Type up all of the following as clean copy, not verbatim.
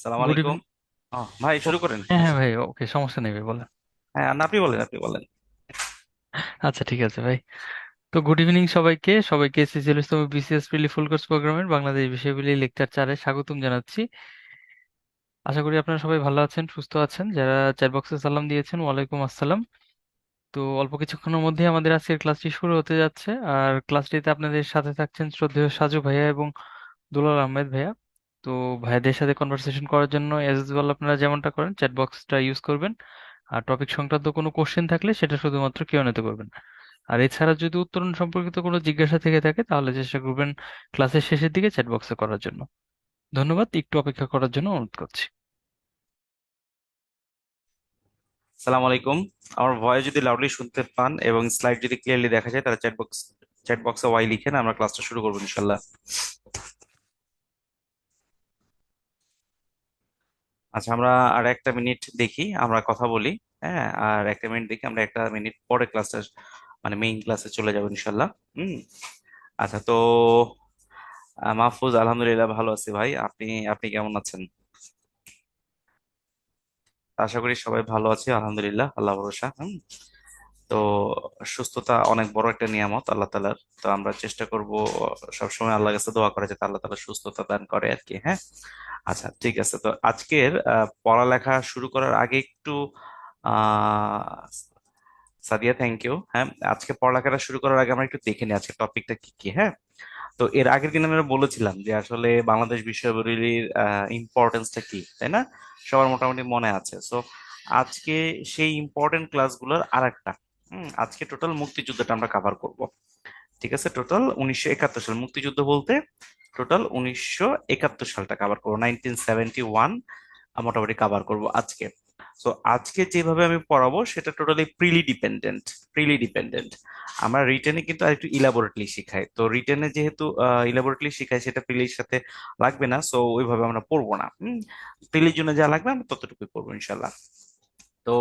সালাম গুড আলাইকুম। ইভিনিং। ভাই শুরু করেন। হ্যাঁ হ্যাঁ ভাই, ওকে, সমস্যা নেই ভাই, বলেন। হ্যাঁ, না, আপনি বলেন, আপনি বলেন। আচ্ছা, ঠিক আছে ভাই। তো গুড ইভিনিং সবাইকে সবাইকে এসএসসি বিসিএস প্রিলি ফুল কোর্স প্রোগ্রামের বাংলাদেশ বিষয়গুলি লেকচার 4-এ স্বাগতম জানাচ্ছি। আশা করি আপনারা সবাই ভালো আছেন, সুস্থ আছেন। যারা চ্যাট বক্সে সালাম দিয়েছেন, ওয়ালাইকুম আসসালাম। তো অল্প কিছুক্ষণের মধ্যে আমাদের আজকের ক্লাসটি শুরু হতে যাচ্ছে। আর ক্লাসটিতে আপনাদের সাথে থাকছেন শ্রদ্ধেয় সাজু ভাইয়া এবং দুলাল আহমেদ ভাইয়া। তো ভাইয়াদের সাথে কনভারসেশন করার জন্য এজ ওয়েল আপনারা যেমনটা করেন, চ্যাট বক্সটা ইউজ করবেন। আর টপিক সংক্রান্ত কোনো কোশ্চেন থাকলে সেটা শুধুমাত্র কিউএনএ তে করবেন। আর এছাড়া যদি উত্তরণ সম্পর্কিত কোনো জিজ্ঞাসা থেকে থাকে তাহলে চেষ্টা করবেন ক্লাসের শেষের দিকে চ্যাট বক্সে করার জন্য। ধন্যবাদ, একটু অপেক্ষা করার জন্য অনুরোধ করছি। সালাম আলাইকুম। আমার ভয়েস যদি লাউডলি শুনতে পান এবং স্লাইড যদি ক্লিয়ারলি দেখা যায় তাহলে চ্যাট বক্সে ওয়াই লিখেন, আমরা ক্লাসটা শুরু করবো ইনশাল্লাহ। আচ্ছা, আমরা আর একটা মিনিট দেখি, আমরা কথা বলি। হ্যাঁ, আর একটা মিনিট দেখি, আমরা একটা মিনিট পরে ক্লাসটা মানে মেইন ক্লাসে চলে যাবো ইনশাল্লাহ। হুম। আচ্ছা, তো মাহফুজ, আলহামদুলিল্লাহ ভালো আছি ভাই। আপনি আপনি কেমন আছেন? আশা করি সবাই ভালো আছি, আলহামদুলিল্লাহ, আল্লাহ ভরসা। তো সুস্থতা অনেক বড় একটা নিয়ামত আল্লাহ তালার। তো আমরা চেষ্টা করব সবসময় আল্লাহর কাছে দোয়া করে যাতে আল্লাহ তালা সুস্থতা দান করে আর কি। হ্যাঁ। আচ্ছা, ঠিক আছে। তো আজকের পড়ালেখা শুরু করার আগে একটু আহ সাদিয়া, থ্যাংক ইউ। হ্যাঁ, আজকে পড়ালেখাটা শুরু করার আগে আমরা একটু দেখে নিই আজকে টপিকটা কি কি। হ্যাঁ। তো এর আগের দিন আমরা বলেছিলাম যে আসলে বাংলাদেশ বিশ্ববিদ্যালয়ের ইম্পর্টেন্সটা কি, তাই না? সবার মোটামুটি মনে আছে। সো আজকে সেই ইম্পর্টেন্ট ক্লাসগুলোর আরেকটা। আজকে টোটাল মুক্তিযুদ্ধটা আমরা কাভার করব। ঠিক আছে, টোটাল 1971 সাল মুক্তিযুদ্ধ বলতে টোটাল 1971 সালটা কাভার করবো, 1971 মোটামুটি কাভার করব আজকে। তো আজকে যেভাবে আমি পড়াবো সেটা টোটালি প্রিলি ডিপেন্ডেন্ট। আমরা রিটেনে কিন্তু আরেকটু ইলাবোরেটলি শিখাই, তো রিটেনে যেহেতু ইলাবোরেটলি শিখাই সেটা প্রিলির সাথে লাগবে না, সো ওইভাবে আমরা পড়বো না। প্রিলির জন্য যা লাগবে আমরা ততটুকুই পড়বো ইনশাল্লাহ। তো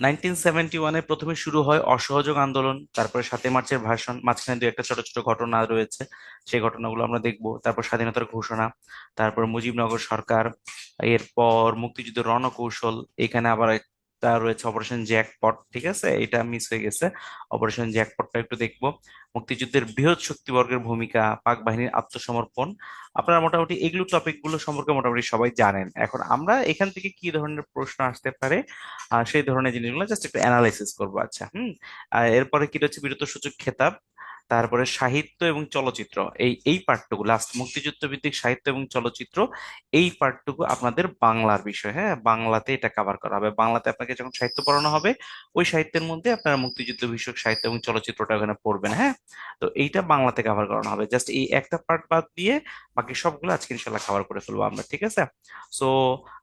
1971-এ প্রথমে শুরু হয় অসহযোগ আন্দোলন, তারপরে 7ই মার্চের ভাষণ, মাঝখানে দু একটা ছোট ছোট ঘটনা রয়েছে, সেই ঘটনাগুলো আমরা দেখবো। তারপর স্বাধীনতার ঘোষণা, তারপর মুজিবনগর সরকার, এরপর মুক্তিযুদ্ধের রণকৌশল। এখানে আবার একটা রয়েছে অপারেশন জ্যাকপট, ঠিক আছে, এটা মিস হয়ে গেছে। অপারেশন জ্যাকপটটা একটু দেখবো। মুক্তিযুদ্ধের বৃহৎ শক্তিবর্গের ভূমিকা, পাক বাহিনীর আত্মসমর্পণ। আপনারা মোটামুটি এগুলো টপিকগুলো সম্পর্কে মোটামুটি সবাই জানেন। এখন আমরা এখান থেকে কি ধরনের প্রশ্ন আসতে পারে সেই ধরনের জিনিসগুলো জাস্ট একটু অ্যানালাইসিস করবো। আচ্ছা। আর এরপরে কি রয়েছে, বীরত্ব সূচক খেতাব, তারপরে সাহিত্য এবং চলচ্চিত্র। এই পার্টটুকু লাস্ট, মুক্তিযুদ্ধ ভিত্তিক সাহিত্য এবং চলচ্চিত্র, এই পার্টটুকু আপনাদের বাংলার বিষয়। হ্যাঁ, বাংলাতে এটা কভার করা হবে। বাংলাতে আপনাকে যখন সাহিত্য পড়ানো হবে ওই সাহিত্যের মধ্যে আপনারা মুক্তিযুদ্ধ বিষয়ক সাহিত্য এবং চলচ্চিত্রটা ওখানে পড়বেন। হ্যাঁ। তো এইটা বাংলাতে কভার করানো হবে, জাস্ট এই একটা পার্ট বাদ দিয়ে বাকি সবগুলো আজকে ইনশাল্লাহ কভার করে ফেলবো আমরা, ঠিক আছে? সো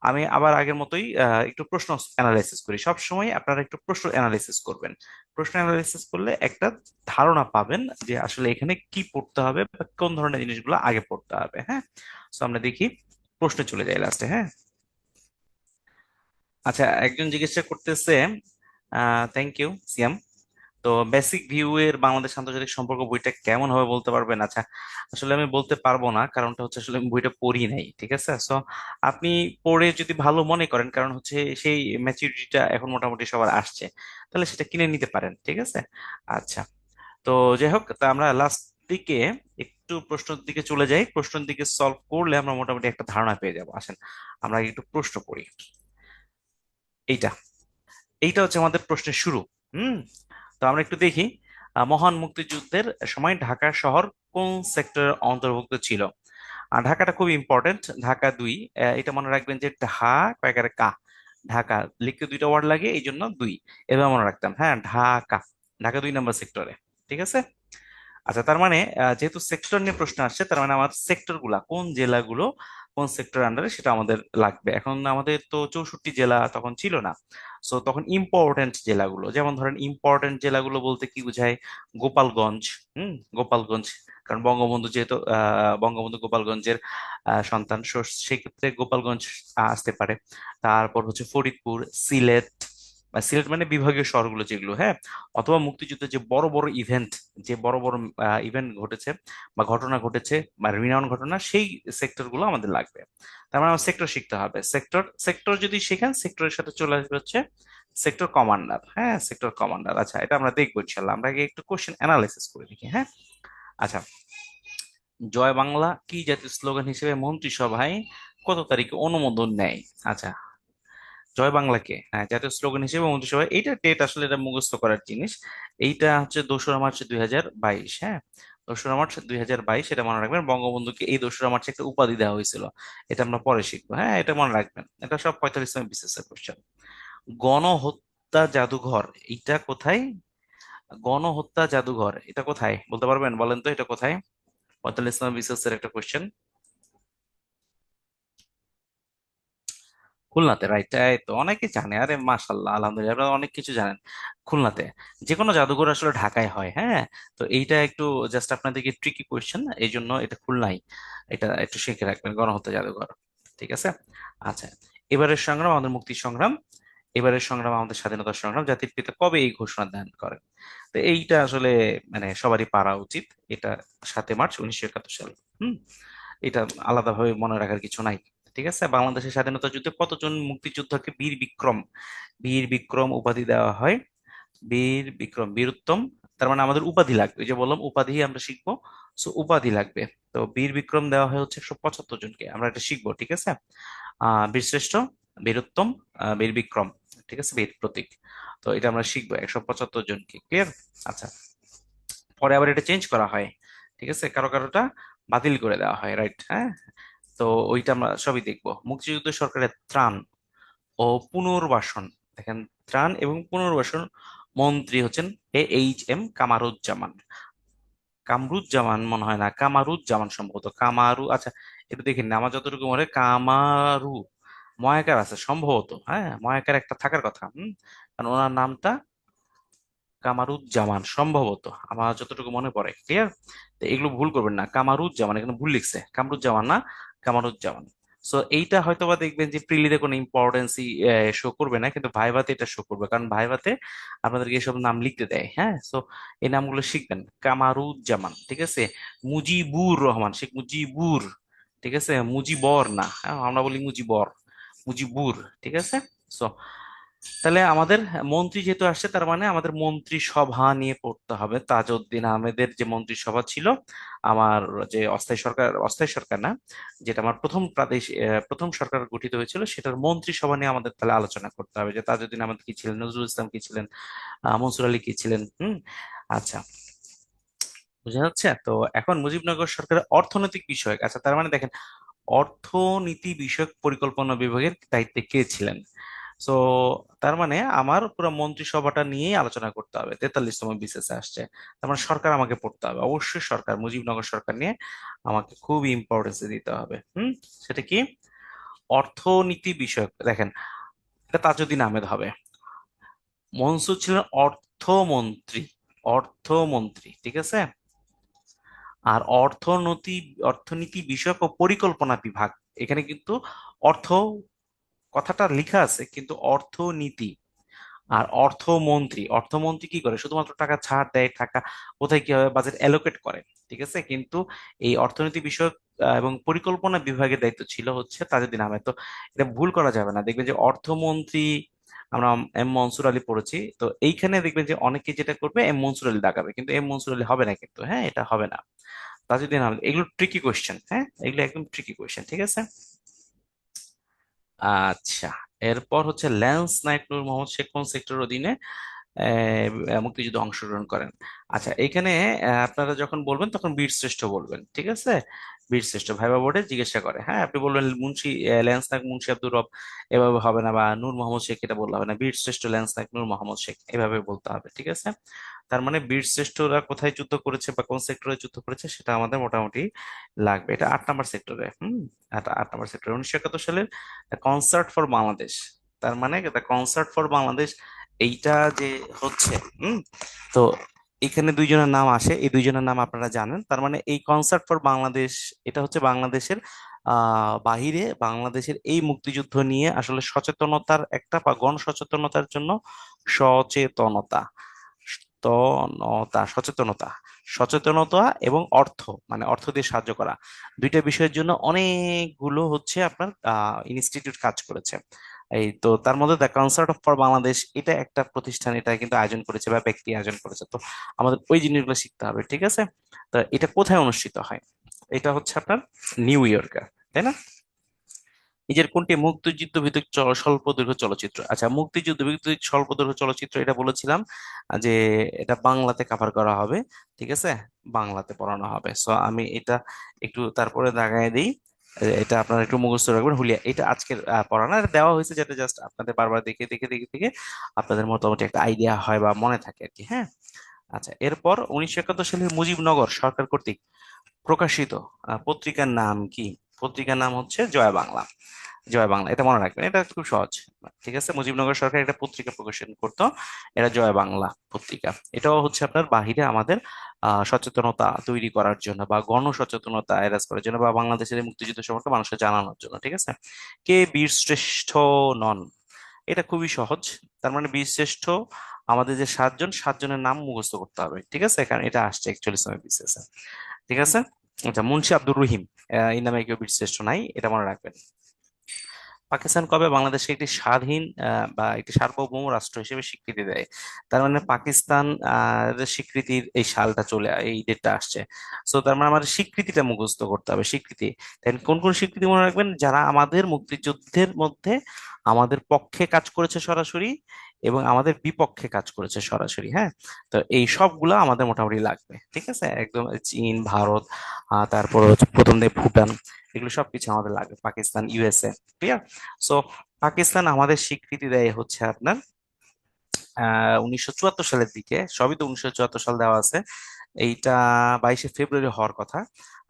আমি আবার আগের মতোই একটু প্রশ্ন অ্যানালাইসিস করি। সব সময় আপনারা একটু প্রশ্ন অ্যানালাইসিস করবেন। প্রশ্ন অ্যানালাইসিস করলে একটা ধারণা পাবেন যে আসলে এখানে কি পড়তে হবে বা কোন ধরনের জিনিসগুলো আগে পড়তে হবে। হ্যাঁ। তো আমরা দেখি, প্রশ্নে চলে যাই লাস্টে। হ্যাঁ। আচ্ছা, একজন জিজ্ঞাসা করতেছে, থ্যাংক ইউ সিয়াম। তো বেসিক ভিউ এর বাংলাদেশ আন্তর্জাতিক সম্পর্ক বইটা কেমন হবে বলতে পারবেন? আচ্ছা, আসলে আমি বলতে পারবো না, কারণটা হচ্ছে আসলে আমি বইটা পড়ি নাই, ঠিক আছে? সো আপনি পড়ে যদি ভালো মনে করেন, কারণ হচ্ছে সেই ম্যাচুরিটিটা এখন মোটামুটি সবার আসছে, তাহলে সেটা কিনে নিতে পারেন, ঠিক আছে? আচ্ছা। তো যাই হোক, তা আমরা লাস্ট দিকে একটু প্রশ্নের দিকে চলে যাই। প্রশ্নের দিকে সলভ করলে আমরা মোটামুটি একটা ধারণা পেয়ে যাবো। আসেন আমরা একটু প্রশ্ন পড়ি। এইটা এইটা হচ্ছে আমাদের প্রশ্নের শুরু। হুম। তো আমরা একটু দেখি, মহান মুক্তিযুদ্ধের সময় ঢাকা শহর কোন সেক্টরের অন্তর্ভুক্ত ছিল? ঢাকাটা খুব ইম্পর্টেন্ট। ঢাকা 2, এটা মনে রাখবেন যে ঢা কয়েকারে কা। ঢাকা লিখতে দুইটা ওয়ার্ড লাগে, এই জন্য দুই, এভাবে মনে রাখতাম। হ্যাঁ, ঢাকা, ঢাকা 2 নম্বর সেক্টরে, ঠিক আছে? আচ্ছা, তার মানে যেহেতু সেক্টর নিয়ে প্রশ্ন আসছে, তার মানে আমার সেক্টর গুলা কোন জেলাগুলো কোন সেক্টর আন্ডারে সেটা আমাদের লাগবে। এখন আমাদের তো 64 জেলা তখন ছিল না। সো তখন ইম্পর্টেন্ট জেলাগুলো, যেমন ধরেন ইম্পর্টেন্ট জেলাগুলো বলতে কি বোঝায়? গোপালগঞ্জ। গোপালগঞ্জ, কারণ বঙ্গবন্ধু যেহেতু বঙ্গবন্ধু গোপালগঞ্জের সন্তান, সেক্ষেত্রে গোপালগঞ্জ আসতে পারে। তারপর হচ্ছে ফরিদপুর, সিলেট, বা সিলেট মানে বিভাগীয় শহরগুলো যেগুলো, হ্যাঁ, অথবা মুক্তিযুদ্ধের যে বড় বড় ইভেন্ট, যে বড় বড় ইভেন্ট ঘটেছে বা ঘটনা ঘটেছে বা রিনাউন ঘটনা, সেই সেক্টর গুলো আমাদের লাগবে। তার মানে আমার সেক্টর শিখতে হবে। সেক্টর সেক্টর যদি শিখেন, সেক্টরের সাথে চলে আসবে হচ্ছে সেক্টর কমান্ডার। হ্যাঁ, সেক্টর কমান্ডার। আচ্ছা, এটা আমরা দেখবো ইনশাল্লাহ। আমরা আগে একটু কোশ্চেন অ্যানালাইসিস করে দেখি, হ্যাঁ। আচ্ছা, জয় বাংলা কি জাতীয় স্লোগান হিসেবে মন্ত্রিসভায় কত তারিখে অনুমোদন নেয়? আচ্ছা, জয় বাংলাকে, হ্যাঁ, জাতীয় স্লোগান হিসেবে মন্ত্রিসভায়, এইটা ডেট আসলে এটা মুখস্থ করার জিনিস। এইটা হচ্ছে 2রা মার্চ 2022, হ্যাঁ, 2রা মার্চ 2022, এটা মনে রাখবেন। বঙ্গবন্ধুকে এই 2রা মার্চে একটা উপাধি দেওয়া হয়েছিল। এটা আমরা পরে শিখবো, হ্যাঁ, এটা মনে রাখবেন। এটা সব 45 বিসিএস এর কোশ্চেন। গণহত্যা জাদুঘর এটা কোথায়? গণহত্যা জাদুঘর এটা কোথায় বলতে পারবেন? বলেন তো এটা কোথায়? 45 বিসিএস এর একটা কোশ্চেন। খুলনাতে, রাইট। এই তো অনেকে জানে, আরে মাশাল্লাহ, আলহামদুলিল্লাহ, আপনারা অনেক কিছু জানেন। খুলনাতে। যে কোনো জাদুঘর আসলে ঢাকায় হয়, হ্যাঁ। তো এইটা একটু জাস্ট আপনাদেরকে ট্রিকি কোয়েশ্চেন, এই জন্য এটা খুলনাই। এটা একটু শিখে রাখবেন, গণহত্যা জাদুঘর। ঠিক আছে। আচ্ছা, এবারের সংগ্রাম আমাদের মুক্তি সংগ্রাম। এবারের সংগ্রাম আমাদের স্বাধীনতা সংগ্রাম। জাতির পিতা কবে এই ঘোষণা দান করেন? তো এইটা আসলে মানে সবারই পারা উচিত। এটা 7 মার্চ 1971 সাল। হুম। এটা আলাদাভাবে মনে রাখার কিছু নাই। ঠিক আছে। বাংলাদেশের স্বাধীনতা যুদ্ধে কতজন মুক্তিযোদ্ধাকে বীর বিক্রম, বীর বিক্রম উপাধি দেওয়া হয়? বীর বিক্রম, বীরুত্তম। তার মানে আমাদের উপাধি লাগবে, এই যে বললাম উপাধি আমরা শিখবো। সো উপাধি লাগবে। তো বীর বিক্রম দেওয়া হয় হচ্ছে 175 জনকে, আমরা এটা শিখবো। ঠিক আছে। বীরশ্রেষ্ঠ, বীরুত্তম, বীর বিক্রম, ঠিক আছে, বীর প্রতীক। তো এটা আমরা শিখবো 175 জনকে, ক্লিয়ার? আচ্ছা, পরে আবার এটা চেঞ্জ করা হয়। ঠিক আছে, কারো কারোটা বাতিল করে দেওয়া হয়, রাইট, হ্যাঁ। তো ওইটা আমরা সবই দেখবো। মুক্তিযুদ্ধ সরকারের ত্রাণ ও পুনর্বাসন, দেখেন, ত্রাণ এবং পুনর্বাসন মন্ত্রী হচ্ছেন H.M. কামারুজ্জামান। কামরুজ্জামান মনে হয় না, কামারুজ্জামান সম্ভবত, কামারু, আচ্ছা, একটু দেখে নিন। আমার যতটুকু মনে হয় কামারু, ময়াকার আছে সম্ভবত, হ্যাঁ, ময়াকার একটা থাকার কথা। কারণ ওনার নামটা কামারুজ্জামান সম্ভবত, আমার যতটুকু মনে পড়ে, ক্লিয়ার? তো এগুলো ভুল করবেন না, কামারুজ্জামান, এখানে ভুল লিখছে, কামরুজ্জামান না, কামারুজ্জামান। সো এইটা হয়তোবা দেখবেন যে প্রিলিতে কোনো ইম্পর্টেন্সই শো করবে না, কিন্তু ভাইভাতে এটা শো করবে, কারণ ভাইভাতে আপনাদেরকে এসব নাম লিখতে দেয়, হ্যাঁ। সো এই নামগুলো শিখবেন। কামারুজ্জামান, ঠিক আছে। মুজিবুর রহমান, শেখ মুজিবুর, ঠিক আছে, মুজিবর না, হ্যাঁ, আমরা বলি মুজিবর, মুজিবুর, ঠিক আছে। সো তাহলে আমাদের মন্ত্রী যেহেতু আসছে, তার মানে আমাদের মন্ত্রিসভা নিয়ে পড়তে হবে। তাজউদ্দিন আহমেদের যে মন্ত্রিসভা ছিল, আমার যে অস্থায়ী সরকার, অস্থায়ী সরকার না, যেটা আমার প্রথম সরকার গঠিত হয়েছিল, সেটার মন্ত্রিসভা নিয়ে আমাদের তাহলে আলোচনা করতে হবে, যে তাজউদ্দিন আহমেদ কি ছিলেন, নজরুল ইসলাম কি ছিলেন, মনসুর আলী কি ছিলেন। আচ্ছা, বুঝা যাচ্ছে তো। এখন মুজিবনগর সরকারের অর্থনৈতিক বিষয়ক, আচ্ছা, তার মানে দেখেন, অর্থনীতি বিষয়ক পরিকল্পনা বিভাগের দায়িত্বে কে ছিলেন? সো তার মানে আমার পুরো মন্ত্রিসভাটা নিয়েই আলোচনা করতে হবে। 43তম বিসিএস আসছে। তার মানে সরকার আমাকে পড়তে হবে, অবশ্যই সরকার, মুজিবনগর সরকার নিয়ে আমাকে খুব ইম্পর্টেন্স দিতে হবে। সেটা কি? অর্থনীতি বিষয়ক, দেখেন, এটা তাজউদ্দিন আহমেদ হবে। মনসুর ছিলেন অর্থমন্ত্রী, অর্থমন্ত্রী, ঠিক আছে। আর অর্থনীতি বিষয়ক ও পরিকল্পনা বিভাগ, এখানে কিন্তু অর্থ কথাটা লেখা আছে, কিন্তু অর্থনীতি। আর অর্থমন্ত্রী, অর্থমন্ত্রী কি করে? শুধুমাত্র টাকা ছাড় দেয়, টাকা কোথায় কিভাবে বাজেট অ্যালোকেট করে, ঠিক আছে। কিন্তু এই অর্থনীতি বিষয়ক এবং পরিকল্পনা বিভাগের দায়িত্ব ছিল হচ্ছে তাজউদ্দিন আহমেদ। তো এটা ভুল করা যাবে না। দেখবেন যে অর্থমন্ত্রী আমরা এম মনসুর আলী পড়েছি, তো এইখানে দেখবেন যে অনেকে যেটা করবে এম মনসুর আলী দাগাবে, কিন্তু এম মনসুর আলী হবে না, কিন্তু, হ্যাঁ, এটা হবে না। তাজউদ্দিন আহমেদ, এগুলো ট্রিকি কোয়েশ্চেন, হ্যাঁ, এগুলো একদম ট্রিকি কোয়েশ্চেন, ঠিক আছে। আচ্ছা, এরপর হচ্ছে ল্যান্স নাইট নূর মোহাম্মদ শেখ কোন সেক্টরের অধীনে মুক্তিযুদ্ধে অংশগ্রহণ করেন? আচ্ছা, এখানে আপনারা যখন বলবেন তখন বীরশ্রেষ্ঠ বলবেন, ঠিক আছে। বীরশ্রেষ্ঠ ভাইবা বোর্ডে জিজ্ঞাসা করে, হ্যাঁ, আপনি বলবেন মুন্সি ল্যান্স নায়ক মুন্সি আব্দুর রব, এভাবে হবে না, বা নূর মোহাম্মদ শেখ, এটা বলতে হবে না, বীরশ্রেষ্ঠ ল্যান্স নায়ক নূর মোহাম্মদ শেখ, এভাবে বলতে হবে, ঠিক আছে। তার মানে বীরশ্রেষ্ঠরা কোথায় যুদ্ধ করেছে বা কোন সেক্টরে যুদ্ধ করেছে সেটা আমাদের মোটামুটি লাগবে। এটা 8 নম্বর সেক্টরে। 8 নম্বর সেক্টরে 1971 সালের কনসার্ট ফর বাংলাদেশ। তার মানে কনসার্ট ফর বাংলাদেশ, এইটা যে হচ্ছে, হুম তো এখানে দুইজনের নাম আসে, এই দুইজনের নাম আপনারা জানেন। তার মানে এই কনসার্ট ফর বাংলাদেশ, এটা হচ্ছে বাংলাদেশের বাহিরে বাংলাদেশের এই মুক্তিযুদ্ধ নিয়ে আসলে সচেতনতার একটা বা গণ সচেতনতার জন্য সচেতনতা সচেতনতা সচেতনতা এবং অর্থ, মানে অর্থ দিয়ে সাহায্য করা, দুইটা বিষয়ের জন্য অনেকগুলো হচ্ছে আপনার ইনস্টিটিউট কাজ করেছে। এই তো তার মধ্যে the concert of for Bangladesh, এটা একটা প্রতিষ্ঠান, এটা কিন্তু আয়োজন করেছে বা ব্যক্তি আয়োজন করেছে। তো আমাদের ওই জিনিসগুলো শিখতে হবে, ঠিক আছে? তো এটা কোথায় অনুষ্ঠিত হয়? এটা হচ্ছে আপনার নিউ ইয়র্কে, তাই না? নিজের কোনটি মুক্তিযুদ্ধ ভিত্তিক স্বল্প দৈর্ঘ্য চলচ্চিত্র? আচ্ছা, মুক্তিযুদ্ধ ভিত্তিক স্বল্প দৈর্ঘ্য চলচ্চিত্র, এটা বলেছিলাম যে এটা বাংলাতে কভার করা হবে, ঠিক আছে? বাংলাতে পড়ানো হবে। সো আমি এটা একটু তারপরে দাগায় দিই। এটা আপনারা একটু মুখস্থ রাখবেন, হুলিয়া। এটা আজকের পড়ানো, এটা দেওয়া হয়েছে যাতে জাস্ট আপনাদের বারবার দেখে দেখে দেখে দেখে আপনাদের মোটামুটি একটা আইডিয়া হয় বা মনে থাকে আর কি, হ্যাঁ। আচ্ছা, এরপর 1971 সালে মুজিবনগর সরকার কর্তৃক প্রকাশিত পত্রিকার নাম কি? পত্রিকার নাম হচ্ছে জয় বাংলা। জয় বাংলা, এটা মনে রাখবেন, এটা খুব সহজ। ঠিক আছে, মুজিবনগর সরকার একটা পত্রিকা প্রকাশন করতো, এটা জয় বাংলা পত্রিকা। এটাও হচ্ছে আপনার বাহিরে আমাদের সচেতনতা তৈরি করার জন্য বা গণ সচেতনতা এরাজ করার জন্য বা বাংলাদেশের এই মুক্তিযুদ্ধ সম্পর্কে মানুষকে জানানোর জন্য, ঠিক আছে? কে বীর শ্রেষ্ঠ নন? এটা খুবই সহজ। তার মানে বীর শ্রেষ্ঠ আমাদের যে সাতজন, সাতজনের নাম মুখস্থ করতে হবে, ঠিক আছে? কারণ এটা আসছে অ্যাকচুয়ালি সময় বিসিএস, ঠিক আছে? আচ্ছা, মুন্সি আব্দুর রহিম, এই নামে কেউ বীর শ্রেষ্ঠ নাই, এটা মনে রাখবেন। পাকিস্তান কবে বাংলাদেশকে একটি স্বাধীন বা একটি সার্বভৌম রাষ্ট্র হিসেবে স্বীকৃতি দেয়? তার মানে পাকিস্তান এর স্বীকৃতির এই সালটা এই ডেটটা আসছে। সো তার মানে আমাদের স্বীকৃতিটা মুখস্থ করতে হবে, স্বীকৃতি। দেন কোন কোন স্বীকৃতি মনে রাখবেন? যারা আমাদের মুক্তিযুদ্ধের মধ্যে আমাদের পক্ষে কাজ করেছে সরাসরি এবং আমাদের বিপক্ষে কাজ করেছে সরাসরি, হ্যাঁ। তো এই সবগুলো আমাদের মোটামুটি লাগবে, ঠিক আছে? একদম চীন, ভারত, তারপর হচ্ছে প্রথম দিকে ভুটান, এগুলো সবকিছু আমাদের লাগবে, Pakistan, USA. Clear? So Pakistan আমাদের স্বীকৃতি দেয় হচ্ছে আপনার 1974 সালের দিকে, সবই তো 1974 সাল দেওয়া আছে। এইটা 22শে ফেব্রুয়ারি হওয়ার কথা।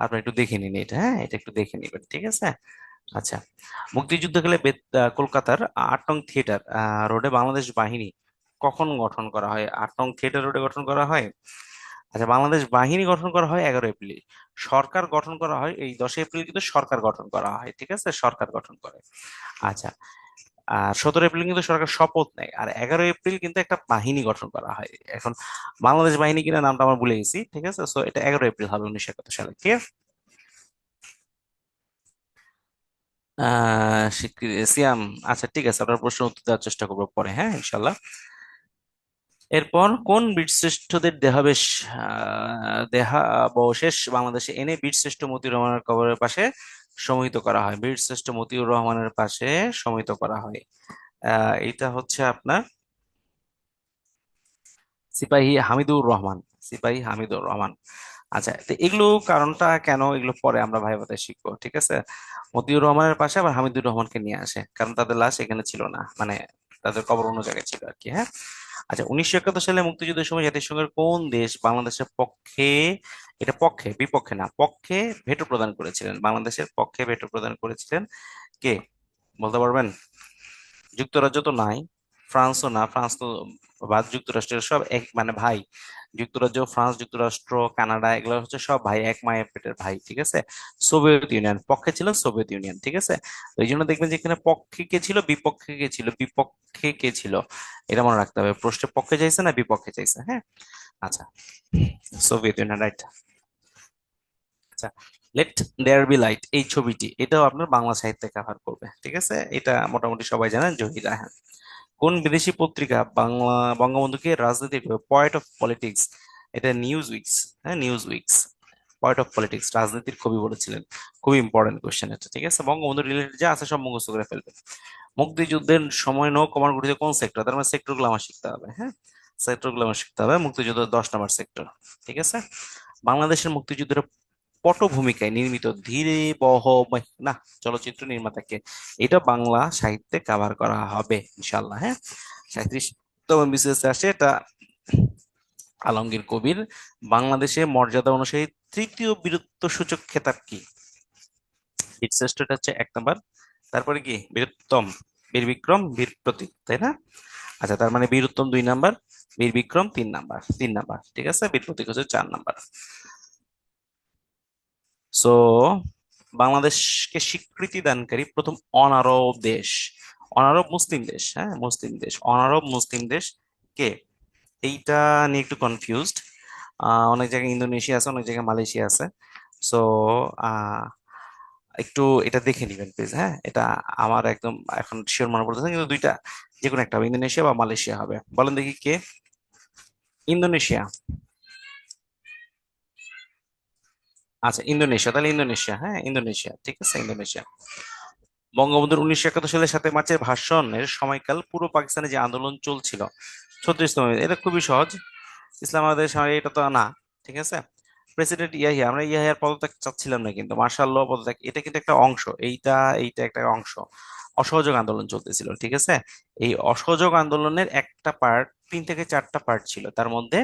আপনার একটু দেখে নিন এটা, হ্যাঁ, এটা একটু দেখে নিবেন, ঠিক আছে? আচ্ছা, মুক্তিযুদ্ধকালে কলকাতার 8 নং থিয়েটার রোডে বাংলাদেশ বাহিনী কখন গঠন করা হয়? 8 নং থিয়েটার রোডে গঠন করা হয়। আচ্ছা, বাংলাদেশ বাহিনী গঠন করা হয় 11 এপ্রিল। সরকার গঠন করা হয় এই 10 এপ্রিল, কিন্তু সরকার গঠন করা হয়, ঠিক আছে? সরকার গঠন করে। আচ্ছা, আর 17 এপ্রিল কিন্তু সরকার শপথ নেয়, আর 11 এপ্রিল কিন্তু একটা বাহিনী গঠন করা হয়। এখন বাংলাদেশ বাহিনী কিনা নামটা আমরা ভুলে গেছি, ঠিক আছে? সো এটা 11 এপ্রিল হবে 1971 সালে, ঠিক আছে? সিয়াম, আচ্ছা ঠিক আছে, আপনার প্রশ্ন উত্তর দেওয়ার চেষ্টা করবো পরে, হ্যাঁ, ইনশাল্লাহ। এরপর কোন বীরশ্রেষ্ঠদের দেহাবশেষ দেহাবশেষ বাংলাদেশে এনে বীরশ্রেষ্ঠ মতিউর রহমানের কবরের পাশে সমাহিত করা হয়? বীরশ্রেষ্ঠ মতিউর রহমানের পাশে সমাহিত করা হয়, এটা হচ্ছে আপনার সিপাহী হামিদুর রহমান। সিপাহী হামিদুর রহমান। আচ্ছা, তো এগুলো কারণটা কেন, এগুলো পরে আমরা ভাইবাতে শিখবো, ঠিক আছে? মতিউর রহমানের পাশে আবার হামিদুর রহমানকে নিয়ে আসে কারণ তাদের লাশ এখানে ছিল না, মানে তাদের কবর অন্য জায়গায় ছিল আর কি, হ্যাঁ। আচ্ছা, 1971 সালে মুক্তিযুদ্ধের সময় জাতিসংঘের কোন দেশ বাংলাদেশের পক্ষে, এটা পক্ষে, বিপক্ষে না, পক্ষে ভেটো প্রদান করেছিলেন? বাংলাদেশের পক্ষে ভেটো প্রদান করেছিলেন কে, বলতে পারবেন? যুক্তরাজ্য তো নাই, ফ্রান্সও না, ফ্রান্স তো বাদ, যুক্তরাষ্ট্রের সব এক মানে ভাই। যুক্তরাজ্য, ফ্রান্স, যুক্তরাষ্ট্র, কানাডা, এগুলো হচ্ছে সব ভাই, এক মায়ের পেটের ভাই, ঠিক আছে? সোভিয়েত ইউনিয়ন পক্ষে ছিল, সোভিয়েত ইউনিয়ন, ঠিক আছে? তো এই জন্য দেখবেন যে এখানে পক্ষে কে ছিল, বিপক্ষে কে ছিল, বিপক্ষে কে ছিল, এটা মনে রাখতে হবে। প্রশ্নে পক্ষে চাইছে না বিপক্ষে চাইছে, হ্যাঁ। আচ্ছা, সোভিয়েত ইউনিয়ন, রাইট। আচ্ছা, লেট দেয়ার বি লাইট, এই ছবিটি, এটাও আপনার বাংলা সাহিত্যে কভার করবে, ঠিক আছে? এটা মোটামুটি সবাই জানেন, জহির রায়হান। কোন বিদেশি পত্রিকা বাংলা বঙ্গবন্ধুকে রাজনীতির পয়েট অফ পলিটিক্স, এটা নিউজ উইকস, হ্যাঁ, news weeks. Poet of politics, রাজনীতির কবি বলেছিলেন। খুবই ইম্পর্টেন্ট কোশ্চেন এটা, ঠিক আছে? বঙ্গবন্ধু রিলেটেড যা আছে সব মুখস্থ করে ফেলবে। মুক্তিযুদ্ধের সময় নৌ কমান্ড গঠিত কোন সেক্টর? তার মানে সেক্টর গুলো আমার শিখতে হবে, হ্যাঁ। সেক্টর গুলো আমার শিখতে হবে। মুক্তিযুদ্ধ 10 নম্বর সেক্টর, ঠিক আছে? বাংলাদেশের মুক্তিযুদ্ধের পটভূমিকায় নির্মিত ধীরে বহ না চলচ্চিত্র নির্মাতাকে, এটা বাংলা সাহিত্যে কভার করা হবে ইনশাল্লাহ, হ্যাঁ। 37তম বিসিএস আসে এটা, আলমগীর কবির বাংলাদেশে মর্যাদা অনুসারী তৃতীয় বীরত্ব সূচক খেতাব কি? বীরশ্রেষ্ঠটা হচ্ছে 1 নম্বর, তারপরে কি বীরোত্তম, বীর বিক্রম, বীর প্রতীক, তাই না? আচ্ছা, তার মানে বীর উত্তম 2 নম্বর, বীর বিক্রম 3 নম্বর, 3 নম্বর, ঠিক আছে? বীর প্রতীক হচ্ছে 4 নম্বর। সো বাংলাদেশকে স্বীকৃতি দানকারী প্রথম অনারব দেশ, অনারব মুসলিম দেশ, হ্যাঁ মুসলিম দেশ, অনারব মুসলিম দেশ কে? এইটা নিয়ে একটু কনফিউজড। অনেক জায়গায় ইন্দোনেশিয়া আছে, অনেক জায়গায় মালয়েশিয়া আছে। সো একটু এটা দেখে নিবেন প্লিজ, হ্যাঁ এটা আমার একদম এখন শিওর মনে পড়তেছে না, কিন্তু দুইটা যে কোনো একটা হবে, ইন্দোনেশিয়া বা মালয়েশিয়া হবে। বলেন দেখি কে? ইন্দোনেশিয়া। আচ্ছা ইন্দোনেশিয়া, তাহলে ইন্দোনেশিয়া, হ্যাঁ ইন্দোনেশিয়া, ঠিক আছে ইন্দোনেশিয়া। বঙ্গবন্ধুর 1971 সালে 7 মার্চের ভাষণের সময়কাল পুরো পাকিস্তানে যে আন্দোলন চলছিল 36তম, এটা খুবই সহজ। ইসলামাবাদের সময় এটা তো না, ঠিক আছে। প্রেসিডেন্ট ইয়াহিয়া, আমরা ইয়াহিয়ার পদত্যাগ চাচ্ছিলাম না, কিন্তু মার্শাল ল পদত্যাগ এটা কিন্তু একটা অংশ, এইটা একটা অংশ। অসহযোগ আন্দোলন চলতেছিল, ঠিক আছে। এই অসহযোগ আন্দোলনের একটা পার্ট, 3 থেকে 4টা পার্ট ছিল, তার মধ্যে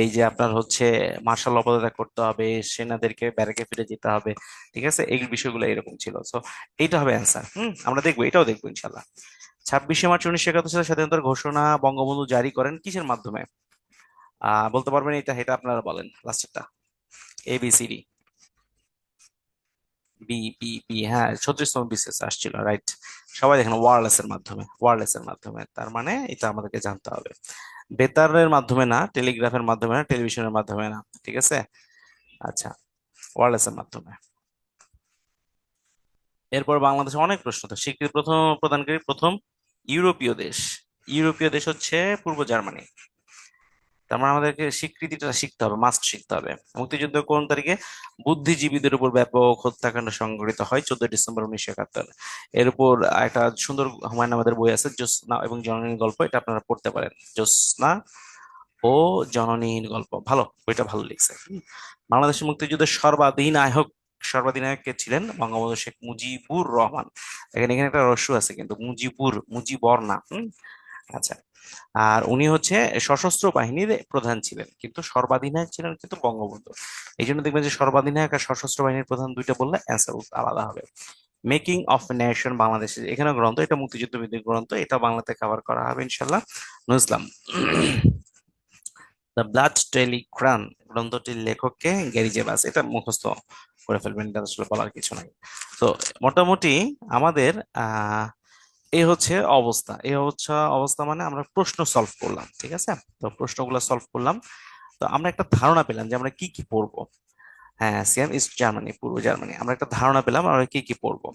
এই যে আপনার হচ্ছে মার্শাল ল পদত্যাগ করতে হবে, সেনাদেরকে ব্যারাকে ফিরে যেতে হবে, ঠিক আছে, এই বিষয়গুলো এরকম ছিল। সো এইটা হবে অ্যান্সার। আমরা দেখবো, এটাও দেখবো ইনশাল্লাহ। 26শে মার্চ 1971 সালে স্বাধীনতার ঘোষণা বঙ্গবন্ধু জারি করেন কিসের মাধ্যমে? বলতে পারবেন এটা? এটা আপনারা বলেন লাস্টেরটা। ABCD। বি, হ্যাঁ 36তম বিসিএস আসছিল, রাইট। সবাই দেখেন ওয়্যারলেস এর মাধ্যমে, ওয়্যারলেস এর মাধ্যমে, তার মানে এটা আমাদেরকে জানতে হবে। বেতারের মাধ্যমে না, টেলিগ্রাফের মাধ্যমে না, টেলিভিশনের মাধ্যমে না, ঠিক আছে। আচ্ছা, ওয়্যারলেস এর মাধ্যমে। এরপর বাংলাদেশে অনেক প্রশ্ন, তো স্বীকৃতি প্রথম প্রদানকারী প্রথম ইউরোপীয় দেশ, ইউরোপীয় দেশ হচ্ছে পূর্ব জার্মানি। তার মানে আমাদেরকে স্বীকৃতিটা শিখতে হবে, মাস্ট শিখতে হবে। মুক্তিযুদ্ধ কোন তারিখে বুদ্ধিজীবীদের উপর ব্যাপক হত্যাকাণ্ড সংঘটিত হয়? 14 ডিসেম্বর 1971। এর উপর একটা সুন্দর হুমায়ুন আহমেদের বই আছে, জ্যোৎস্না এবং জননীর গল্প, এটা আপনারা পড়তে পারেন। জ্যোৎস্না ও জননীর গল্প, ভালো, বইটা ভালো লিখছে। বাংলাদেশের মুক্তিযুদ্ধের সর্বাধিনায়ক কে ছিলেন? বঙ্গবন্ধু শেখ মুজিবুর রহমান। এখানে এখানে একটা রস্য আছে কিন্তু, মুজিবর না। আচ্ছা। আর উনি হচ্ছে সশস্ত্র বাহিনীর প্রধান ছিলেন, কিন্তু সর্বাধিনায়ক ছিলেন কিন্তু বঙ্গবন্ধু। এই জন্য দেখবেন যে সর্বাধিনায়ক আর সশস্ত্র বাহিনীর প্রধান দুইটা বললে অ্যান্সার আলাদা হবে। মেকিং অফ নেশন বাংলাদেশের এখানে গ্রন্থ, এটা মুক্তিযুদ্ধ বিদ্যুৎ গ্রন্থ, এটা বাংলাতে কভার করা হবে ইনশাল্লাহ। নজলাম। দ্য ব্লাড টেলিগ্রাম গ্রন্থটির লেখককে? গ্যারি জেবাস। এটা মুখস্থ করে ফেলবেন, এটা আসলে বলার কিছু নাই। তো মোটামুটি আমাদের এই হচ্ছে অবস্থা, এই হচ্ছে অবস্থা, মানে আমরা প্রশ্ন সলভ করলাম, ঠিক আছে। তো প্রশ্নগুলো সলভ করলাম, তো আমরা একটা ধারণা পেলাম যে আমরা কি কি পড়বো। হ্যাঁ সিয়াম ইস্ট জার্মানি, পূর্ব জার্মানি, আমরা একটা ধারণা পেলাম আমরা কি কি পড়বো।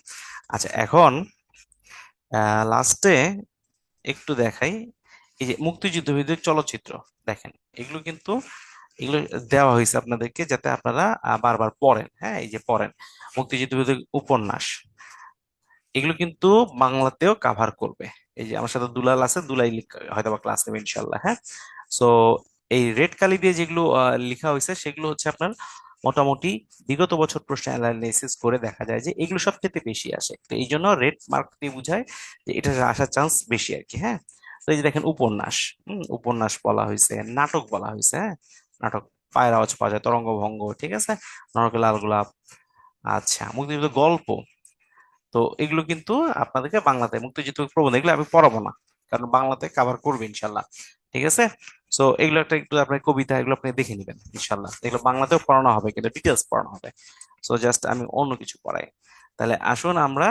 আচ্ছা এখন লাস্টে একটু দেখাই, এই যে মুক্তিযুদ্ধ ভিত্তিক চলচ্চিত্র, দেখেন এগুলো কিন্তু, এগুলো দেওয়া হয়েছে আপনাদেরকে যাতে আপনারা বারবার পড়েন, হ্যাঁ এই যে পড়েন। মুক্তিযুদ্ধ ভিত্তিক উপন্যাস, এগুলো কিন্তু বাংলাতেও কাভার করবে। এই যে আমার সাথে দুলাল আছে, দুলাই হয়তো বা ক্লাস নেবে ইনশাল্লাহ, হ্যাঁ। সো এই রেড কালি দিয়ে যেগুলো লেখা হয়েছে সেগুলো হচ্ছে আপনার মোটামুটি বিগত বছর প্রশ্ন অ্যানালাইসিস করে দেখা যায় যে এগুলো সবচেয়ে বেশি আসে, তো এই জন্য রেড মার্ক দিয়ে বোঝায় যে এটা আসার চান্স বেশি আর কি, হ্যাঁ। তো এই যে দেখেন উপন্যাস, উপন্যাস বলা হয়েছে, নাটক বলা হয়েছে, হ্যাঁ নাটক, পায়ের আওয়াজ পাওয়া যায়, তরঙ্গ ভঙ্গ, ঠিক আছে, নরকে লাল গোলাপ। আচ্ছা মুক্তিযুদ্ধ গল্প, তো এগুলো কিন্তু আপনাদেরকে বাংলাতে, মুক্তিযুদ্ধ প্রবন্ধ এগুলো আমি পড়াবো না, কারণ বাংলাতে কভার করবে ইনশাল্লাহ, ঠিক আছে। সো এগুলো একটা একটু আপনার কবিতা, এগুলো আপনি দেখে নেবেন ইনশাল্লাহ, এগুলো বাংলাতেও পড়ানো হবে কিন্তু ডিটেলস পড়ানো হবে। সো জাস্ট আমি অন্য কিছু পড়াই। তাহলে আসুন আমরা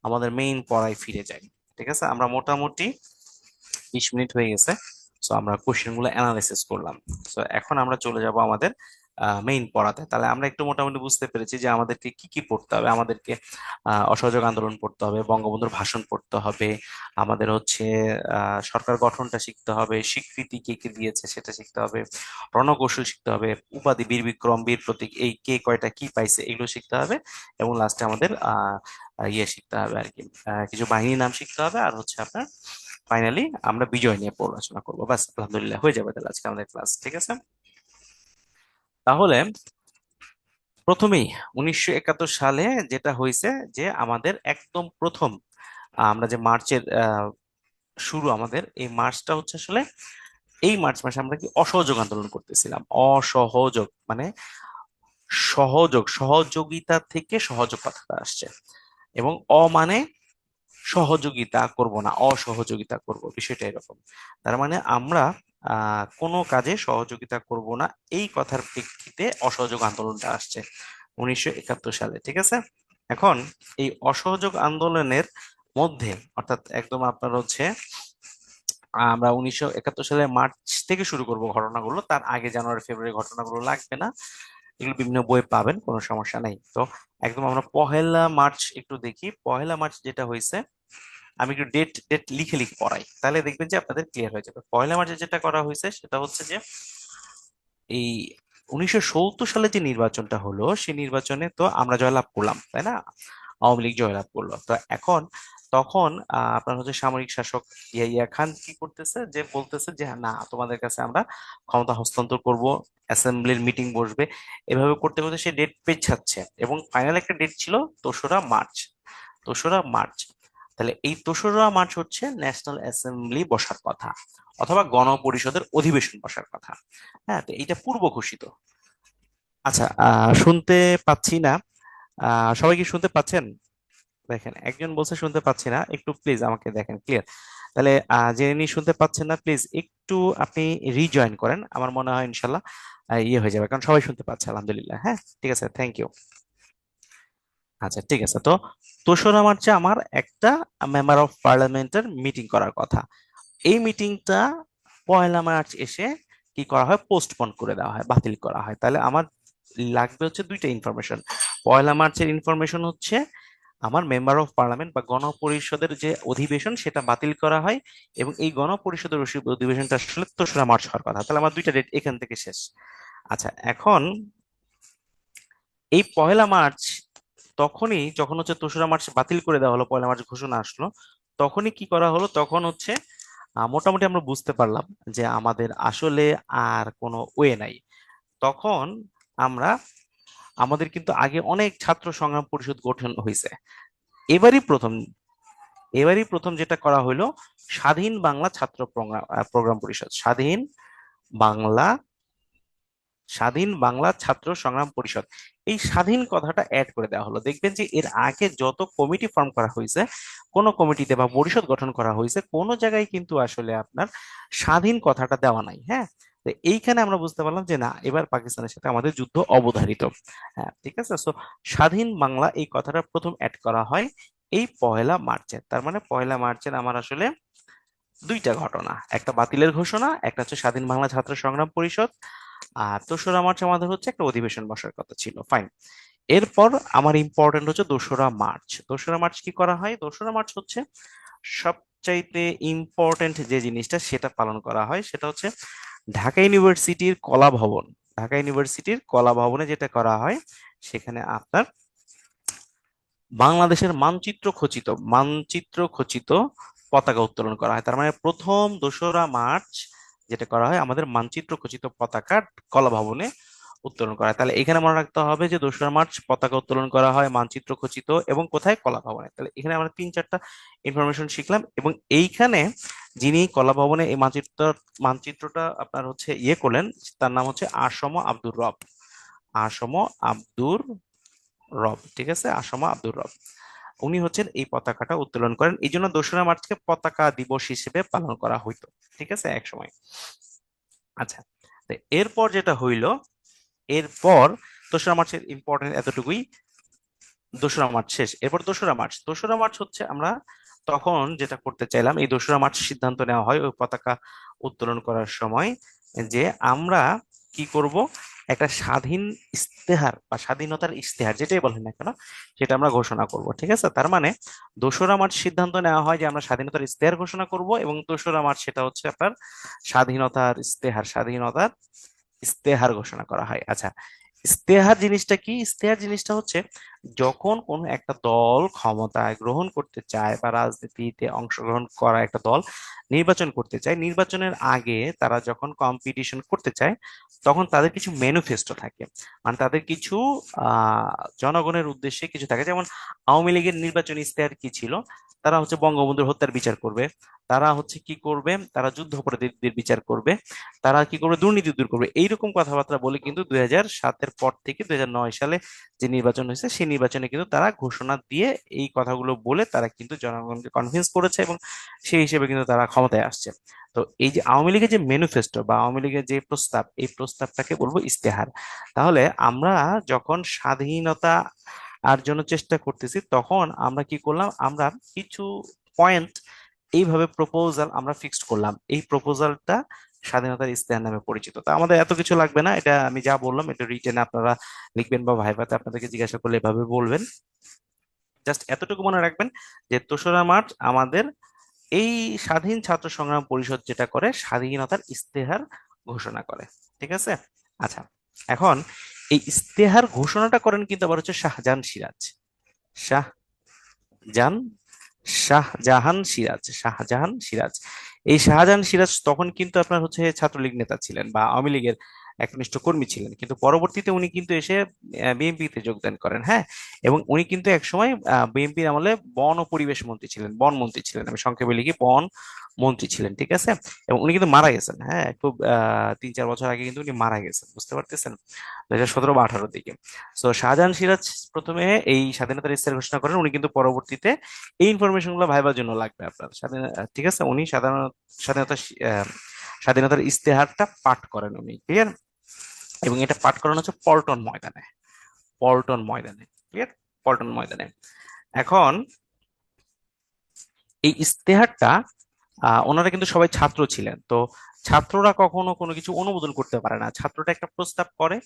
আমাদের মেইন পড়ায় ফিরে যাই, ঠিক আছে। আমরা মোটামুটি 20 মিনিট হয়ে গেছে। সো আমরা কোশ্চেন গুলো অ্যানালাইসিস করলাম। সো এখন আমরা চলে যাব আমাদের মেইন পড়াতে। তাহলে আমরা একটু মোটামুটি বুঝতে পেরেছি যে আমাদেরকে কি কি পড়তে হবে। আমাদেরকে অসহযোগ আন্দোলন পড়তে হবে, বঙ্গবন্ধুর ভাষণ পড়তে হবে, আমাদের হচ্ছে সরকার গঠনটা শিখতে হবে, স্বীকৃতি কে কে দিয়েছে সেটা শিখতে হবে, রণকৌশল শিখতে হবে, উপাধি বীর বিক্রম, বীর প্রতীক, এই কে কয়টা কি পাইছে এগুলো শিখতে হবে, এবং লাস্টে আমাদের ইয়ে শিখতে হবে আর কি, কিছু বাহিনীর নাম শিখতে হবে, আর হচ্ছে আপনার ফাইনালি আমরা বিজয় নিয়ে পড়াশোনা করবো। ব্যাস আলহামদুলিল্লাহ হয়ে যাবে তাহলে আজকে আমাদের ক্লাস, ঠিক আছে। তাহলে প্রথমেই 1971 সালে যেটা হয়েছে যে আমাদের একদম প্রথম আমরা যে মার্চের শুরু, আমাদের এই মার্চটা হচ্ছে আসলে এই মার্চ মাসে আমরা কি অসহযোগ আন্দোলন করতেছিলাম। অসহযোগ মানে সহযোগিতা থেকে সহযোগ কথাটা আসছে, এবং মানে সহযোগিতা করব না, অসহযোগিতা করব, বিষয়টা এরকম। তার মানে আমরা কোনো কাজে সহযোগিতা করব না, এই কথার প্রেক্ষিতে অসহযোগ আন্দোলনটা আসছে 1971 সালে, ঠিক আছে। এখন এই অসহযোগ আন্দোলনের মধ্যে, অর্থাৎ একদম আপনার হচ্ছে আমরা 1971 সালের মার্চ থেকে শুরু করব ঘটনাগুলো, তার আগে জানুয়ারি ফেব্রুয়ারি ঘটনাগুলো লাগবে না, এগুলো বিভিন্ন বই পাবেন, কোনো সমস্যা নেই। তো একদম আমরা পহেলা মার্চ একটু দেখি। পহেলা মার্চ যেটা হয়েছে, আমি একটু ডেট ডেট লিখে লিখে পড়াই, তাহলে দেখবেন যে আপনাদের ক্লিয়ার হয়ে যাবে। পহেলা মার্চে যেটা করা হয়েছে সেটা হচ্ছে যে এই 1970 সালে যে নির্বাচনটা হলো, সেই নির্বাচনে তো আমরা জয়লাভ করলাম, তাই না? আওয়ামী লীগ জয়লাভ করলো। তো এখন তখন আপনার হচ্ছে সামরিক শাসক ইয়াহিয়া খান কি করতেছে, যে বলতেছে যে না, তোমাদের কাছে আমরা ক্ষমতা হস্তান্তর করব, অ্যাসেম্বলির মিটিং বসবে। এভাবে করতে করতে সে ডেট পেছাচ্ছে, এবং ফাইনাল একটা ডেট ছিল 2রা মার্চ। 2রা মার্চ, তাহলে এই 2রা মার্চ হচ্ছে ন্যাশনাল অ্যাসেম্বলি বসার কথা, অথবা গণপরিষদের অধিবেশন বসার কথা। হ্যাঁ, তো এইটা পূর্ব ঘোষিত। আচ্ছা, শুনতে পাচ্ছি না। সবাই কি শুনতে পাচ্ছেন? দেখেন, একজন বলছে শুনতে পাচ্ছি না, একটু প্লিজ আমাকে দেখেন ক্লিয়ার। তাহলে যিনি শুনতে পাচ্ছেন না, প্লিজ একটু আপনি রিজয়েন করেন, আমার মনে হয় ইনশাল্লাহ ইয়ে হয়ে যাবে, কারণ সবাই শুনতে পাচ্ছে আলহামদুলিল্লাহ। হ্যাঁ, ঠিক আছে, থ্যাংক ইউ। আচ্ছা, ঠিক আছে। তো 2রা মার্চে আমার একটা মেম্বার অফ পার্লামেন্টের মিটিং করার কথা। এই মিটিংটা পয়লা মার্চ এসে কি করা হয়, পোস্টপোন করে দেওয়া হয়, বাতিল করা হয়। তাহলে আমার লাগবে হচ্ছে দুইটা ইনফরমেশন। পয়লা মার্চের ইনফরমেশন হচ্ছে আমার মেম্বার অফ পার্লামেন্ট বা গণপরিষদের যে অধিবেশন সেটা বাতিল করা হয়, এবং এই গণপরিষদের অধিবেশনটা আসলে 2রা মার্চ হওয়ার কথা। তাহলে আমার দুইটা ডেট এখান থেকে শেষ। আচ্ছা, এখন এই পয়লা মার্চ, তখনই যখন হচ্ছে 2রা মার্চ বাতিল করে দেওয়া হলো, পয়লা মার্চ ঘোষণা আসলো, তখনই কি করা হলো, তখন হচ্ছে মোটামুটি আমরা বুঝতে পারলাম যে আমাদের আসলে আর কোনো ওয়ে নাই। তখন আমরা, আমাদের কিন্তু আগে অনেক ছাত্র সংগ্রাম পরিষদ গঠন হয়েছে। এবারই প্রথম, এবারই প্রথম যেটা করা হলো, স্বাধীন বাংলা ছাত্র প্রোগ্রাম প্রোগ্রাম পরিষদ, বাংলা স্বাধীন বাংলা ছাত্র সংগ্রাম পরিষদ। এই স্বাধীন কথাটা অ্যাড করে দেওয়া হলো। দেখবেন যে এর আগে যত কমিটি ফর্ম করা হয়েছে, কোন কমিটিতে বা পরিষদ গঠন করা হয়েছে, কোনো জায়গায় কিন্তু আসলে আপনার স্বাধীন কথাটা দেওয়া নাই। হ্যাঁ, তো এইখানে আমরা বুঝতে পারলাম যে না, এবার পাকিস্তানের সাথে আমাদের যুদ্ধ অবধারিত। হ্যাঁ, ঠিক আছে। সো স্বাধীন বাংলা এই কথাটা প্রথম অ্যাড করা হয় এই পহেলা মার্চে। তার মানে পহেলা মার্চের আমার আসলে দুইটা ঘটনা, একটা বাতিলের ঘোষণা, একটা হচ্ছে স্বাধীন বাংলা ছাত্র সংগ্রাম পরিষদ। আর 2রা মার্চ আমাদের হচ্ছে একটা অধিবেশন বসার কথা ছিল, ফাইন। এরপর আমার ইম্পর্টেন্ট হচ্ছে 2রা মার্চ। 2রা মার্চ কি করা হয়? 2রা মার্চ হচ্ছে সবচাইতে ইম্পর্টেন্ট যে জিনিসটা সেটা পালন করা হয়, সেটা হচ্ছে ঢাকা ইউনিভার্সিটির কলা ভবন। ঢাকা ইউনিভার্সিটির কলা ভবনে যেটা করা হয়, সেখানে আপনার বাংলাদেশের মানচিত্র খচিত পতাকা উত্তোলন করা হয়। তার মানে প্রথম 2রা মার্চ যেটা করা হয়, আমাদের মানচিত্র খচিত পতাকা কলা ভবনে উত্তোলন করা হয়। তাহলে এখানে মনে রাখতে হবে যে 2রা মার্চ পতাকা উত্তোলন করা হয় মানচিত্র খচিত, এবং কোথায়? কলা ভবনে। তাহলে এখানে আমরা তিন চারটা ইনফরমেশন শিখলাম, এবং এইখানে যিনি কলা ভবনে এই মানচিত্রটা আপনার হচ্ছে ইয়ে করলেন, তার নাম হচ্ছে আসম আব্দুর রব। আসম আব্দুর রব, ঠিক আছে, আসম আব্দুর রব। উনি হচ্ছেন এই পতাকাটা উত্তোলন করেন, এই জন্য 2রা মার্চকে পতাকা দিবস হিসেবে পালন করা হইতো, ঠিক আছে, এক সময়। আচ্ছা, তো এরপর যেটা হইল, এরপর 2রা মার্চের ইম্পর্টেন্ট এতটুকুই। 2রা মার্চ শেষ, এরপর 2রা মার্চ। 2রা মার্চ হচ্ছে আমরা তখন যেটা করতে চাইলাম, এই 2রা মার্চ সিদ্ধান্ত নেওয়া হয় ওই পতাকা উত্তোলন করার সময়, যে আমরা কি করব, একটা স্বাধীন ইস্তেহার বা স্বাধীনতার ইস্তেহার যেটাই বলেন না কেন, সেটা আমরা ঘোষণা করব, ঠিক আছে। তার মানে 2রা মার্চ সিদ্ধান্ত নেওয়া হয় যে আমরা স্বাধীনতার ইস্তেহার ঘোষণা করব, এবং 2রা মার্চ সেটা হচ্ছে আপনার স্বাধীনতার ইস্তেহার ঘোষণা করা হয়। আচ্ছা, ইস্তেহার জিনিসটা কি? ইস্তেহার জিনিসটা হচ্ছে যখন কোনো একটা দল ক্ষমতায় গ্রহণ করতে চায়, বা রাজনীতিতে অংশগ্রহণ করা একটা দল নির্বাচন করতে চায়, নির্বাচনের আগে তারা যখন কম্পিটিশন করতে চায়, তখন তাদের কিছু ম্যানিফেস্টো থাকে, মানে তাদের কিছু জনগণের উদ্দেশ্যে কিছু থাকে। যেমন আওয়ামী লীগের নির্বাচনী ইস্তেহার কি ছিল? তারা হচ্ছে বঙ্গবন্ধুর হত্যার বিচার করবে, তারা হচ্ছে কি করবে, তারা যুদ্ধাপরাধীদের বিচার করবে, তারা কি করবে, দুর্নীতি দূর করবে, এইরকম কথাবার্তা বলে কিন্তু 2007-এর পর থেকে 2009 সালে যে নির্বাচন হয়েছে, সেই নির্বাচনে কিন্তু তারা ঘোষণা দিয়ে এই কথাগুলো বলে তারা কিন্তু জনগণকে কনভিন্স করেছে, এবং সেই হিসেবে কিন্তু তারা ক্ষমতায় আসছে। তো এই যে আওয়ামী লীগের যে ম্যানিফেস্টো বা আওয়ামী লীগের যে প্রস্তাব, এই প্রস্তাবটাকে বলবো ইস্তেহার। তাহলে আমরা যখন স্বাধীনতা আর জন্য চেষ্টা করতেছি, তখন আমরা কি করলাম, আমরা কিছু পয়েন্ট এইভাবে প্রপোজাল আমরা ফিক্সড করলাম। এই প্রপোজালটা স্বাধীনতার ইস্তেহার নামে পরিচিত। তো আমাদের এত কিছু লাগবে না, এটা আমি যা বললাম এটা রিটেনে আপনারা লিখবেন বা ভাইভাতে আপনাদেরকে জিজ্ঞাসা করলে এভাবে বলবেন। জাস্ট এতটুকু মনে রাখবেন যে ৩রা মার্চ আমাদের এই স্বাধীন ছাত্র সংগ্রাম পরিষদ যেটা করে, স্বাধীনতার ইস্তেহার ঘোষণা করে। ঠিক আছে। আচ্ছা, এখন এই ইস্তেহার ঘোষণাটা করেন কিন্তু আবার হচ্ছে শাহজাহান সিরাজ। শাহজাহান শাহজাহান সিরাজ। এই শাহজাহান সিরাজ তখন কিন্তু আপনার হচ্ছে ছাত্রলীগ নেতা ছিলেন বা আওয়ামী লীগের একনিষ্ঠ কর্মী ছিলেন, কিন্তু পরবর্তীতে উনি কিন্তু এসে বিএনপিতে যোগদান করেন। হ্যাঁ, এবং উনি কিন্তু একসময় বিএনপির আমলে বন ও পরিবেশ মন্ত্রী ছিলেন, বন মন্ত্রী ছিলেন, আমি সংক্ষেপে লিখি বন মন্ত্রী ছিলেন। ঠিক আছে। এবং উনি কিন্তু মারা গেছেন, হ্যাঁ, খুব ৩-৪ বছর আগে কিন্তু উনি মারা গেছেন, বুঝতে পারতেছেন, 2017 বা 2018 দিকে। তো শাহজাহান সিরাজ প্রথমে এই স্বাধীনতার ইস্তেহার ঘোষণা করেন। উনি কিন্তু পরবর্তীতে এই ইনফরমেশন গুলো ভাইবার জন্য লাগবে আপনার ঠিক আছে। উনি স্বাধীনতা স্বাধীনতার ইস্তেহারটা পাঠ করেন উনি, ক্লিয়ার। এবং এটা পাঠ করানো হচ্ছে পল্টন ময়দানে, পল্টন ময়দানে, ক্লিয়ার, পল্টন ময়দানে। এখন এই ইস্তেহারটা ওনারা কিন্তু সবাই ছাত্র ছিলেন, তো ছাত্ররা কখনো কোনো কিছু অনুমোদন করতে পারে না, ছাত্রটা একটা প্রস্তাব করে,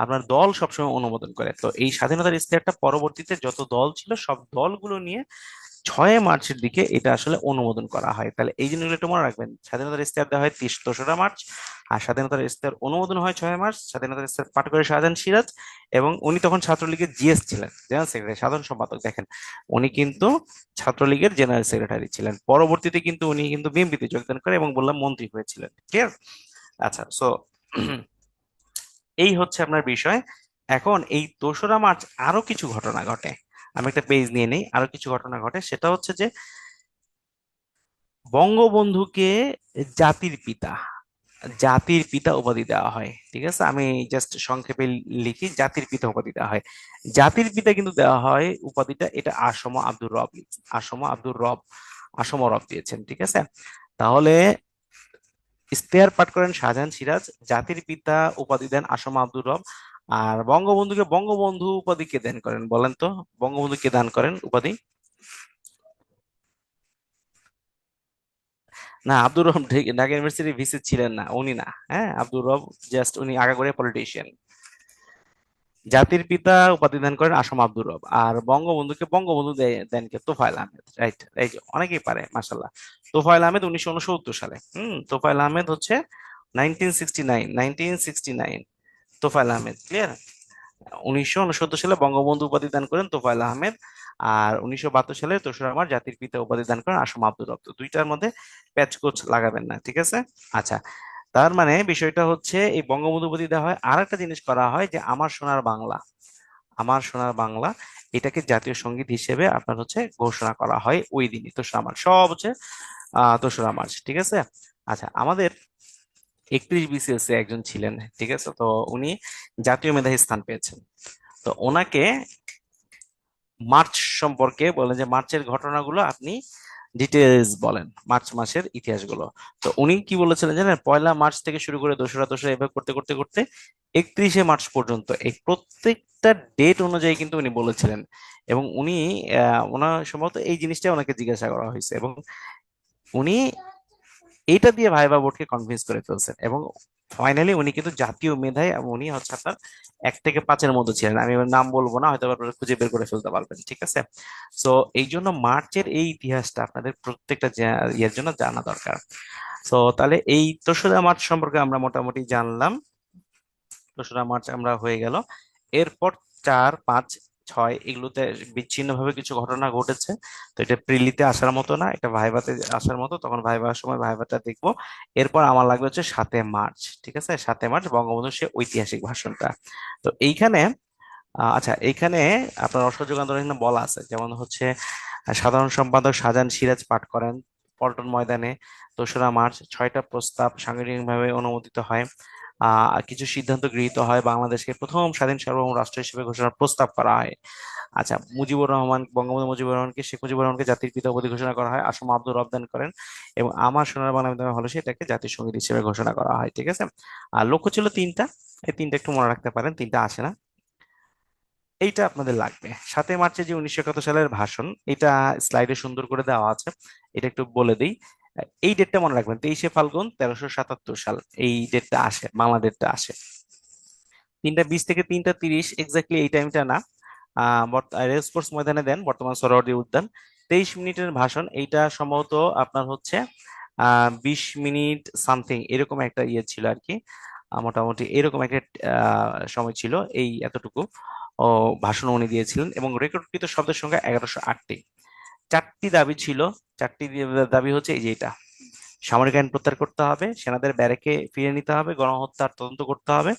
আপনার দল সবসময় অনুমোদন করে। তো এই স্বাধীনতার ইস্তেহারটা পরবর্তীতে যত দল ছিল সব দলগুলো নিয়ে 6 মার্চের দিকে এটা আসলে অনুমোদন করা হয়। তাহলে এই জিনিসগুলো একটু মনে রাখবেন, স্বাধীনতার ইস্তেহার দেওয়া হয় ৩রা মার্চ, আর স্বাধীনতার ইস্তেহার অনুমোদন হয় 6 মার্চ। স্বাধীনতার ইস্তেহার পাঠ করে শাহজাহান সিরাজ, এবং উনি তখন ছাত্রলীগের জিএস ছিলেন, জেনারেল সেক্রেটারি, সাধারণ সম্পাদক। দেখেন, উনি কিন্তু ছাত্রলীগের জেনারেল সেক্রেটারি ছিলেন। পরবর্তীতে কিন্তু উনি কিন্তু বিএনপিতে যোগদান করে এবং বললাম মন্ত্রী হয়েছিলেন, ক্লিয়ার। আচ্ছা, সো এই হচ্ছে আপনার বিষয়। এখন এই 2রা মার্চ আরো কিছু ঘটনা ঘটে, আমি একটা পেজ নিয়ে নেই, আরো কিছু ঘটনা ঘটে। সেটা হচ্ছে যে বঙ্গবন্ধুকে জাতির পিতা, জাতির পিতা উপাধি দেওয়া হয়। ঠিক আছে, আমি জাস্ট সংক্ষেপে লিখি, জাতির পিতা উপাধি দেওয়া হয়। জাতির পিতা কিন্তু দেওয়া হয় উপাধিটা, এটা আসম আব্দুর রব আসম আব্দুর রব, আসম রব দিয়েছেন। ঠিক আছে। তাহলে ইশতেহার পাঠ করেন শাহজাহান সিরাজ, জাতির পিতা উপাধি দেন আসম আব্দুর রব, আর বঙ্গবন্ধুকে বঙ্গবন্ধু উপাধি কে দান করেন বলেন তো? বঙ্গবন্ধু কে দান করেন উপাধি? না, আব্দুর রব ঢাকা ইউনিভার্সিটির ভিসি ছিলেন না, উনি না। হ্যাঁ, আব্দুর রব জাস্ট উনি আগাগোড়া পলিটিশিয়ান। জাতির পিতা উপাধি দান করেন আসম আব্দুর রব, আর বঙ্গবন্ধুকে বঙ্গবন্ধু দেন কে তোফায়েল আহমেদ। রাইট, এই যে অনেকেই পারে মাশাল্লাহ। তোফায়েল আহমেদ 1969 সালে। তোফায়েল আহমেদ হচ্ছে 1969 তোফায়েল আহমেদ, ক্লিয়ার। 1969 সালে বঙ্গবন্ধু উপাধি দান করেন তোফায়েল আহমেদ, আর 1972 সালে 2রা মার্চ জাতির পিতা উপাধি দান করেন আসম আব্দুর রব। তো দুইটার মধ্যে প্যাচগোছ লাগাবেন না, ঠিক আছে। আচ্ছা, তার মানে বিষয়টা হচ্ছে এই বঙ্গবন্ধু উপাধি দেওয়া হয়। আর একটা জিনিস করা হয় যে আমার সোনার বাংলা, আমার সোনার বাংলা, এটাকে জাতীয় সঙ্গীত হিসেবে আপনার হচ্ছে ঘোষণা করা হয় ওই দিনই, 2রা মার্চ। সব হচ্ছে 2রা মার্চ, ঠিক আছে। আচ্ছা, আমাদের 31 BCS একজন ছিলেন, ঠিক আছে, তো উনি জাতীয় মেধাবী স্থান পেয়েছেন। তো ওনাকে মার্চ সম্পর্কে বলেন যে মার্চের ঘটনাগুলো আপনি ডিটেলস বলেন, মার্চ মাসের ইতিহাসগুলো। তো উনি কি বলেছিলেন জানেন, 1লা মার্চ থেকে শুরু করে 2রা এভাবে করতে করতে করতে 31শে মার্চ পর্যন্ত এই প্রত্যেকটা ডেট অনুযায়ী কিন্তু উনি বলেছিলেন। এবং উনি ওনার সম্ভবত এই জিনিসটা ওনাকে জিজ্ঞাসা করা হয়েছে, এবং উনি এইটা দিয়ে ভাইবা বোর্ডকে কনভিন্স করে ফেলছেন। এবং ফাইনালি উনি কিন্তু জাতীয় মেধায়, এবং উনি হচ্ছে আপনার 1 থেকে 5-এর মধ্যে ছিলেন। আমি এবার নাম বলবো না, হয়তো আপনারা খুঁজে বের করে ফেলতে পারবেন, ঠিক আছে। তো এই জন্য মার্চের এই ইতিহাসটা আপনাদের প্রত্যেকটা ইয়ের জন্য জানা দরকার। তো তাহলে এই 2রা মার্চ সম্পর্কে আমরা মোটামুটি জানলাম। 2রা মার্চ আমরা হয়ে গেল। এরপর 4, 5, 6 এগুলোতে বিচ্ছিন্ন ভাবে কিছু ঘটনা ঘটেছে। তো এটা প্রিলিতে আসার মতো না, এটা ভাইভাতে আসার মতো, তখন ভাইবার সময় ভাইভাটা দেখবো। এরপর আমার লাগবে হচ্ছে 7 মার্চ, ঠিক আছে, 7 মার্চ বঙ্গবন্ধুর সে ঐতিহাসিক ভাষণটা। তো এইখানে আচ্ছা, এইখানে আপনার অসহযোগ আন্দোলন এখানে বলা আছে, যেমন হচ্ছে সাধারণ সম্পাদক শাহজাহান সিরাজ পাঠ করেন পল্টন ময়দানে 2রা মার্চ। 6টা প্রস্তাব সাংগঠনিকভাবে অনুমোদিত হয়, কিছু সিদ্ধান্ত গৃহীত হয়, বাংলাদেশকে প্রথম স্বাধীন সার্বভৌম রাষ্ট্র হিসেবে ঘোষণার প্রস্তাব করা হয়। আচ্ছা, বঙ্গবন্ধু মুজিবুর রহমানকে, শেখ মুজিবুর রহমানকে জাতির পিতা উপাধি ঘোষণা করা হয়, আসম আব্দুর রব দান করেন, এবং আমার সোনার বাংলা বিদ্যালয় হলো সেটাকে জাতীয় সঙ্গীত হিসেবে ঘোষণা করা হয়, ঠিক আছে। আর লক্ষ্য ছিল 3টা, এই 3টা একটু মনে রাখতে পারেন, 3টা আসে না। এইটা আপনাদের লাগবে। 7ই মার্চে যে 1971 সালের ভাষণ, এটা স্লাইডে সুন্দর করে দেওয়া আছে, এটা একটু বলে দিই। এই ডেটটা মনে রাখবেন, 23শে ফাল্গুন 1377 সাল, এই ডেটটা আসে, বাংলা ডেটটা আসে। 3টা 20 থেকে 3টা 30 এক্স্যাক্টলি এই টাইমটা না, রেসকোর্স ময়দানে দেন, বর্তমান সোহরাওয়ার্দী উদ্যান। 23 মিনিটের ভাষণ, এইটা সম্ভবত আপনার হচ্ছে 20 মিনিট সামথিং এরকম একটা ইয়ে ছিল আর কি। মোটামুটি এরকম একটা সময় ছিল, এই এতটুকু ও ভাষণ উনি দিয়েছিলেন, এবং রেকর্ডকৃত শব্দের সংখ্যা 1108টি। 4টি দাবি ছিল। 4টি দাবি হচ্ছে এই যে এটা: সামরিক আইন প্রত্যাহার করতে হবে, সেনাদের ব্যারেকে ফিরিয়ে নিতে হবে, গণহত্যার তদন্ত করতে হবে,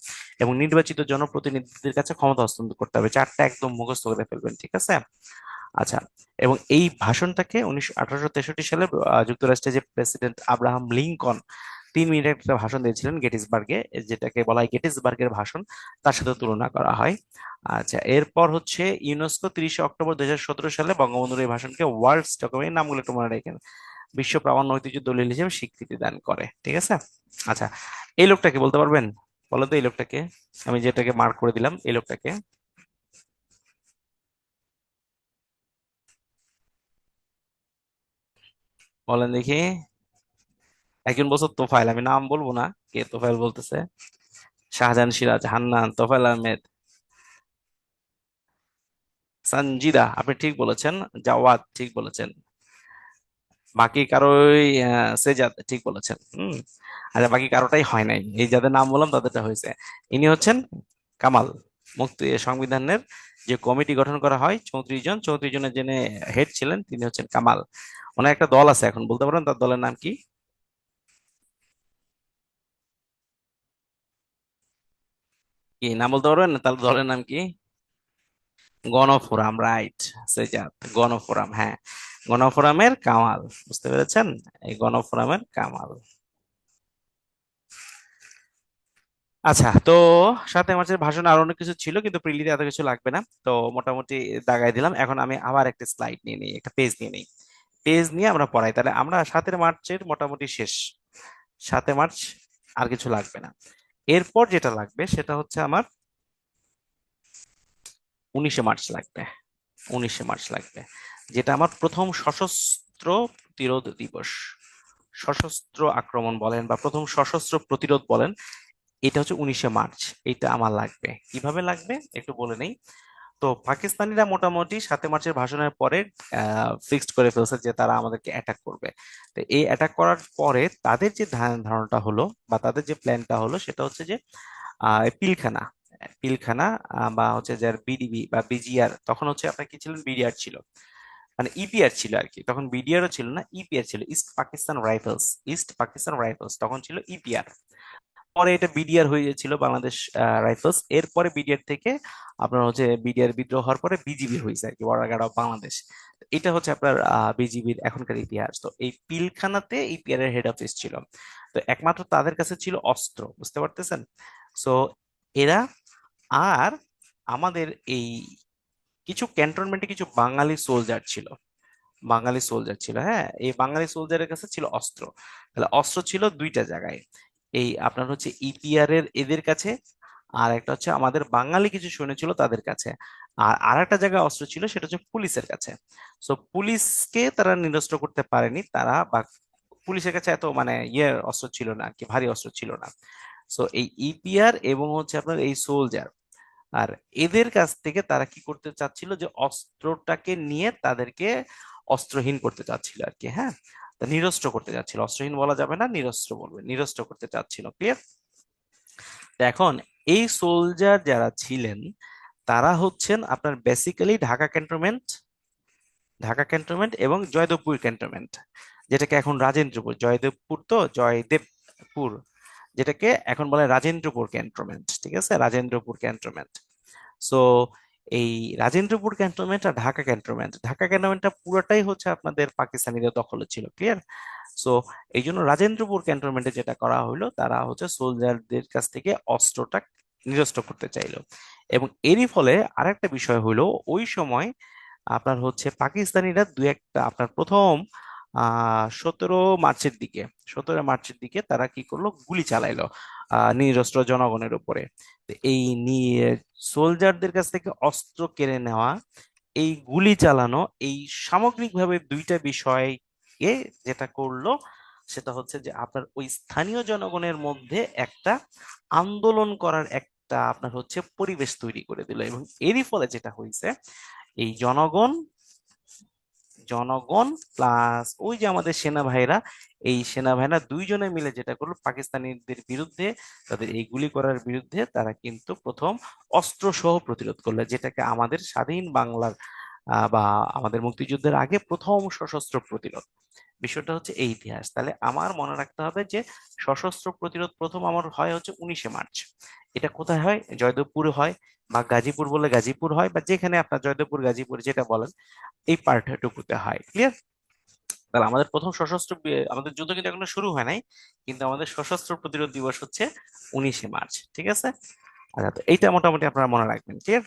এবং নির্বাচিত জনপ্রতিনিধিদের কাছে ক্ষমতা হস্তান্তর করতে হবে। চারটা একদম মুখস্থ করে ফেলবেন, ঠিক আছে? আচ্ছা, এবং এই ভাষণটাকে 1863 সালে যুক্তরাষ্ট্রের যে প্রেসিডেন্ট আব্রাহাম লিঙ্কন 3 মিনিটের একটা ভাষণ দিয়েছিলেন গেটিসবার্গে, যেটাকে বলা হয় গেটিসবার্গের ভাষণ, তার সাথে তুলনা করা হয়। আচ্ছা, এরপর হচ্ছে ইউনেস্কো 30শে অক্টোবর 2017 সালে বঙ্গবন্ধুর এই ভাষণকে ওয়ার্ল্ড ডকুমেন্ট, নামগুলো একটু মনে রাখেন, বিশ্ব প্রামাণ্য ঐতিহ্য দলিল হিসেবে স্বীকৃতি দান করে, ঠিক আছে? আচ্ছা, এই লোকটাকে বলতে পারবেন? বলো তো এই লোকটাকে, আমি যেটাকে মার্ক করে দিলাম, এই লোকটাকে বলেন দেখি। একজন বলছে তোফায়েল, আমি নাম বলবো না, কে তোফায়েল বলতেছে? শাহজাহান, সিরাজ, হান্নান, তোফায়েল আহমেদ, সঞ্জিদা, আপনি ঠিক বলেছেন। জাওয়াদ ঠিক বলেছেন। বাকি কারোই সেজাদ ঠিক বলেছেন। আচ্ছা, বাকি কারোটাই হয় নাই, এই যাদের নাম বললাম তাদেরটা হয়েছে। ইনি হচ্ছেন কামাল। মুক্তি সংবিধানের যে কমিটি গঠন করা হয় 34 জন, 34 জনের যিনি হেড ছিলেন তিনি হচ্ছেন কামাল। ওনার একটা দল আছে, এখন বলতে পারেন তার দলের নাম কি? কি নাম বলতে পারবেন না? তাহলে দলের নাম কি? গণফোরাম, রাইট। সেজাদ, গণফোরাম, হ্যাঁ, গণফোরামের কামাল। বুঝতে পেরেছেন? এই গণফোরামের কামাল। আচ্ছা, তো 7ই মার্চের ভাষণে আরো অনেক কিছু ছিল, কিন্তু প্রিলিতে এত কিছু লাগবে না, তো মোটামুটি দাগাই দিলাম। এখন আমি আবার একটা স্লাইড নিয়ে নিই, একটা পেজ নিয়ে নিই, পেজ নিয়ে আমরা পড়াই, তাহলে আমরা 7ই মার্চের মোটামুটি শেষ। 7ই মার্চ আর কিছু লাগবে না। এরপর যেটা লাগবে সেটা হচ্ছে আমার 19শে মার্চ লাগবে। 19শে মার্চ লাগবে, যেটা আমার প্রথম সশস্ত্র প্রতিরোধ দিবস। সশস্ত্র আক্রমণ বলেন বা প্রথম সশস্ত্র প্রতিরোধ বলেন, এটা হচ্ছে 19শে মার্চ। এটা আমার লাগবে। কিভাবে লাগবে একটু বলে নেই। তো পাকিস্তানিরা মোটামুটি 7ই মার্চের ভাষণের পরে ফিক্সড করে ফেলছে যে তারা আমাদেরকে অ্যাটাক করবে। তো এই অ্যাটাক করার পরে তাদের যে ধারণাটা হলো বা তাদের যে প্ল্যানটা হলো সেটা হচ্ছে যে এই পিলখানা, পিলখানা বা হচ্ছে যার বিডিবি বা বিজিআর, তখন হচ্ছে আপনার কি ছিলেন, বিডিআর ছিল, মানে ইপিআর ছিল আর কি, তখন বিডিআরও ছিল না, ইপিআর ছিল, east Pakistan rifles. East Pakistan rifles তখন ছিল ইপিআর। পরে এটা বিডিআর হয়ে গেছিল, বাংলাদেশ রাইফেলস। এরপরে বিডিআর থেকে আপনার হচ্ছে বিডিআর বিদ্রোহ হওয়ার পরে বিজিবি হয়েছে আর কি, বর্ডার গার্ড অফ বাংলাদেশ। এটা হচ্ছে আপনার বিজিবির এখনকার ইতিহাস। তো এই পিলখানাতে ইপিআর এর হেড অফিস ছিল। তো একমাত্র তাদের কাছে ছিল অস্ত্র, বুঝতে পারতেছেন? সো এরা, আর আমাদের এই কিছু ক্যান্টনমেন্টে কিছু বাঙালি সোলজার ছিল, বাঙালি সোলজার ছিল, হ্যাঁ, এই বাঙালি সোলজারের কাছে ছিল অস্ত্র। তাহলে অস্ত্র ছিল দুইটা জায়গায়, এই আপনার হচ্ছে ইপিআর এর এদের কাছে, আর একটা হচ্ছে আমাদের বাঙালি কিছু সৈন্য ছিল তাদের কাছে। আর আরেকটা জায়গায় অস্ত্র ছিল, সেটা হচ্ছে পুলিশের কাছে। সো পুলিশকে তারা নিরস্ত্র করতে পারেনি, তারা বা পুলিশের কাছে এত মানে অস্ত্র ছিল না আর কি, ভারী অস্ত্র ছিল না। সো এই ইপিআর এবং হচ্ছে আপনার এই সোলজার, আর এদের কাছ থেকে তারা কি করতে চাচ্ছিল, যে অস্ত্রটাকে নিয়ে তাদেরকে অস্ত্রহীন করতে চাচ্ছিল আর কি, হ্যাঁ। তা নিরস্ত্র করতে চাচ্ছিল, অস্ত্রহীন বলা যাবে না, নিরস্ত্র বলবে, নিরস্ত্র করতে চাচ্ছিল, ক্লিয়ার? এখন এই সোলজার যারা ছিলেন তারা হচ্ছেন আপনার বেসিক্যালি ঢাকা ক্যান্টনমেন্ট এবং জয়দেবপুর ক্যান্টনমেন্ট, যেটাকে এখন রাজেন্দ্রপুর, জয়দেবপুর তো জয়দেবপুর, যেটাকে এখন বলে রাজেন্দ্রপুর ক্যান্টনমেন্ট, ঠিক আছে, রাজেন্দ্রপুর ক্যান্টনমেন্ট। সো এই রাজেন্দ্রপুর ক্যান্টনমেন্ট আর ঢাকা ক্যান্টনমেন্টটা পুরোটাই হচ্ছে আপনাদের পাকিস্তানিদের দখলে ছিল, ক্লিয়ার? সো এই জন্য রাজেন্দ্রপুর ক্যান্টনমেন্টে যেটা করা হলো, তারা হচ্ছে সোলজারদের কাছ থেকে অস্ত্রটা নিরস্ত্র করতে চাইলো। এবং এরই ফলে আরেকটা বিষয় হলো, ওই সময় আপনার হচ্ছে পাকিস্তানিরা দু একটা আপনার প্রথম 17 মার্চের দিকে, 17 মার্চের দিকে তারা কি করলো, গুলি চালাইলো। নিরস্ত্র জনগণের উপরে। তো এই নিয়ে সোলজারদের কাছ থেকে অস্ত্র কেড়ে নেওয়া, এই গুলি চালানো, এই সামগ্রিকভাবে দুইটা বিষয়কে যেটা করলো সেটা হচ্ছে যে আপনার ওই স্থানীয় জনগণের মধ্যে একটা আন্দোলন করার একটা আপনার হচ্ছে পরিবেশ তৈরি করে দিল। এবং এরই ফলে যেটা হয়েছে, এই জনগণ জনগণ প্লাস ওই যে আমাদের সেনা ভাইরা, এই সেনা ভাইরা দুইজনে মিলে যেটা করলো পাকিস্তানিদের বিরুদ্ধে, তাদের এই গুলি করার বিরুদ্ধে তারা কিন্তু প্রথম অস্ত্র সহ প্রতিরোধ করলো, যেটাকে আমাদের স্বাধীন বাংলার বা আমাদের মুক্তিযুদ্ধের আগে প্রথম সশস্ত্র প্রতিরোধ। বিষয়টা হচ্ছে এই ইতিহাস। তাহলে আমার মনে রাখতে হবে যে সশস্ত্র প্রতিরোধ প্রথম আমার হয় হচ্ছে 19শে মার্চ। এটা কোথায় হয়? জয়দেবপুরে হয়, বা গাজীপুর বলে গাজীপুর হয়, বা যেখানে আপনার জয়দেবপুর গাজীপুর যেটা বলেন এই পার্টটুকুতে হয়। ক্লিয়ার? তাহলে আমাদের প্রথম আমাদের যুদ্ধ কিন্তু এখনো শুরু হয় নাই, কিন্তু আমাদের সশস্ত্র প্রতিরোধ দিবস হচ্ছে 19শে মার্চ। ঠিক আছে? আচ্ছা, তো এইটা মোটামুটি আপনারা মনে রাখবেন। ক্লিয়ার?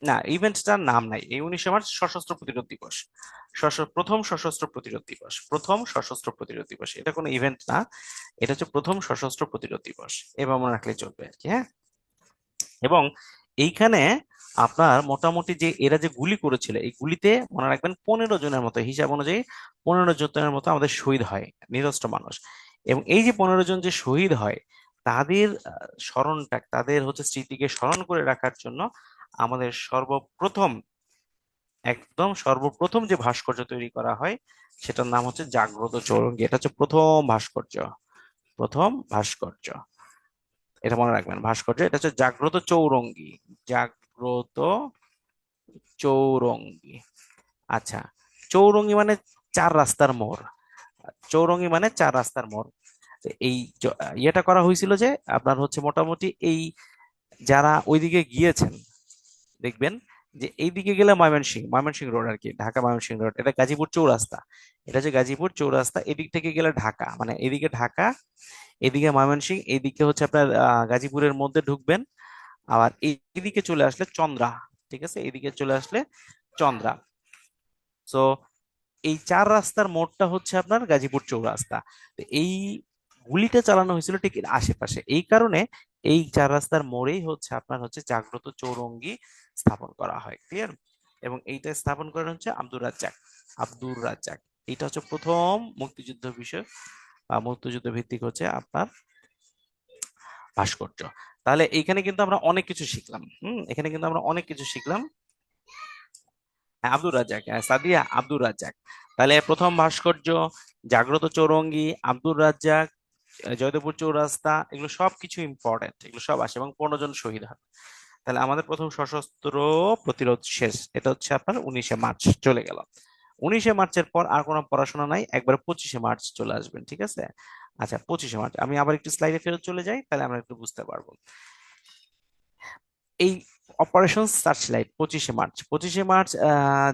না, ইভেন্টটার নাম নাই, এই 19শে মার্চ সশস্ত্র প্রতিরোধ দিবস। প্রথম সশস্ত্র প্রতিরোধ দিবস, প্রথম সশস্ত্র প্রতিরোধ দিবস, এটা কোনো ইভেন্ট না, এটা হচ্ছে প্রথম সশস্ত্র প্রতিরোধ দিবস। এবার মনে রাখলে চলবে আর কি। হ্যাঁ, এবং এইখানে আপনার মোটামুটি যে এরা যে গুলি করেছিল, এই গুলিতে মনে রাখবেন 15 জনের মতো, হিসাব অনুযায়ী 15 জনের মতো আমাদের শহীদ হয়, নিরস্ত্র মানুষ। এবং এই যে 15 জন যে শহীদ হয়, তাদের স্মরণটা, তাদের হচ্ছে স্মৃতিকে স্মরণ করে রাখার জন্য আমাদের একদম সর্বপ্রথম যে ভাস্কর্য তৈরি করা হয় সেটার নাম হচ্ছে জাগ্রত চৌরঙ্গী। এটা হচ্ছে প্রথম ভাস্কর্য, প্রথম ভাস্কর্য। এটা মনে রাখবেন, ভাস্কর্য এটা হচ্ছে জাগ্রত চৌরঙ্গী, জাগ্রত চৌরঙ্গী। আচ্ছা, চৌরঙ্গী মানে চার রাস্তার মোড়, চৌরঙ্গী মানে চার রাস্তার মোড়। তো এই ইয়েটা করা হয়েছিল যে আপনার হচ্ছে মোটামুটি এই যারা ওইদিকে গিয়েছেন, দেখবেন যে এইদিকে গেলে ময়মনসিংহ রোড আর কি, ঢাকা ময়মনসিংহ রোড, এটা গাজীপুর চৌরাস্তা। এটা হচ্ছে গাজীপুর চৌরাস্তা, এদিক থেকে গেলে ঢাকা, মানে এদিকে ঢাকা, এদিকে ময়মনসিংহ, এইদিকে হচ্ছে আপনার গাজীপুরের মধ্যে ঢুকবেন। আবার এইদিকে চলে আসলে চন্দ্রা। ঠিক আছে, এইদিকে চলে আসলে চন্দ্রা। সো এই চার রাস্তার মোড়টা হচ্ছে আপনার গাজীপুর চৌরাস্তা। তো এই গুলিটা চালানো হয়েছিল ঠিক এর আশেপাশে, এই কারণে এই চার রাস্তার মোড়েই হচ্ছে আপনার হচ্ছে জাগ্রত চৌরঙ্গি স্থাপন করা হয়। ক্লিয়ার? এবং এইটা স্থাপন করেন হচ্ছে আব্দুর রাজ্জাক। আব্দুর রাজ্জাক, এইটা হচ্ছে প্রথম মুক্তিযুদ্ধ বিষয়, মুক্তিযুদ্ধ ভিত্তিক হচ্ছে আপনার ভাস্কর্য। তাহলে এইখানে কিন্তু আমরা অনেক কিছু শিখলাম। এখানে কিন্তু আমরা অনেক কিছু শিখলাম। হ্যাঁ, আব্দুর রাজ্জাক, হ্যাঁ, সাদিয়া আব্দুর রাজ্জাক। তাহলে প্রথম ভাস্কর্য, জাগ্রত চৌরঙ্গি, আব্দুর রাজ্জাক, জয়দেবপুর চৌরাস্তা, এগুলো সবকিছু ইম্পর্টেন্ট, এগুলো সব আসে, এবং 15 জন শহীদ হয়। তাহলে আমাদের প্রথম সশস্ত্র প্রতিরোধ শেষ, এটা হচ্ছে আপনার 19শে মার্চ চলে গেল। 19শে মার্চের পর আর কোনো পড়াশোনা নাই, একবার 25শে মার্চ চলে আসবেন। ঠিক আছে? আচ্ছা, 25শে মার্চ আমি আবার একটু স্লাইডে ফেরত চলে যাই, তাহলে আমরা একটু বুঝতে পারবো। এই অপারেশন সার্চলাইট 25শে মার্চ, 25শে মার্চ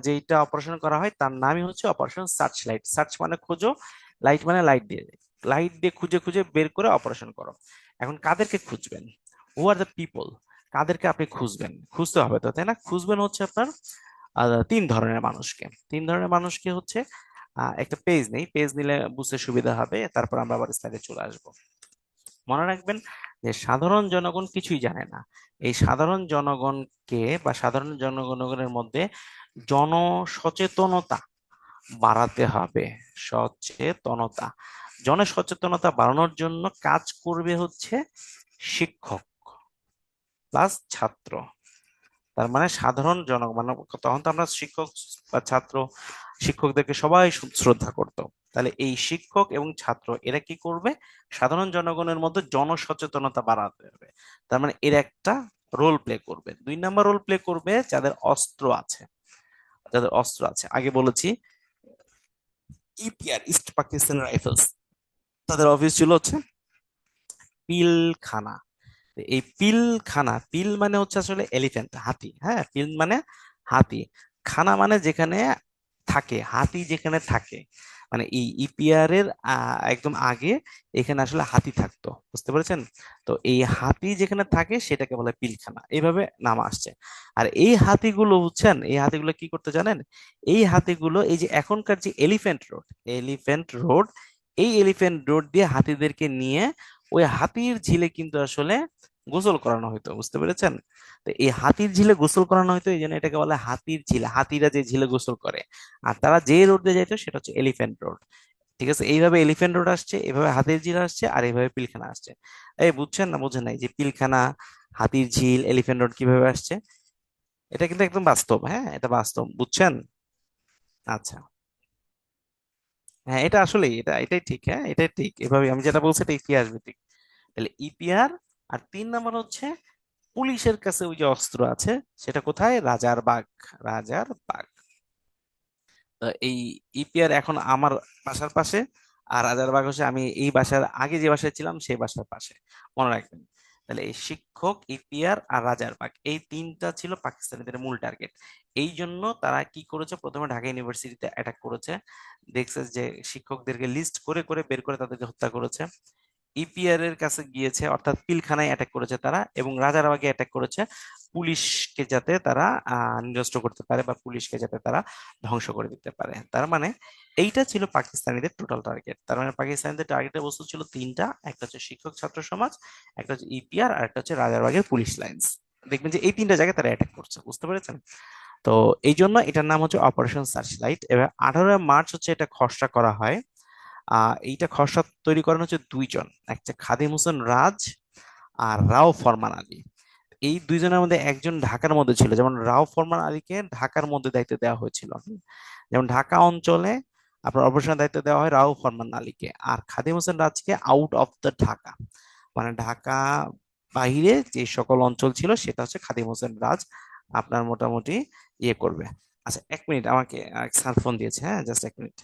যেটা অপারেশন করা হয় তার নামই হচ্ছে অপারেশন সার্চলাইট। সার্চ মানে খোঁজো, লাইট মানে লাইট দিয়ে খুঁজে খুঁজে বের করে অপারেশন করো। এখন কাদেরকে খুঁজবেন? হু আর দ্য পিপল? কাদেরকে আপনি খুঁজবেন? খুঁজতে হবে তো, তাই না? খুঁজবেন হচ্ছে আপনার 3 ধরনের মানুষকে। 3 ধরনের মানুষকে হচ্ছে একটা পেজ নেই, পেজ নিলে বুঝতে সুবিধা হবে, তারপর আমরা আবার স্লাইডে চলে আসবো। মনে রাখবেন যে সাধারণ জনগণ কিছুই জানে না। এই সাধারণ জনগণকে বা সাধারণ জনগণের মধ্যে জনসচেতনতা বাড়াতে হবে। সচেতনতা, জনসচেতনতা বাড়ানোর জন্য কাজ করবে হচ্ছে শিক্ষক প্লাস ছাত্র। তার মানে সাধারণ জনগণ মানে, তখন তো আমরা শিক্ষক বা ছাত্র, শিক্ষকদেরকে সবাই শ্রদ্ধা করতো। তাহলে এই শিক্ষক এবং ছাত্র এরা কি করবে? সাধারণ জনগণের মধ্যে জনসচেতনতা বাড়াতে হবে। তার মানে এর একটা রোল প্লে করবে। 2 নম্বর রোল প্লে করবে যাদের অস্ত্র আছে, যাদের অস্ত্র আছে, আগে বলেছি ইপিআর, ইস্ট পাকিস্তান রাইফেলস, তাদের অফিস ছিল হচ্ছে পিলখানা। তো এই পিলখানা, পিল মানে হচ্ছে আসলে এলিফ্যান্ট, হাতি। হ্যাঁ, পিল মানে হাতি, খানা মানে যেখানে থাকে, হাতি যেখানে থাকে, মানে এই ইপিআর এর একদম আগে এখানে আসলে হাতি থাকতো, বুঝতে পেরেছেন? তো এই হাতি যেখানে থাকে সেটাকে বলে পিলখানা, এইভাবে নাম আসছে। আর এই হাতিগুলো বুঝছেন, এই হাতিগুলো কি করতে জানেন? এই হাতিগুলো এই যে এখনকার যে এলিফ্যান্ট রোড, এলিফ্যান্ট রোড, এই এলিফ্যান্ট রোড দিয়ে হাতিদেরকে নিয়ে ওই হাতির ঝিলে কিন্তু আসলে গোসল করানো হতো, বুঝতে পেরেছেন? তো এই হাতির ঝিলে গোসল করানো হতো, এই জন্য এটাকে বলে হাতির ঝিল, হাতিরা যে ঝিলে গোসল করে। আর তারা যে রোডে যাইতো সেটা হচ্ছে এলিফ্যান্ট রোড। ঠিক আছে, এইভাবে এলিফ্যান্ট রোড আসছে, এভাবে হাতির ঝিল আসছে, আর এইভাবে পিলখানা আসছে। এই বুঝছেন না বুঝেন নাই যে পিলখানা, হাতির ঝিল, এলিফ্যান্ট রোড কিভাবে আসছে? এটা কিন্তু একদম বাস্তব, হ্যাঁ, এটা বাস্তব, বুঝছেন? আচ্ছা, হ্যাঁ, এটা আসলেই এটাই ঠিক, হ্যাঁ, এটাই ঠিক, এভাবে আমি যেটা বলছি এটাই কি আসবে ঠিক। তাহলে ইপিআর। আর 3 নাম্বার হচ্ছে পুলিশের কাছে ওই যে অস্ত্র আছে, সেটা কোথায়? রাজার বাগ। রাজার বাগ। তো এই ইপিআর এখন আমার বাসার পাশে, আর রাজারবাগ হচ্ছে আমি এই বাসার আগে যে বাসায় ছিলাম সেই বাসার পাশে, মনে রাখবেন। তাহলে এই শিক্ষক, ইপিআর আর রাজারবাগ, এই তিনটা ছিল পাকিস্তানিদের মূল টার্গেট। এই জন্য তারা কি করেছে, প্রথমে ঢাকা ইউনিভার্সিটিতে অ্যাটাক করেছে। দেখছে যে শিক্ষকদেরকে লিস্ট করে করে বের করে তাদেরকে হত্যা করেছে। ইপিআর এর কাছে গিয়েছে, অর্থাৎ পিলখানায় অ্যাটাক করেছে তারা, এবং রাজারবাগে অ্যাটাক করেছে পুলিশকে, যাতে তারা নিরস্ত্র করতে পারে বা পুলিশকে যাতে তারা ধ্বংস করে দিতে পারে। তার মানে এইটা ছিল পাকিস্তানিদের টোটাল টার্গেট। তার মানে পাকিস্তানিদের টার্গেটের বস্তু ছিল তিনটা: একটা হচ্ছে শিক্ষক ছাত্র সমাজ, একটা হচ্ছে ইপিআর, আর একটা হচ্ছে রাজারবাগের পুলিশ লাইন্স। দেখবেন যে এই তিনটা জায়গায় তারা অ্যাটাক করছে, বুঝতে পেরেছেন? তো এই জন্য এটার নাম হচ্ছে অপারেশন সার্চলাইট। এবার 18 মার্চ হচ্ছে এটা খসড়া করা হয়। এইটা খসড়া তৈরি করেন হচ্ছে দুইজন, একটা খাদিম হোসেন রাজ আর রাও ফরমান আলী। এই দুইজনের মধ্যে একজন ঢাকার মধ্যে ছিল, যেমন রাও ফরমান আলীকে ঢাকার মধ্যে দায়িত্ব দেওয়া হয়েছিল। যেমন ঢাকা অঞ্চলে আপনার অপারেশনের দায়িত্ব দেওয়া হয় রাও ফরমান আলীকে, আর খাদিম হোসেন রাজকে আউট অফ দ্য ঢাকা, মানে ঢাকা বাহিরে যে সকল অঞ্চল ছিল সেটা হচ্ছে খাদিম হোসেন রাজ আপনার মোটামুটি ইয়ে করবে। আচ্ছা, 1 মিনিট, আমাকে স্যার ফোন দিয়েছে, হ্যাঁ, জাস্ট 1 মিনিট।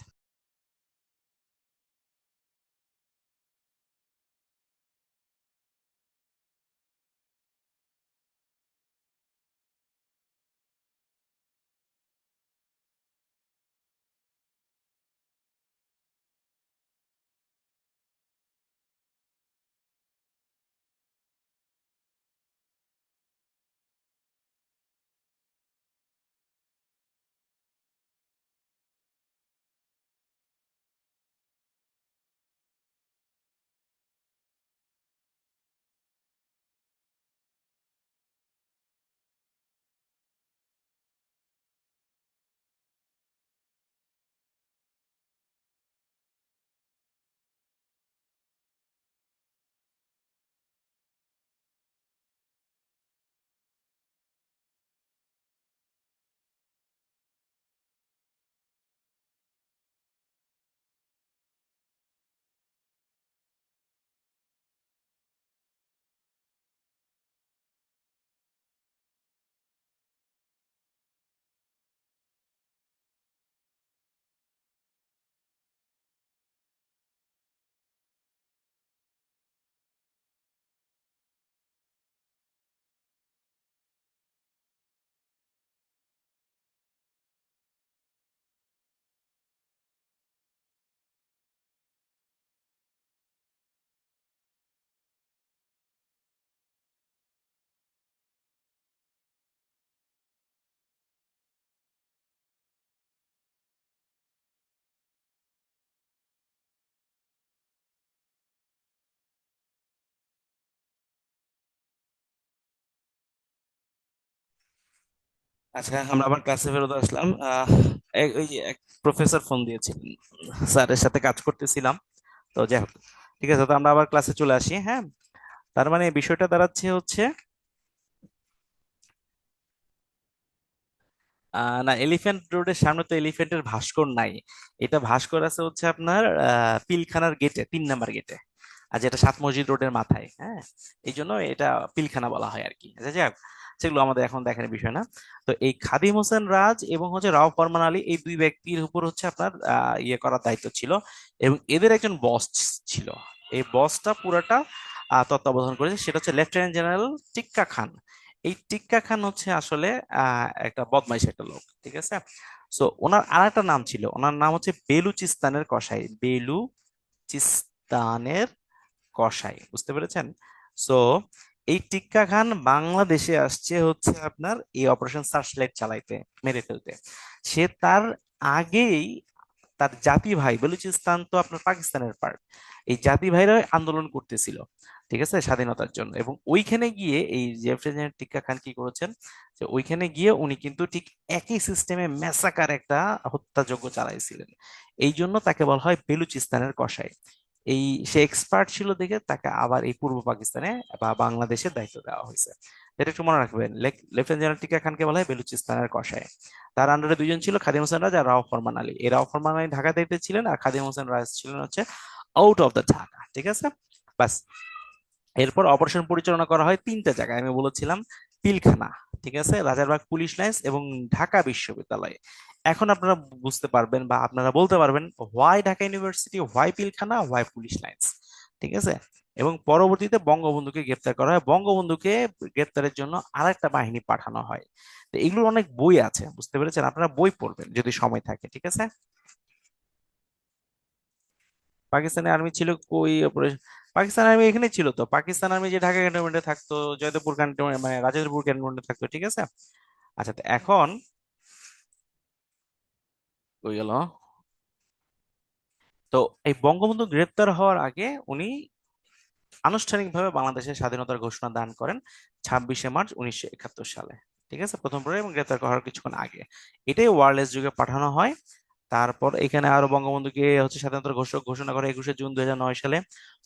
আচ্ছা, আমরা আবার ক্লাসে ফেরত আসলাম। ওই যে এক প্রফেসর ফোন দিয়েছিলেন, স্যারের সাথে কাজ করতেছিলাম। তো যাই হোক, ঠিক আছে, তো আমরা আবার ক্লাসে চলে আসি, হ্যাঁ। তার মানে বিষয়টা দাঁড়াচ্ছে হচ্ছে, না, এলিফ্যান্ট রোডের সামনে তো এলিফ্যান্টের ভাস্কর নাই। এটা ভাস্কর আছে হচ্ছে আপনার পিলখানার গেটে, 3 নাম্বার গেটে, আর যেটা সাত মসজিদ রোডের মাথায়, হ্যাঁ। এই জন্য এটা পিলখানা বলা হয় আর কি। আচ্ছা, যাক, সেগুলো আমাদের এখন দেখার বিষয় না। তো এই খাদিম হোসেন রাজ এবং হচ্ছে রাও ফরমান আলী, এই দুই ব্যক্তির উপর হচ্ছে আপনার ইয়ে করার দায়িত্ব ছিল, এবং এদের একজন বস ছিল। এই বসটা পুরাটা তত্ত্বাবধান করেছে, সেটা হচ্ছে লেফটেন্যান্ট জেনারেল টিক্কা খান। এই টিক্কা খান হচ্ছে আসলে একটা বদমাইশ একটা লোক, ঠিক আছে। সো ওনার আর একটা নাম ছিল, ওনার নাম হচ্ছে বেলুচিস্তানের কসাই, বেলুচিস্তানের কসাই, বুঝতে পেরেছেন? সো এই টিক্কা খান বাংলাদেশে আসছে হচ্ছে আপনার এই অপারেশন সার্চলাইট চালাইতে, মেরে ফেলতে। সে তার আগেই তার জাতি ভাই, বেলুচিস্তান তো আপনার পাকিস্তানের পার্ট, এই জাতি ভাইরা আন্দোলন করতেছিল, ঠিক আছে, স্বাধীনতার জন্য। এবং ওইখানে গিয়ে এই জেফরি টিক্কা খান কি করেছেন, যে ওইখানে গিয়ে উনি কিন্তু ঠিক একই সিস্টেমে ম্যাসাকার একটা হত্যাযজ্ঞ চালাইছিলেন। এই জন্য তাকে বলা হয় বেলুচিস্তানের কসাই। এই সে এক্সপার্ট ছিল দেখে তাকে আবার এই পূর্ব পাকিস্তানে বা বাংলাদেশের দায়িত্ব দেওয়া হয়েছে। এটা একটু মনে রাখবেন, লেফটেন্যান্ট জেনারেল টিক্কা খানকে বলা হয় বেলুচিস্তানের কসাই। তার আন্ডারে দুইজন ছিল, খাদিম হোসেন রাজ আর রাও ফরমান আলী। এই রাও ফরমান আলী ঢাকা দায়িত্বে ছিলেন, আর খাদিম হোসেন রাজ ছিলেন হচ্ছে আউট অফ দ্য ঢাকা, ঠিক আছে। বাস। এরপর অপারেশন পরিচালনা করা হয় তিনটা জায়গায়, আমি বলেছিলাম পিলখানা, ঠিক আছে, রাজারবাগ পুলিশ লাইন্স এবং ঢাকা বিশ্ববিদ্যালয়ে। এখন আপনারা বুঝতে পারবেন বা আপনারা বলতে পারবেন why Dhaka University, why Pilkhana, why police lines, ঠিক আছে। এবং পরবর্তীতে বঙ্গবন্ধুকে গ্রেপ্তার করা হয়, বঙ্গবন্ধুকে গ্রেপ্তারের জন্য আরেকটা বাহিনী পাঠানো হয়। তো এগুলোর অনেক বই আছে, বুঝতে পেরেছেন, আপনারা বই পড়বেন যদি সময় থাকে, ঠিক আছে। পাকিস্তানি আর্মি ছিল কই অপারেশন? পাকিস্তান আর্মি এখানে ছিল তো, পাকিস্তান আর্মি যে ঢাকা ক্যান্টনমেন্টে থাকতো, জয়দেবপুর ক্যান্টনমেন্ট মানে রাজারপুর ক্যান্টনমেন্টে থাকতো, ঠিক আছে। আচ্ছা, তো এখন কই গেল? তো এই বঙ্গবন্ধু গ্রেপ্তার হওয়ার আগে উনি আনুষ্ঠানিকভাবে বাংলাদেশের স্বাধীনতার ঘোষণা দান করেন 26শে মার্চ 1971 সালে, ঠিক আছে, প্রথম পরে এবং গ্রেপ্তার করার কিছুক্ষণ আগে। এটাই ওয়্যারলেস যুগে পাঠানো হয়। তারপর এখানে আরো বঙ্গবন্ধুকে হচ্ছে স্বাধীনতার ঘোষণা করে 21শে জুন 2009 সালে।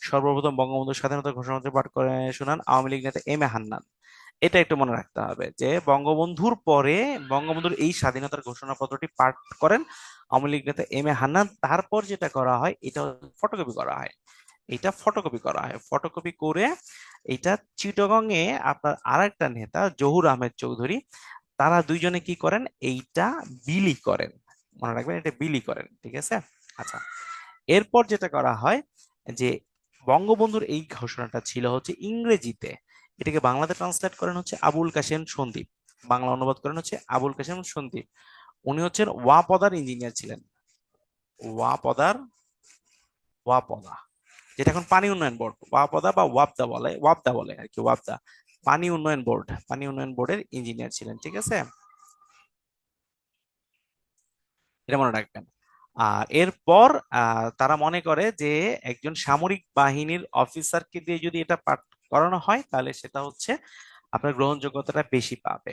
সর্বপ্রথম বঙ্গবন্ধু স্বাধীনতার ঘোষণাপত্র পাঠ করে শোনান আওয়ামী লীগ নেতা এম এ হান্নান। এটা একটু মনে রাখতে হবে যে বঙ্গবন্ধুর পরে বঙ্গবন্ধুর এই স্বাধীনতার ঘোষণাপত্রটি পাঠ করেন আওয়ামী লীগ নেতা এম এ হান্নান। তারপর যেটা করা হয় এটা ফটোকপি করা হয়, এটা ফটোকপি করা হয়, ফটোকপি করে এটা চিটাগং এ আপনার আরেকটা নেতা জহুর আহমেদ চৌধুরী, তারা দুইজনে কি করেন, এইটা বিলি করেন, মনে রাখবেন এটা বিলি করেন, ঠিক আছে। আচ্ছা, এরপর যেটা করা হয় যে বঙ্গবন্ধুর এই ঘোষণাটা ছিল হচ্ছে ইংরেজিতে, এটাকে বাংলাতে ট্রান্সলেট করেন হচ্ছে আবুল কাশেম সন্দীপ, বাংলা অনুবাদ করেন হচ্ছে আবুল কাশেম সন্দীপ। উনি হচ্ছেন ওয়াপদার ইঞ্জিনিয়ার ছিলেন, ওয়াপদার, ওয়াপদা, যেটা এখন পানি উন্নয়ন বোর্ড, ওয়াপদা বা ওয়াপদা বলে আর কি, ওয়াপদা, পানি উন্নয়ন বোর্ড, পানি উন্নয়ন বোর্ডের ইঞ্জিনিয়ার ছিলেন, ঠিক আছে। এটা মনে রাখবেন। আর এরপর তারা মনে করে যে একজন সামরিক বাহিনীর অফিসারকে দিয়ে যদি এটা পাঠ করানো হয় তাহলে সেটা হচ্ছে আপনার গ্রহণযোগ্যতাটা বেশি পাবে।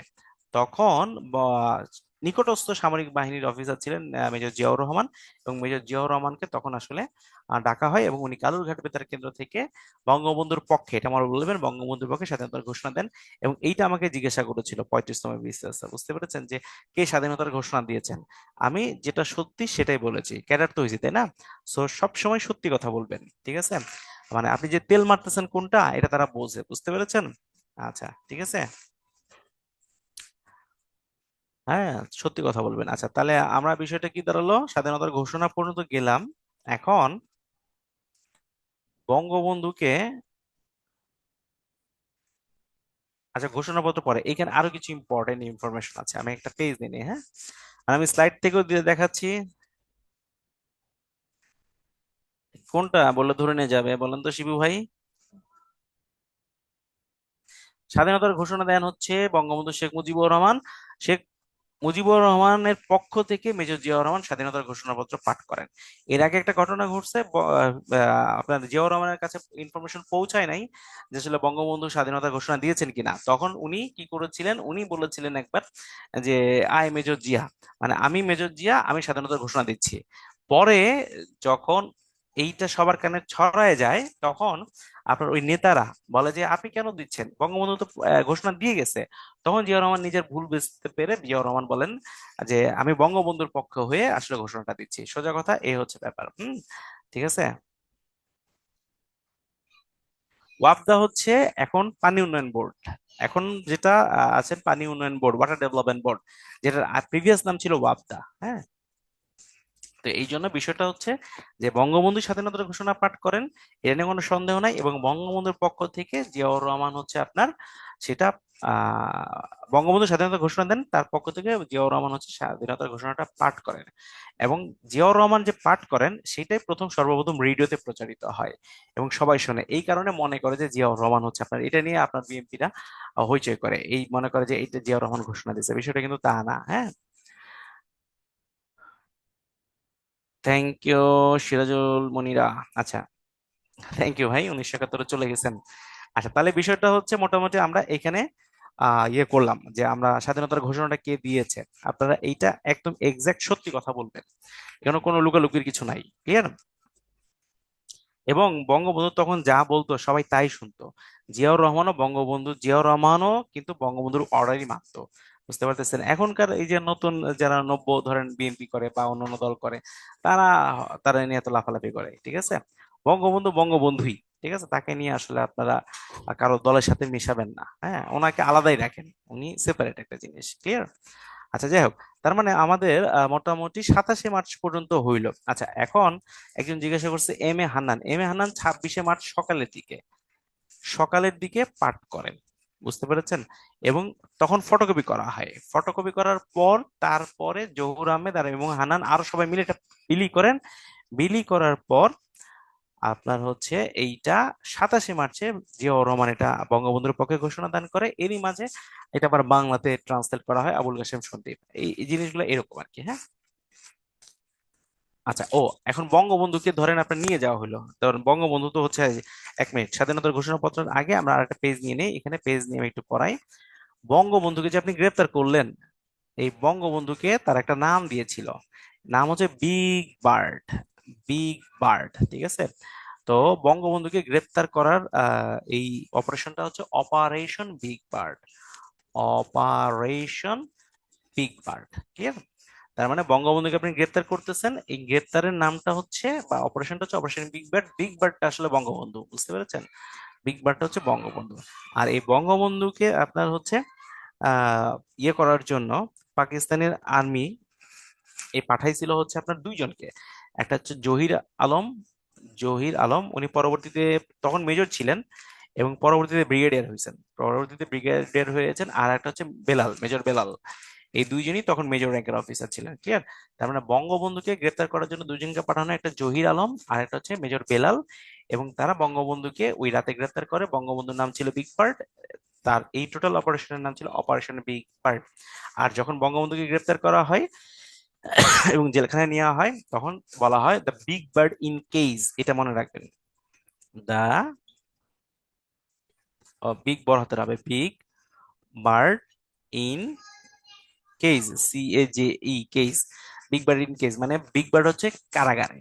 তখন নিকটস্থ সামরিক বাহিনীর অফিসার ছিলেন মেজর জিয়াউর রহমান, এবং মেজর জিয়াউর রহমানকে তখন আসলে ডাকা হয় এবং উনি কালুরঘাট বেতার কেন্দ্র থেকে বঙ্গবন্ধুর পক্ষে, এটা আমার বলবেন, বঙ্গবন্ধুর পক্ষে স্বাধীনতার ঘোষণা দেন। এবং এইটা আমাকে জিজ্ঞাসা করেছিল 35তম বিসিএস, বুঝতে পেরেছেন যে কে স্বাধীনতার ঘোষণা দিয়েছেন। আমি যেটা সত্যি সেটাই বলেছি, ক্যাডার তো হয়েছি তাই না, সো সব সময় সত্যি কথা বলবেন, ঠিক আছে। মানে আপনি যে তেল মারতেছেন কোনটা এটা তারা বোঝে, বুঝতে পেরেছেন। আচ্ছা, ঠিক আছে। হ্যাঁ, সত্যি কথা বলবেন। আচ্ছা, তাহলে আমরা বিষয়টা কি দাঁড়ালো, স্বাধীনতার ঘোষণা পর্যন্ত গেলাম। এখন বঙ্গবন্ধুকে, আচ্ছা ঘোষণাপত্র পরে এখানে আরো কিছু ইম্পর্টেন্ট ইনফরমেশন আছে, আমি একটা পেজ নিয়ে, হ্যাঁ, আর আমি স্লাইড থেকেও দিয়ে দেখাচ্ছি। কোনটা বললে ধরে নিয়ে যাবে বলেন তো শিবু ভাই? স্বাধীনতার ঘোষণা দেন হচ্ছে বঙ্গবন্ধু শেখ মুজিবুর রহমান। শেখ মুজিবুর রহমানের পক্ষ থেকে মেজর জিয়াউর রহমান স্বাধীনতার ঘোষণাপত্র পাঠ করেন। এর আগে একটা ঘটনা ঘটছে, আপনার জিয়াউর রহমানের কাছে ইনফরমেশন পৌঁছায় নাই যে আসলে বঙ্গবন্ধু স্বাধীনতার ঘোষণা দিয়েছেন কিনা। তখন উনি কি করেছিলেন, উনি বলেছিলেন একবার যে আই মেজর জিয়া, মানে আমি মেজর জিয়া, আমি স্বাধীনতার ঘোষণা দিচ্ছি। পরে যখন এইটা সবার কানে ছড়ায় যায় তখন আপনার ওই নেতারা বলে যে আপনি কেন দিচ্ছেন, বঙ্গবন্ধু তো ঘোষণা দিয়ে গেছে। তখন জিয়াউর রহমান নিজের ভুল বুঝতে পেরে জিয়াউর রহমান বলেন যে আমি বঙ্গবন্ধুর পক্ষ হয়ে আসলে ঘোষণাটা দিচ্ছি, সোজা কথা এই হচ্ছে ব্যাপার। ঠিক আছে। ওয়াপদা হচ্ছে এখন পানি উন্নয়ন বোর্ড, এখন যেটা আছে পানি উন্নয়ন বোর্ড, ওয়াটার ডেভেলপমেন্ট বোর্ড, যেটার প্রিভিয়াস নাম ছিল ওয়াপদা, হ্যাঁ। তো এই জন্য বিষয়টা হচ্ছে যে বঙ্গবন্ধু স্বাধীনতার ঘোষণা পাঠ করেন, এ নিয়ে কোনো সন্দেহ নাই, এবং বঙ্গবন্ধুর পক্ষ থেকে জিয়াউর রহমান হচ্ছে আপনার সেটা বঙ্গবন্ধু স্বাধীনতা ঘোষণা দেন, তার পক্ষ থেকে জিয়াউর রহমান হচ্ছে স্বাধীনতার ঘোষণাটা পাঠ করেন। এবং জিয়াউর রহমান যে পাঠ করেন সেটাই প্রথম সর্বপ্রথম রেডিওতে প্রচারিত হয় এবং সবাই শোনে। এই কারণে মনে করে যে জিয়াউর রহমান হচ্ছে আপনার, এটা নিয়ে আপনার বিএনপিরা হইচই করে, এই মনে করে যে এইটা জিয়াউর রহমান ঘোষণা দিয়েছে, বিষয়টা কিন্তু তা না, হ্যাঁ। Thank you Sirajul Monira. আচ্ছা, থ্যাংক ইউ ভাই, 1971 চলে গেছেন। আচ্ছা, তাহলে বিষয়টা হচ্ছে মোটামুটি আমরা এখানে ইয়ে করলাম যে আমরা স্বাধীনতার ঘোষণাটা কে দিয়েছে। আপনারা এইটা একদম এক্সাক্ট সত্যি কথা বলবেন, এখানে কোনো লুকালুকির কিছু নাই, ক্লিয়ার? এবং বঙ্গবন্ধু তখন যা বলতো সবাই তাই শুনতো। জিয়াউর রহমানও কিন্তু বঙ্গবন্ধুর অর্ডারই মানতো। বুঝতে পারতেছেন? এখনকার এই যে নতুন যারা নব্য ধরেন বিএনপি করে বা অন্যান্য দল করে, তারা তারা নিয়ে এত লাফালাফি করে, ঠিক আছে? বঙ্গবন্ধু বঙ্গবন্ধুই, ঠিক আছে? তাকে নিয়ে আসলে আপনারা কারো দলের সাথে মিশাবেন না, হ্যাঁ, ওনাকে আলাদাই রাখেন, উনি সেপারেট একটা জিনিস, ক্লিয়ার? আচ্ছা, যাই হোক, তার মানে আমাদের মোটামুটি 27 মার্চ পর্যন্ত হইলো। আচ্ছা, এখন একজন জিজ্ঞাসা করছে এম এ হান্নান 26 মার্চ সকালের দিকে পাঠ করেন, বুঝতে পেরেছেন? এবং তখন ফটোকপি করা হয়, ফটোকপি করার পর তারপরে জহুর আহমেদ আর এবং হান্নান আরো সবাই মিলে এটা বিলি করেন। বিলি করার পর আপনার হচ্ছে এইটা 27 মার্চে জিয়াউর রহমান এটা বঙ্গবন্ধুর পক্ষে ঘোষণা দান করে। এরই মাঝে এটা আবার বাংলাতে ট্রান্সলেট করা হয় আবুল কাসেম সন্দীপ। এই জিনিসগুলো এরকম আর কি, হ্যাঁ। আচ্ছা, ও, এখন বঙ্গবন্ধুকে ধরেন আপনার নিয়ে যাওয়া হলো, ধরেন বঙ্গবন্ধু তো হচ্ছে, 1 মিনিট, স্বাধীনতার ঘোষণাপত্রের আগে আমরা আরেকটা পেজ নিয়ে নেই, এখানে পেজ নিয়ে আমি একটু পড়াই। বঙ্গবন্ধুকে যে আপনি গ্রেপ্তার করলেন, এই বঙ্গবন্ধুকে তার একটা নাম দিয়েছিল, নাম হচ্ছে বিগ বার্ড। বিগ বার্ড, ঠিক আছে? তো বঙ্গবন্ধুকে গ্রেপ্তার করার এই অপারেশনটা হচ্ছে operation big bird. Operation big bird, clear? তার মানে বঙ্গবন্ধুকে আপনি গ্রেপ্তার করতেছেন, এই গ্রেপ্তারের নামটা হচ্ছে বা অপারেশনটা হচ্ছে অপারেশন বিগ বার্ড। বিগ বার্ডটা আসলে বঙ্গবন্ধু, বুঝতে পেরেছেন? বিগ বার্ডটা হচ্ছে বঙ্গবন্ধু। আর এই বঙ্গবন্ধুকে আপনার হচ্ছে ইয়ে করার জন্য পাকিস্তানের আর্মি এই পাঠাইছিল হচ্ছে আপনার দুইজনকে। একটা হচ্ছে আলম জহির আলম, উনি পরবর্তীতে তখন মেজর ছিলেন এবং পরবর্তীতে ব্রিগেডিয়ার হয়েছেন। আর একটা হচ্ছে মেজর বেলাল। এই দুইজনই তখন মেজর র্যাঙ্কের অফিসার ছিলেন, ক্লিয়ার? তার মানে বঙ্গবন্ধুকে গ্রেপ্তার করার জন্য দুইজনকে পাঠানো, একটা জহির আলম আর একটা হচ্ছে মেজর বেলাল। এবং তারা বঙ্গবন্ধুকে ওই রাতে গ্রেপ্তার করে। বঙ্গবন্ধুর নাম ছিল বিগ বার্ড, তার এই টোটাল অপারেশনের নাম ছিল অপারেশন বিগ বার্ড। আর যখন বঙ্গবন্ধুকে গ্রেপ্তার করা হয় এবং জেলখানায় নেওয়া হয়, তখন বলা হয় the big bird in cage, এটা মনে রাখবেন। দা বিগ বড় হতে হবে, big bird in cage, cage. Big bird in cage মানে বিগ বার্ড হচ্ছে কারাগারে।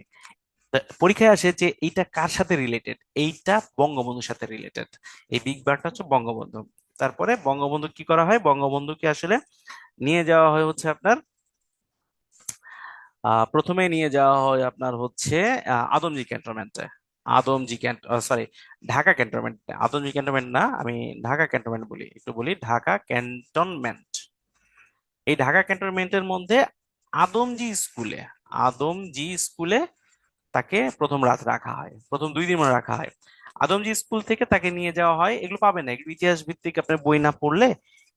তা পরীক্ষায় আসে যে এইটা কার সাথে রিলেটেড, এইটা বঙ্গবন্ধুর সাথে রিলেটেড। এই বিগ বার্ডটা হচ্ছে বঙ্গবন্ধু। তারপরে বঙ্গবন্ধু কি করা হয়, বঙ্গবন্ধুকে আসলে নিয়ে যাওয়া হয় হচ্ছে আপনার প্রথমে নিয়ে যাওয়া হয় আপনার হচ্ছে আদমজি ক্যান্টনমেন্টে। Sorry, Dhaka cantonment. Adamjee cantonment না, আমি ঢাকা ক্যান্টনমেন্ট বলি, একটু বলি ঢাকা ক্যান্টনমেন্ট। এই ঢাকা ক্যান্টনমেন্টের মধ্যে আদমজি স্কুলে আদমজি স্কুলে তাকে প্রথম রাত রাখা হয়, প্রথম 2 দিন মনে রাখা হয়। আদমজি স্কুল থেকে তাকে নিয়ে যাওয়া হয়, এগুলো পাবেন না, এগুলো ইতিহাস ভিত্তিক, আপনার বই না পড়লে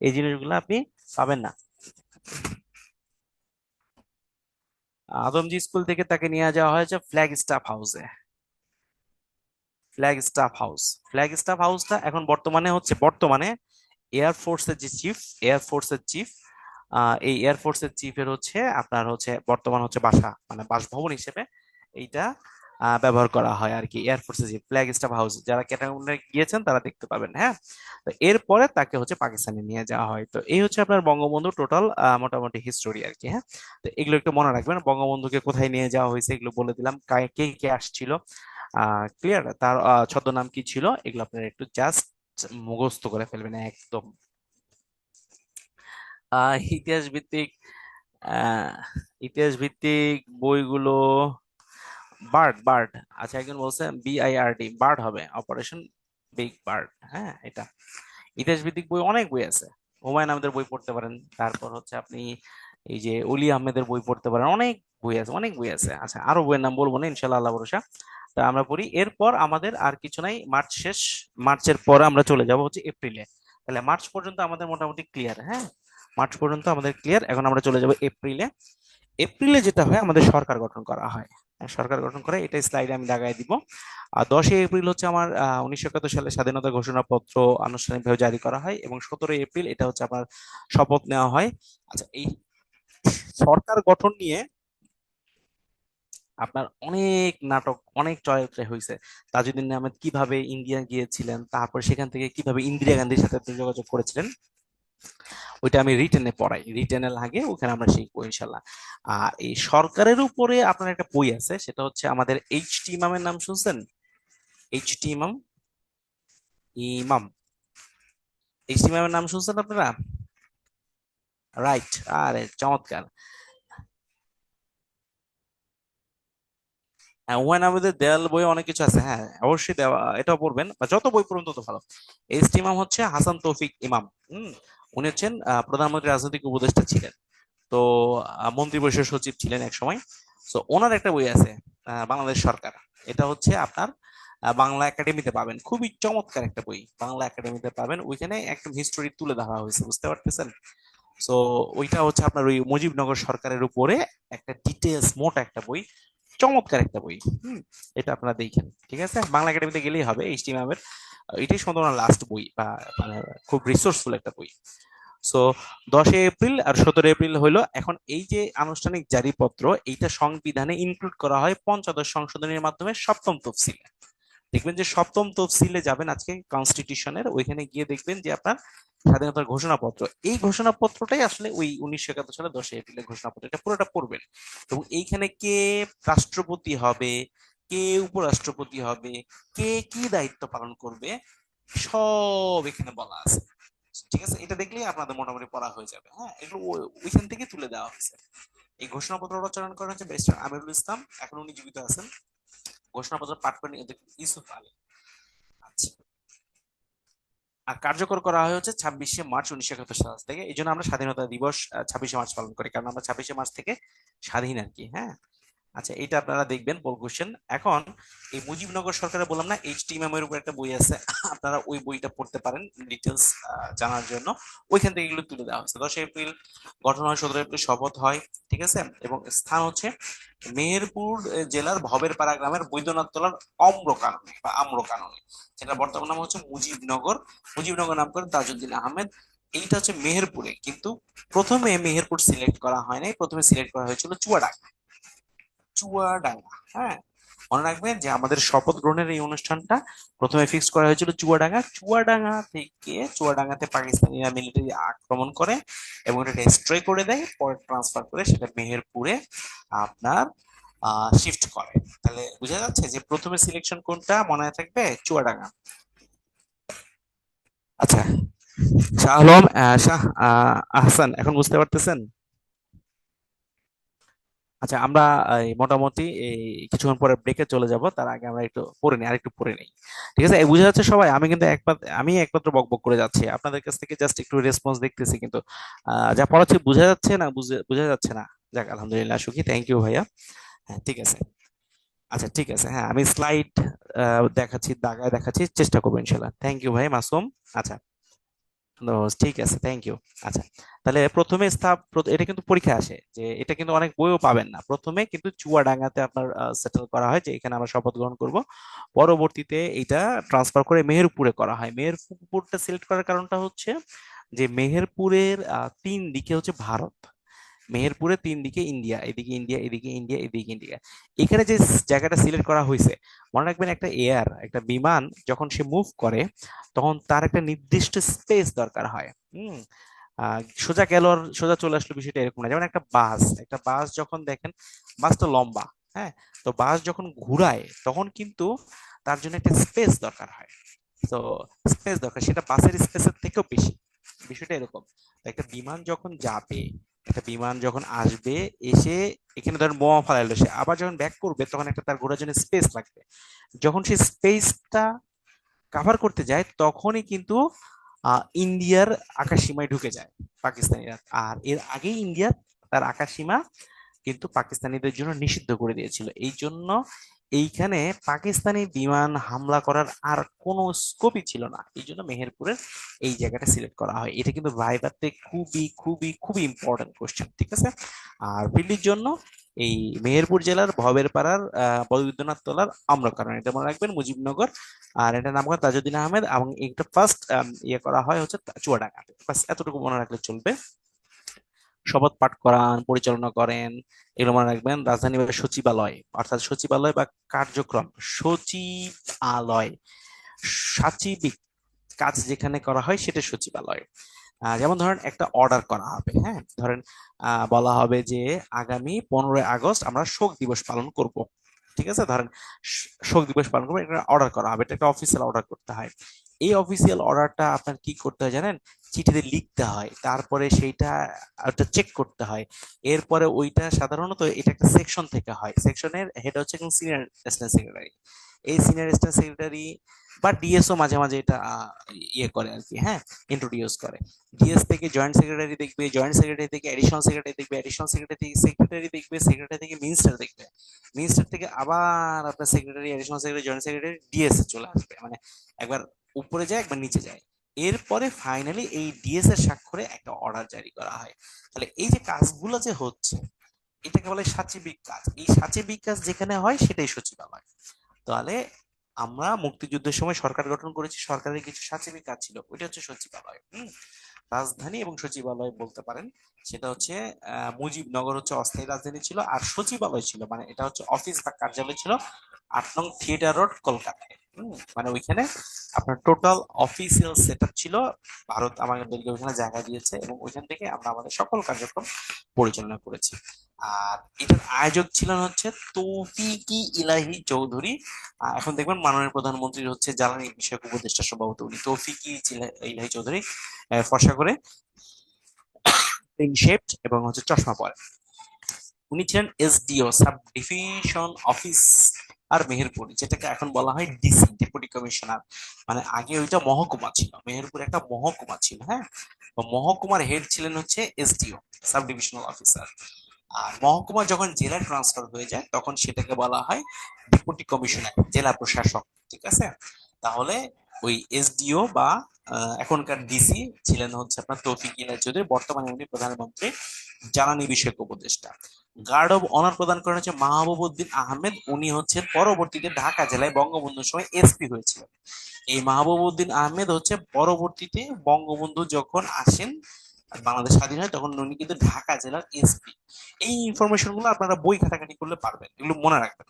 এই জিনিসগুলো আপনি পাবেন না। আদমজি স্কুল থেকে তাকে নিয়ে যাওয়া হয়েছে ফ্ল্যাগ স্টাফ হাউসে। Flag staff house flag staff হাউসটা এখন বর্তমানে এয়ারফোর্সের চিফ এই এয়ারফোর্সের চিফের হচ্ছে আপনার হচ্ছে বর্তমান হচ্ছে বাসভবন হিসেবে এইটা ব্যবহার করা হয় আর কি। এয়ারফোর্সের চিফ ফ্ল্যাগ স্টাফ হাউস, যারা ক্যাটাগরি গিয়েছেন তারা দেখতে পাবেন, হ্যাঁ। তো এরপরে তাকে হচ্ছে পাকিস্তানে নিয়ে যাওয়া হয়। তো এই হচ্ছে আপনার বঙ্গবন্ধু টোটাল মোটামুটি হিস্টোরি আর কি, হ্যাঁ। তো এগুলো একটু মনে রাখবেন, বঙ্গবন্ধুকে কোথায় নিয়ে যাওয়া হয়েছে এগুলো বলে দিলাম, কে কে আসছিল, ক্লিয়ার? তার ছদ্মনাম কি ছিল, এগুলো আপনারা একটু জাস্ট মুখস্থ করে ফেলবেন একদম। ইতিহাস ভিত্তিক আহ ইতিহাস ভিত্তিক বইগুলো, বার্ড বার্ড আচ্ছা, একজন বলছে BIRD, বার্ড হবে, অপারেশন বিগ বার্ড, হ্যাঁ, এটা। ইতিহাস ভিত্তিক বই অনেক বই আছে, হুমায়ুন আহমেদের বই পড়তে পারেন, তারপর হচ্ছে আপনি এই যে অলি আহমেদের বই পড়তে পারেন, অনেক বই আছে। আচ্ছা, আরো বইয়ের নাম বলবো না, ইনশাল্লাহ, আল্লাহ ভরসা। তা আমরা পড়ি, এরপর আমাদের আর কিছু নাই, মার্চ শেষ। মার্চের পরে আমরা চলে যাব হচ্ছে এপ্রিলে। তাহলে মার্চ পর্যন্ত আমাদের মোটামুটি ক্লিয়ার, হ্যাঁ। মার্চ পর্যন্ত আমাদের ক্লিয়ার, এখন আমরা চলে যাব এপ্রিলে। এপ্রিলে যেটা হয়, আমাদের সরকার গঠন করা হয়। সরকার গঠন করে এটা স্লাইডে আমি দাগায় দিব। আর 10ই এপ্রিল হচ্ছে আমার 1971 সালে স্বাধীনতা ঘোষণাপত্র আনুষ্ঠানিকভাবে জারি করা হয়, এবং 17ই এপ্রিল এটা হচ্ছে আমার শপথ নেওয়া হয়। আচ্ছা, এই সরকার গঠন নিয়ে আপনার অনেক নাটক, অনেক চরিত্রে হয়েছে। তাজউদ্দিন আহমেদ কিভাবে ইন্ডিয়া গিয়েছিলেন, তারপর সেখান থেকে কিভাবে ইন্দিরা গান্ধীর সাথে আপনি যোগাযোগ করেছিলেন, ওইটা আমি রিটেনে পড়াই, রিটেনে লাগে, ওখানে আমরা শিখবো ইনশাল্লাহ। আর এই সরকারের উপরে আপনার একটা বই আছে, সেটা হচ্ছে আমাদের এইচ টি ইমামের নাম শুনছেন? এইচ টি ইমাম, ইমাম, এইচ টি ইমামের নাম শুনছেন আপনারা? রাইট, আরে চমৎকার। হ্যাঁ, হুমায়ুন আহমেদের দেয়াল বই অনেক কিছু আছে, হ্যাঁ অবশ্যই দেওয়া, এটাও পড়বেন, বা যত বই পড়বেন তত ভালো। এইচ টি ইমাম হচ্ছে হাসান তৌফিক ইমাম। উনি হচ্ছেন প্রধানমন্ত্রী রাজনৈতিক উপদেষ্টা ছিলেন। তো মন্ত্রী পরিষদ সচিব ছিলেন এক সময়। তো ওনার একটা বই আছে, বাংলাদেশ সরকার। এটা হচ্ছে আপনার বাংলা একাডেমিতে পাবেন, খুবই চমৎকার একটা বই, বাংলা একাডেমিতে পাবেন। ওইখানে একদম হিস্টোরি তুলে ধরা হয়েছে, বুঝতে পারতেছেন? তো ওইটা হচ্ছে আপনার ওই মুজিবনগর সরকারের উপরে একটা ডিটেলস মোটা একটা বই, চমৎকার একটা বই। হুম, এটা আপনারা দেখেন, ঠিক আছে? বাংলা একাডেমিতে গেলেই হবে, এইচ টি ম্যামের এটাই সম্ভবত লাস্ট বই, বা মানে খুব রিসোর্সফুল একটা বই। সো 10 এপ্রিল আর 17 এপ্রিল হইলো এখন এই যে আনুষ্ঠানিক জারিপত্র, এইটা সংবিধানে ইনক্লুড করা হয় পঞ্চদশ সংশোধনীর মাধ্যমে সপ্তম তফসিলে। দেখবেন যে সপ্তম তফসিলে যাবেন আজকে কনস্টিটিউশনের, ওইখানে গিয়ে দেখবেন যে আপনার স্বাধীনতার ঘোষণাপত্র, এই ঘোষণাপত্রটাই আসলে ওই 1971 সালে 10 এপ্রিলের ঘোষণাপত্র, এটা পুরোটা পড়বেন। এবং এইখানে কে রাষ্ট্রপতি হবে, কে উপরাষ্ট্রপতি হবে, কে কি দায়িত্ব পালন করবে, সব এখানে বলা আছে। ঠিক আছে, এটা দেখলেই আপনাদের মোটামুটি পড়া হয়ে যাবে। হ্যাঁ, এগুলো ওইখান থেকে তুলে দেওয়া হয়েছে। এই ঘোষণাপত্র রচনা করা হচ্ছে ব্যারিস্টার আমিরুল ইসলাম, এখন উনি জীবিত আছেন। ঘোষণাপত্র পাঠ করে ইউসুফ আলী। আচ্ছা, আর কার্যকর করা হয় হচ্ছে 26শে মার্চ 1971 সাল থেকে। এই জন্য আমরা স্বাধীনতা দিবস 26শে মার্চ পালন করি, কারণ আমরা 26শে মার্চ থেকে স্বাধীন আর কি। হ্যাঁ, আচ্ছা, এটা আপনারা দেখবেন, বল কোশ্চেন। এখন এই মুজিবনগর সরকারে বললাম না, এইচ টি ম্যামের উপর একটা বই আছে, আপনারা ওই বইটা পড়তে পারেন ডিটেলস জানার জন্য। ওইখান থেকে এগুলো তুলে দেওয়া হচ্ছে। 10 এপ্রিল গঠন হয়, 17 এপ্রিল শপথ হয়, ঠিক আছে? এবং স্থান হচ্ছে মেহেরপুর জেলার ভবের পাড়া গ্রামের বৈদ্যনাথ তলার অম্রকাননে বা আম্রকাননে, যেটা বর্তমান নাম হচ্ছে মুজিবনগর। মুজিবনগর নাম করেন তাজউদ্দিন আহমেদ। এইটা হচ্ছে মেহেরপুরে, কিন্তু প্রথমে মেহেরপুর সিলেক্ট করা হয় নাই, প্রথমে সিলেক্ট করা হয়েছিল চুয়াডাঙ্গা। চুয়াডাঙ্গা, হ্যাঁ, মনে রাখবেন যে আমাদের শপথ গ্রহণের এই অনুষ্ঠানটা প্রথমে ফিক্স করা হয়েছিল চুয়াডাঙ্গা। চুয়াডাঙ্গাতে পাকিস্তানিরা মিলিটারি আক্রমণ করে এবং এটা ডেস্ট্রয় করে দেয়, পরে ট্রান্সফার করে সেটা মেহেরপুরে আপনার শিফট করে। তাহলে বোঝা যাচ্ছে যে প্রথমে সিলেকশন কোনটা মনে থাকবে, চুয়াডাঙ্গা। আচ্ছা, শাহ আলম, শাহ আহসান, এখন বুঝতে পারতেছেন? আচ্ছা, আমরা এই মোটামুটি এই কিছুক্ষণ পরে ব্রেকে চলে যাব, তার আগে আমরা একটু পড়ে নিই, আরেকটু পড়ে নিই। ঠিক আছে, এই বুঝা যাচ্ছে সবাই? আমি কিন্তু একমাত্র বক বক করে যাচ্ছি, আপনাদের কাছ থেকে জাস্ট একটু রেসপন্স দেখতেছি, কিন্তু যা পড়াচ্ছি বোঝা যাচ্ছে না, বোঝা যাচ্ছে না। যাক, আলহামদুলিল্লাহ, সুখী, থ্যাংক ইউ ভাইয়া। হ্যাঁ, ঠিক আছে। আচ্ছা, ঠিক আছে, হ্যাঁ আমি স্লাইড দেখাচ্ছি, দাগায় দেখাচ্ছি, চেষ্টা করবো ইনশাল্লাহ। থ্যাংক ইউ ভাই মাসুম। আচ্ছা, No, ঠিক আছে, থ্যাংক ইউ। আচ্ছা, তাহলে প্রথমে এটা কিন্তু পরীক্ষা আসে, যে এটা কিন্তু অনেক বইও পাবেন না। প্রথমে কিন্তু চুয়াডাঙ্গাতে আপনার সেটেল করা হয়, যে এখানে আমরা শপথ গ্রহণ করব। পরবর্তীতে এটা ট্রান্সফার করে মেহেরপুরে করা হয়। মেহেরপুরটা সিলেক্ট করার কারণটা হচ্ছে যে মেহেরপুরের 3 দিকে হচ্ছে ভারত, মেহেরপুরে 3 দিকে ইন্ডিয়া, এদিকে ইন্ডিয়া, এদিকে ইন্ডিয়া, এদিকে ইন্ডিয়া। এখানে যে জায়গাটা সিলেক্ট করা হয়েছে, মনে রাখবেন একটা বিমান যখন সে মুভ করে, তখন তার একটা নির্দিষ্ট স্পেস দরকার হয়। সোজা গেল আর সোজা চলে আসলো, বিষয়টা এরকম না। যেমন একটা বাস যখন দেখেন, বাস তো লম্বা, হ্যাঁ, তো বাস যখন ঘুরায় তখন কিন্তু তার জন্য একটা স্পেস দরকার হয়। তো স্পেস দরকার, সেটা বাসের স্পেসের থেকেও বেশি, বিষয়টা এরকম। তো একটা বিমান যখন আসবে, এসে এখানে ধরেন বোমা ফালাইলো, সে আবার যখন ব্যাক করবে তখন একটা তার ঘোরার জন্য স্পেস লাগবে। যখন সে স্পেসটা কাভার করতে যায়, তখনই কিন্তু ইন্ডিয়ার আকাশসীমায় ঢুকে যায় পাকিস্তানিরা। আর এর আগেই ইন্ডিয়া তার আকাশসীমা কিন্তু পাকিস্তানিদের জন্য নিষিদ্ধ করে দিয়েছিল। এই জন্য এইখানে পাকিস্তানি বিমান হামলা করার আর কোনো স্কোপই ছিল না। এই জন্য মেহেরপুরের এই জায়গাটা সিলেক্ট করা হয়। এটা কিন্তু ভাইভাতে খুবই খুবই খুবই ইম্পর্টেন্ট কোশ্চেন, ঠিক আছে? আর পিলির জন্য এই মেহেরপুর জেলার ভবের পাড়ার বৈদ্যনাথ তলার আম্রকানন, এটা মনে রাখবেন, মুজিবনগর। আর এটার নামকরণ তাজউদ্দিন আহমেদ, এবং এটা ফার্স্ট ইয়ে করা হয় হচ্ছে চুয়াডাঙ্গাতে। বাস এতটুকু মনে রাখলে চলবে। শপথ পাঠ করান, পরিচালনা করেন, এগুলো মনে রাখবেন। রাজধানী বা সচিবালয়, অর্থাৎ সচিবালয় বা কার্যক্রম, সচিবালয়, সাচিবিক কাজ যেখানে করা হয় সেটা সচিবালয়। যেমন ধরেন একটা অর্ডার করা হবে, হ্যাঁ, ধরেন বলা হবে যে আগামী 15ই আগস্ট আমরা শোক দিবস পালন করব। ঠিক আছে, ধরেন শোক দিবস পালন করবো, এটা অর্ডার করা হবে, এটা একটা অফিসিয়াল অর্ডার করতে হয়। এই অফিসিয়াল অর্ডারটা আপনার কি করতে হয় জানেন? চিঠিতে লিখতে হয়, তারপরে সেইটা ওটা চেক করতে হয়। এরপরে ওইটা সাধারণত এটা একটা সেকশন থেকে হয়, সেকশনের হেড হচ্ছে সিনিয়র অ্যাসিস্ট্যান্ট সেক্রেটারি। এই সিনিয়র অ্যাসিস্ট্যান্ট সেক্রেটারি বা ডিএসও মাঝে মাঝে এটা ইয়ে করে আর কি, হ্যাঁ, ইন্ট্রোডিউস করে। ডিএস থেকে জয়েন্ট সেক্রেটারি দেখবে, জয়েন্ট সেক্রেটারি থেকে এডিশনাল সেক্রেটারি দেখবে, এডিশনাল সেক্রেটারি থেকে সেক্রেটারি দেখবে, সেক্রেটারি থেকে মিনিস্টার দেখবে, মিনিস্টার থেকে আবার আপনার secretary, additional secretary, joint secretary, DS এ চলে আসবে, মানে একবার উপরে যায় একবার নিচে যায়। এরপরে ফাইনালি এই ডিএস এর স্বাক্ষরে একটা অর্ডার জারি করা হয়। তাহলে এই যে কাজগুলো যে হচ্ছে, এটাকে বলে সাচিবিক কাজ। এই সাচিবিক কাজ যেখানে হয় সেটাই সচিবালয়। তাহলে আমরা মুক্তিযুদ্ধের সময় সরকার গঠন করেছি, সরকারের কিছু সাচিবিক কাজ ছিল, ওইটা হচ্ছে সচিবালয়। রাজধানী এবং সচিবালয় বলতে পারেন। সেটা হচ্ছে মুজিবনগর হচ্ছে অস্থায়ী রাজধানী ছিল, আর সচিবালয় ছিল মানে এটা হচ্ছে অফিস বা কার্যালয় ছিল 8 নং থিয়েটার রোড, কলকাতায়। মানে ওইখানে আপনার টোটাল অফিসিয়াল সেট আপ ছিল। ভারত আমাদেরকে ওইখানে জায়গা দিয়েছে এবং ওইখান থেকে আমরা আমাদের সকল কার্যক্রম পরিচালনা করেছি। আর এটার আয়োজক ছিলেন হচ্ছে তৌফিকি ইলাহি চৌধুরী। এখন দেখবেন মাননীয় প্রধানমন্ত্রীর হচ্ছে জ্বালানি বিষয়ক উপদেষ্টা সম্ভবত উনি, তৌফিকি ইলাহি চৌধুরী, ফর্সা করে, ক্লিন শেপড এবং হচ্ছে চশমা পরে। উনি ছিলেন এসডিও, সাব ডিভিশন অফিস আর মেহেরপুর, যেটাকে এখন বলা হয় ডিসি, ডেপুটি কমিশনার। মানে আগে ওইটা মহকুমা ছিল, মেহেরপুর একটা মহকুমা ছিল, হ্যাঁ। তো মহকুমার হেড ছিলেন হচ্ছে এসডিও, সাব ডিভিশনাল অফিসার। আর মহকুমা যখন জেলায় ট্রান্সফার হয়ে যায় তখন সেটাকে বলা হয় ডেপুটি কমিশনার, জেলা প্রশাসক। ঠিক আছে, তাহলে ওই এসডিও বা এখনকার ডিসি ছিলেন হচ্ছে আপনার তৌফিক ইলাহি চৌধুরী, বর্তমানে উনি প্রধানমন্ত্রী জ্বালানি বিষয়ক উপদেষ্টা। গার্ড অব অনার প্রদান করেন হচ্ছে মাহবুবউদ্দিন আহমেদ, উনি হচ্ছেন পরবর্তীতে ঢাকা জেলায় বঙ্গবন্ধুর সময় এসপি হয়েছিলেন। এই মাহবুবউদ্দিন আহমেদ হচ্ছে পরবর্তীতে বঙ্গবন্ধু যখন আসেন বাংলাদেশ স্বাধীন হয় তখন উনি কিন্তু ঢাকা জেলার এসপি। এই ইনফরমেশন গুলো আপনারা বই ঘাটাঘাটি করলে পারবেন, এগুলো মনে রাখবেন।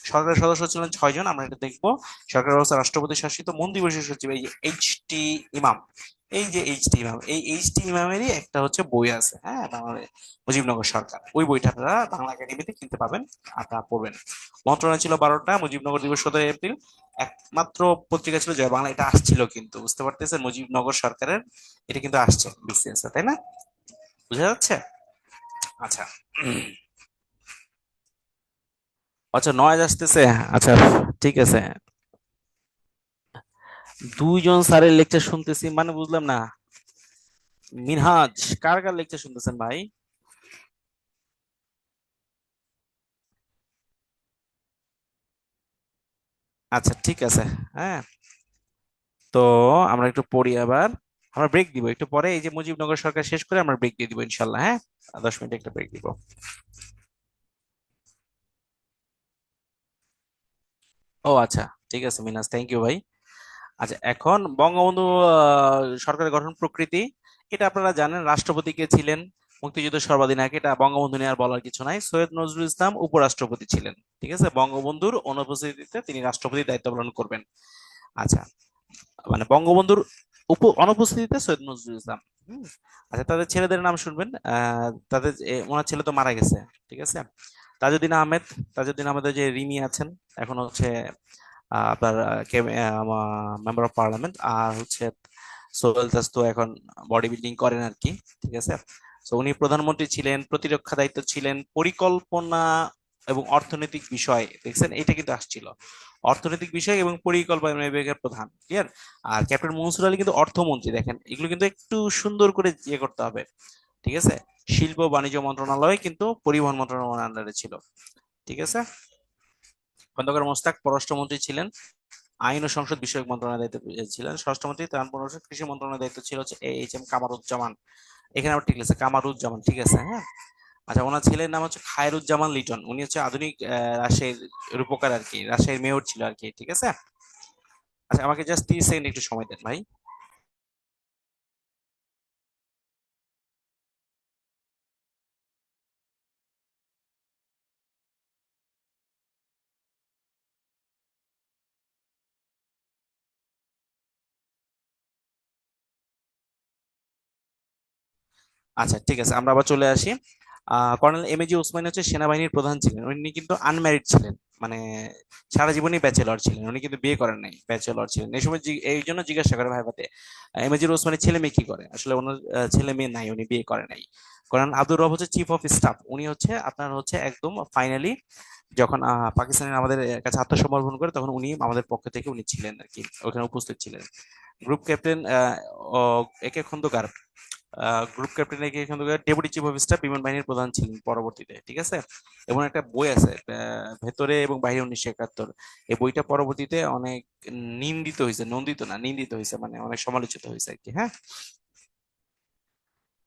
সরকারের সদস্য ছিলেন 6 জন, আমরা এটা দেখবো। সরকার ব্যবস্থা রাষ্ট্রপতি শাসিত, মন্ত্রী পরিষদ সচিব এই যে এইচ টি ইমাম, এই যে এইচ টি ইমাম, এই এইচ টি ইমামেরই একটা হচ্ছে বই আছে, হ্যাঁ, বাংলাদেশ মুজিবনগর সরকার, ওই বইটা আপনারা বাংলা একাডেমিতে কিনতে পাবেন, আপনারা পড়বেন। মন্ত্রণালয় ছিল 12টা, মুজিবনগর দিবস 17 এপ্রিল। একমাত্র পত্রিকা ছিল জয় বাংলা, এটা আসছিল কিন্তু, বুঝতে পারতেছেন, মুজিবনগর সরকারের এটা কিন্তু আসছে বিসিএস, তাই না? বুঝা যাচ্ছে? আচ্ছা। আচ্ছা, নয়েজ আসতেছে। আচ্ছা, ঠিক আছে। 2 জন স্যারের লেকচার শুনতেছি মানে বুঝলাম না। মিনহাজ, কার কার লেকচার শুনতেছেন ভাই? আচ্ছা, ঠিক আছে। হ্যাঁ, তো আমরা একটু পড়ি আবার। আমরা ব্রেক দিব একটু পরে, এই যে মুজিবনগর সরকার শেষ করে আমরা ব্রেক দিয়ে দিব ইনশাল্লাহ, হ্যাঁ। 10 মিনিট একটা ব্রেক দিব। ও আচ্ছা, ঠিক আছে মিনাজ, থ্যাংক ইউ ভাই। আচ্ছা, এখন বঙ্গবন্ধু সরকারের গঠন প্রকৃতি, এটা আপনারা জানেন। রাষ্ট্রপতি কে ছিলেন মুক্তিযুদ্ধের সর্বাধিনায়ক, এটা বঙ্গবন্ধু নিয়ে আর বলার কিছু নাই। সৈয়দ নজরুল ইসলাম উপরাষ্ট্রপতি ছিলেন। ঠিক আছে, বঙ্গবন্ধুর অনুপস্থিতিতে তিনি রাষ্ট্রপতির দায়িত্ব পালন করবেন। আচ্ছা, মানে বঙ্গবন্ধুর অনুপস্থিতিতে সৈয়দ নজরুল ইসলাম। হুম। আচ্ছা, তাদের ছেলেদের নাম শুনবেন। তাদের ওনার ছেলে তো মারা গেছে, ঠিক আছে। তাজউদ্দিন আহমেদ, তাজউদ্দিন আহমেদের যে রিমি আছেন, এখন হচ্ছে আপনার মেম্বার অফ পার্লামেন্ট। আর হচ্ছে সোহেল তাজ তো এখন বডি বিল্ডিং করেন আর কি, ঠিক আছে। তো উনি প্রধানমন্ত্রী ছিলেন, প্রতিরক্ষা দায়িত্ব ছিলেন, পরিকল্পনা এবং অর্থনৈতিক বিষয়, দেখছেন এটা কিন্তু আসছিল, অর্থনৈতিক বিষয় এবং পরিকল্পনা বিভাগের প্রধান, ক্লিয়ার। আর ক্যাপ্টেন মনসুর আলী কিন্তু অর্থমন্ত্রী, দেখেন এগুলো কিন্তু একটু সুন্দর করে ইয়ে করতে হবে, ঠিক আছে। শিল্প বাণিজ্য মন্ত্রণালয় কিন্তু পরিবহন মন্ত্রণালয়ের আন্ডারে ছিল, ঠিক আছে। খন্দকার মোশতাক পররাষ্ট্রমন্ত্রী ছিলেন, আইন ও সংসদ বিষয়ক মন্ত্রণালয়ের দায়িত্ব ছিলেন। স্বরাষ্ট্রমন্ত্রী ত্রাণ পুনর্বাসন কৃষি মন্ত্রণালয়ের দায়িত্ব ছিল হচ্ছে এইচ এম কামারুজ্জামান। এখানে আবার ঠিক আছে, কামারুজ্জামান, ঠিক আছে, হ্যাঁ। আচ্ছা, ওনার ছেলের নাম হচ্ছে খায়রুজ্জামান লিটন, উনি হচ্ছে আধুনিক রাজশাহীর রূপকার আর কি, রাজশাহীর মেয়র ছিল আর কি, ঠিক আছে। আচ্ছা, আমাকে জাস্ট 30 সেকেন্ড একটু সময় দেন ভাই। আচ্ছা ঠিক আছে, আমরা আবার চলে আসি। কর্নেল এম এ জি ওসমানী হচ্ছে সেনাবাহিনীর প্রধান ছিলেন। উনি কিন্তু আনম্যারিড ছিলেন, মানে সারা জীবনই ব্যাচেলর ছিলেন, উনি কিন্তু বিয়ে করেন নাই, ব্যাচেলর ছিলেন এই সময়। এই জন্য জিজ্ঞাসা করে ভাইবাতে, এম এ জি ওসমানী ছেলে মেয়ে কি করে, আসলে ওনার ছেলে মেয়ে নাই, উনি বিয়ে করে নাই। কর্নেল আব্দুর রব হচ্ছে চিফ অফ স্টাফ, উনি হচ্ছে আপনার হচ্ছে একদম ফাইনালি যখন পাকিস্তানের আমাদের কাছে আত্মসমর্পণ করে, তখন উনি আমাদের পক্ষ থেকে উনি ছিলেন আর কি, ওখানে উপস্থিত ছিলেন। Group captain A K Khandakar, group captain A K Khandakar deputy chief of staff বিমান বাহিনীর প্রধান ছিলেন পরবর্তীতে, ঠিক আছে। এবং একটা বই আছে ভেতরে এবং বাইরে 1971, এই বইটা পরবর্তীতে অনেক নিন্দিত হয়েছে, নন্দিত না নিন্দিত হয়েছে, মানে অনেক সমালোচিত হয়েছে আর কি, হ্যাঁ।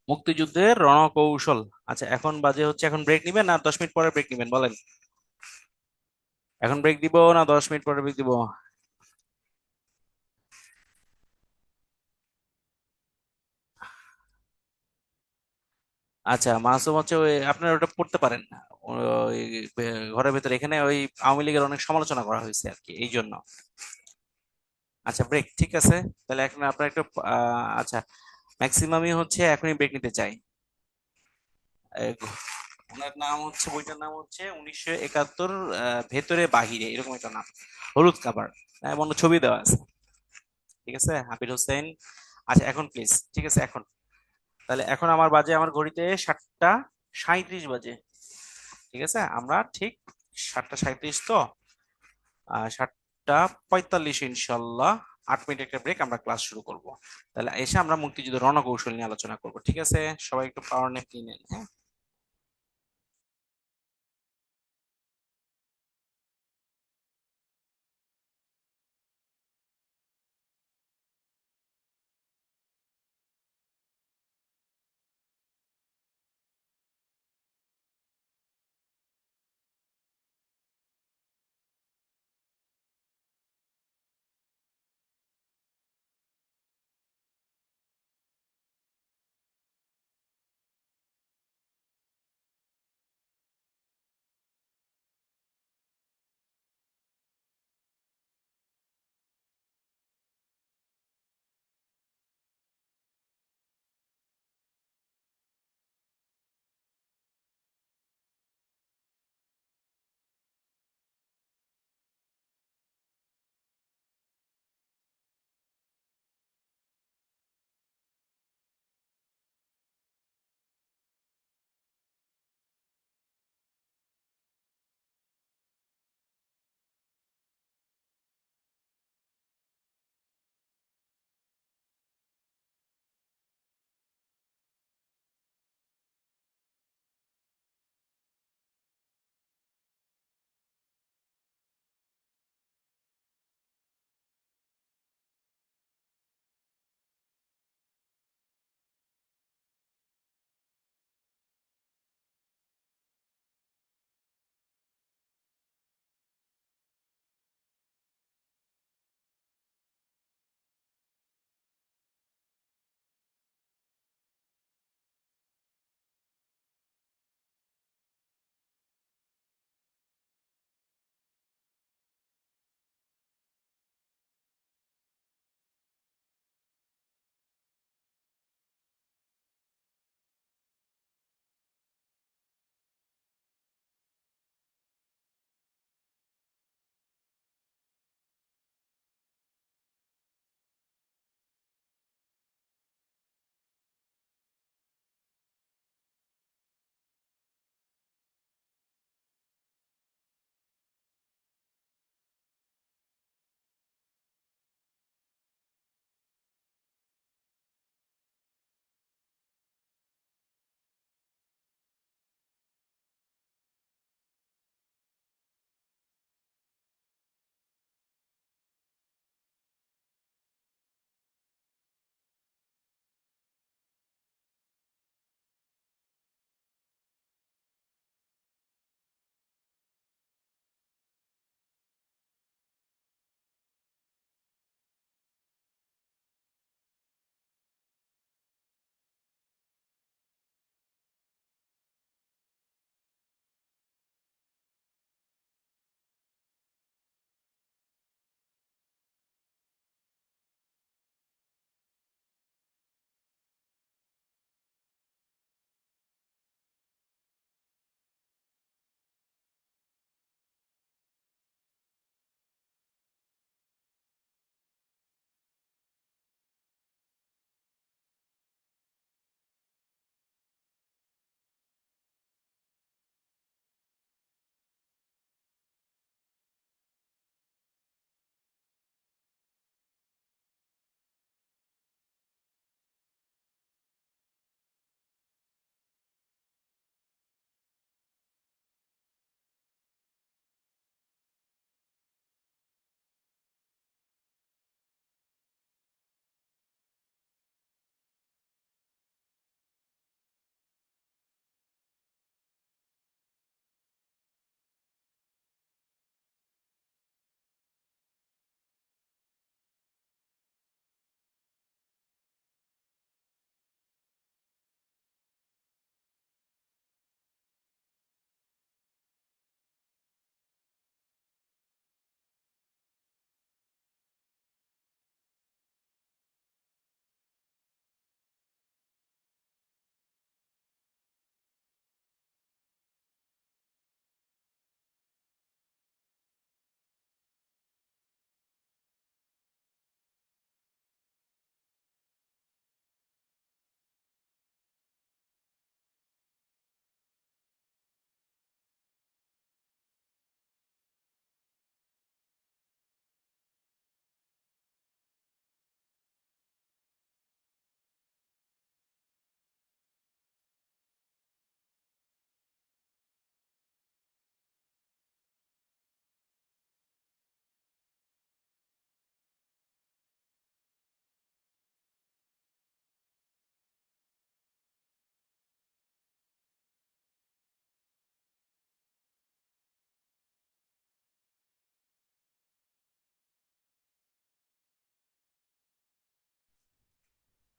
মুক্তিযুদ্ধের রণকৌশল। আচ্ছা এখন বাজে হচ্ছে, এখন ব্রেক নিবেন না 10 মিনিট পরে ব্রেক নিবেন বলেন? এখন ব্রেক দিব না 10 মিনিট পরে ব্রেক দিব? আচ্ছা মাসুম হচ্ছে ওই আপনারা ওটা পড়তে পারেন না, ওই ঘরের ভেতরে এখানে ওই আওয়ামী লীগের অনেক সমালোচনা করা হয়েছে আর কি, এই জন্য। আচ্ছা ব্রেক, ঠিক আছে। তাহলে এখন আপনার একটু আচ্ছা, ম্যাক্সিমামই হচ্ছে এখনই ব্রেক নিতে চাই। আহ, ওনার নাম হচ্ছে, বইটার নাম হচ্ছে 1971 ভেতরে বাহিরে এরকম একটা নাম, হলুদ কাভার, এমন ছবি দেওয়া আছে, ঠিক আছে, হাবিব হোসেন। আচ্ছা এখন প্লিজ, ঠিক আছে এখন। তাহলে এখন আমার বাজে, আমার ঘড়িতে 7টা 37 বাজে, ঠিক আছে। আমরা ঠিক 7টা 37 তো 7টা 45 ইনশাল্লাহ, 8 মিনিট একটা ব্রেক, আমরা ক্লাস শুরু করব। তাহলে এসে আমরা মুক্তিযুদ্ধ রণকৌশল নিয়ে আলোচনা করব, ঠিক আছে। সবাই একটু পাওয়ার ন্যাপ নিয়ে নেন, হ্যাঁ।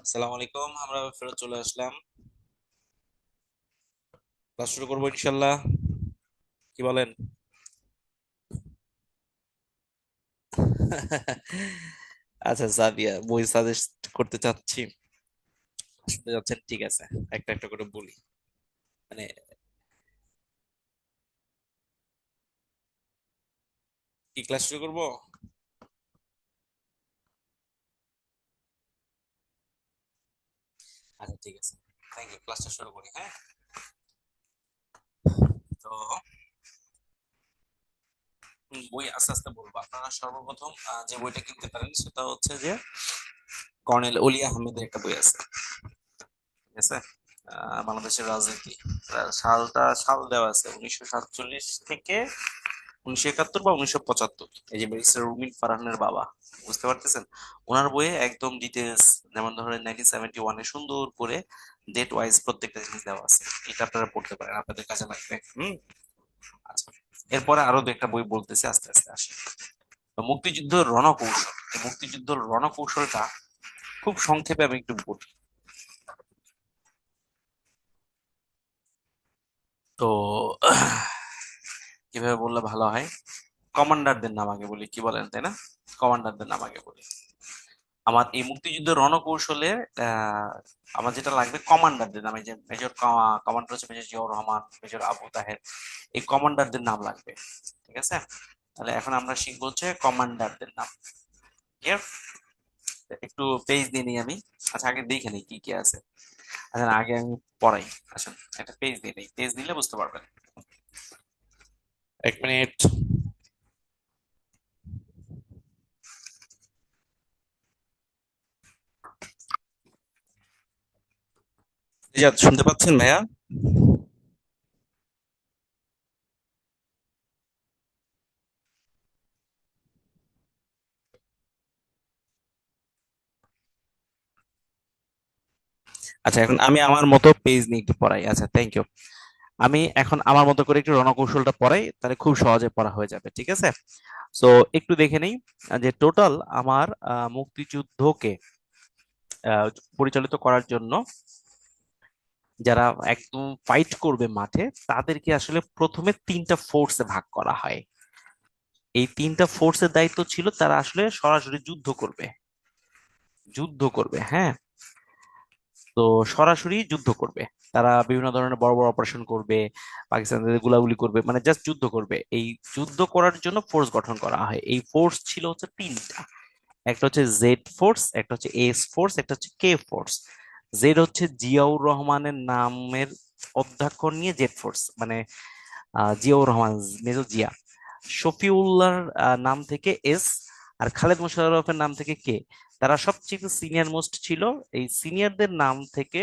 আসসালামু আলাইকুম, আমরা ফেরত চলে আসলাম। ক্লাস শুরু করবো ইনশাল্লাহ, কি বলেন? আচ্ছা, সাদিয়া বই সাজেস্ট করতে চাচ্ছি, শুনতে যাচ্ছেন? ঠিক আছে, একটা একটা করে বলি। মানে কি ক্লাস শুরু করবো? আচ্ছা ঠিক আছে, থ্যাংক ইউ, ক্লাসটা শুরু করি, হ্যাঁ। তো বই আস্তে আস্তে বলবো। আপনারা সর্বপ্রথম যে বইটা কিনতে পারেন সেটা হচ্ছে যে কর্নেল অলি আহমেদের একটা বই আছে, ঠিক আছে? বাংলাদেশের রাজনীতি, সাল দেওয়া আছে 1947 থেকে 1971 বা 1975। এই যে ব্যারিস্টার রুমিন ফারহানের বাবা, বুঝতে পারতেছেন? ওনার বইয়ে একদম ডিটেলস, যেমন ধরেন 1971-এ সুন্দর করে ডেট ওয়াইজ প্রত্যেকটা জিনিস দেওয়া আছে। এটা আপনারা পড়তে পারেন, আপনাদের কাজে লাগবে। আচ্ছা, এরপরে আরো দু একটা বই বলতেছি, আস্তে আস্তে আসি। তো মুক্তিযুদ্ধের রণকৌশল, এই মুক্তিযুদ্ধের রণকৌশলটা খুব সংক্ষেপে আমি একটু বলি। তো কিভাবে বললে ভালো হয়? কমান্ডারদের নাম আগে বলি, কি বলেন, তাই না? কমান্ডারদের নাম আগে বলি। আমার এই মুক্তিযুদ্ধের রণকৌশলে আহ আমার যেটা লাগবে কমান্ডারদের নাম, এই যে মেজর কমান্ডার হচ্ছে মেজর জিয়াউর রহমান, মেজর আবু তাহের, এই কমান্ডারদের নাম লাগবে, ঠিক আছে? তাহলে এখন আমরা শিখবো হচ্ছে কমান্ডারদের নাম। Clear? একটু পেজ দিয়ে নিই আমি। আচ্ছা, আগে দেখে নিই কি কি আছে। আচ্ছা না, আগে আমি পড়াই। আসুন, একটা পেজ দিয়ে নিই, পেজ নিলে বুঝতে পারবেন। এক মিনিট। রিয়াদ, শুনতে পাচ্ছেন ভাইয়া? আচ্ছা, এখন আমি আমার মতো পেজ নিয়ে একটু পড়াই। আচ্ছা, থ্যাংক ইউ। আমি এখন আমার মতো করে একটু রণকৌশলটা পড়াই, তাহলে খুব সহজে পড়া হয়ে যাবে, ঠিক আছে? সো একটু দেখে নেই যে টোটাল আমার মুক্তিযুদ্ধকে আহ, পরিচালিত করার জন্য যারা একদম ফাইট করবে মাঠে, তাদেরকে আসলে প্রথমে তিনটা ফোর্সে ভাগ করা হয়। এই তিনটা ফোর্সের দায়িত্ব ছিল তারা আসলে সরাসরি যুদ্ধ করবে, হ্যাঁ। তো সরাসরি যুদ্ধ করবে, তারা বিভিন্ন ধরনের বড় বড় অপারেশন করবে, পাকিস্তানিদের গুলাগুলি করবে, মানে জাস্ট যুদ্ধ করবে। এই যুদ্ধ করার জন্য ফোর্স গঠন করা হয়। এই ফোর্স ছিল হচ্ছে তিনটা। একটা হচ্ছে জেড ফোর্স, একটা হচ্ছে এস ফোর্স, একটা হচ্ছে কে ফোর্স। জেড হচ্ছে জিয়াউর রহমানের নামের অধ্যাক্ষর নিয়ে জেড ফোর্স, মানে জিয়াউর রহমান, মেজর জিয়া। শফিউল্লাহর নাম থেকে এস, আর খালেদ মোশাররফের নাম থেকে কে। তারা সবচেয়ে সিনিয়র মোস্ট ছিল। এই সিনিয়রদের নাম থেকে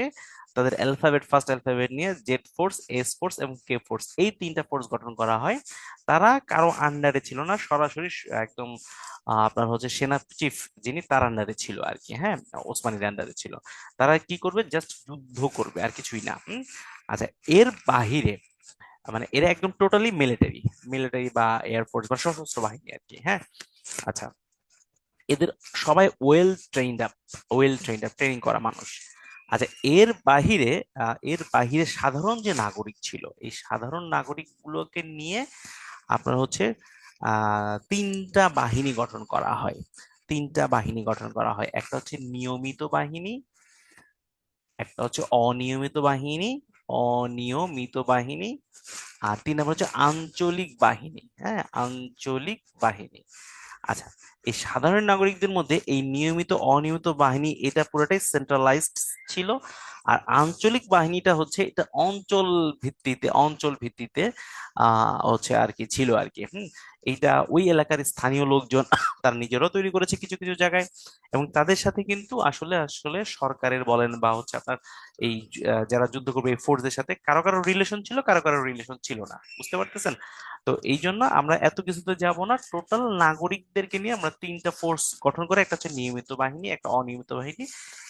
তাদের অ্যালফাবেট, ফার্স্ট অ্যালফাবেট নিয়ে জেড ফোর্স, এস ফোর্স এবং কে ফোর্স, এই তিনটা ফোর্স গঠন করা হয়। তারা কারো আন্ডারে ছিল না, সরাসরি একদম আপনার হচ্ছে সেনা চিফ যিনি, তার আন্ডারে ছিল আর কি, হ্যাঁ। ওসমানীর আন্ডারে ছিল। তারা কি করবে? জাস্ট যুদ্ধ করবে, আর কিছুই না। আচ্ছা, এর বাহিরে মানে এরা একদম টোটালি মিলিটারি, মিলিটারি বা এয়ারফোর্স বা সশস্ত্র বাহিনী আর কি, হ্যাঁ। আচ্ছা, এদের সবাই ওয়েল ট্রেইনড আপ ট্রেনিং করা মানুষ। আচ্ছা, এর বাহিরে সাধারণ যে নাগরিক ছিল, এই সাধারণ নাগরিক গুলোকে নিয়ে আপনার হচ্ছে তিনটা বাহিনী গঠন করা হয়। একটা হচ্ছে নিয়মিত বাহিনী, একটা হচ্ছে অনিয়মিত বাহিনী, আর তিন নম্বর হচ্ছে আঞ্চলিক বাহিনী, হ্যাঁ, আঞ্চলিক বাহিনী। আচ্ছা, এই সাধারণ নাগরিকদের মধ্যে এই নিয়মিত অনিয়মিত বাহিনী এটা পুরোটাই সেন্ট্রালাইজড ছিল। আর আঞ্চলিক বাহিনীটা হচ্ছে এটা অঞ্চল ভিত্তিতে হচ্ছে আর কি ছিল আর কি। এইটা ওই এলাকার স্থানীয় লোকজন তারা নিজেরাও তৈরি করেছে কিছু কিছু জায়গায়, এবং তাদের সাথে কিন্তু আসলে আসলে সরকারের বলেন বা হচ্ছে আপনার এই যারা যুদ্ধ করবে এই ফোর্সদের সাথে কারো কারো রিলেশন ছিল, কারো কারো রিলেশন ছিল না, বুঝতে পারতেছেন? তো এই জন্য আমরা এত কিছুতে যাব না, টোটাল নাগরিকদেরকে নিয়ে আমরা তিনটা ফোর্স গঠন করে, একটা হচ্ছে নিয়মিত বাহিনী, একটা অনিয়মিত বাহিনী,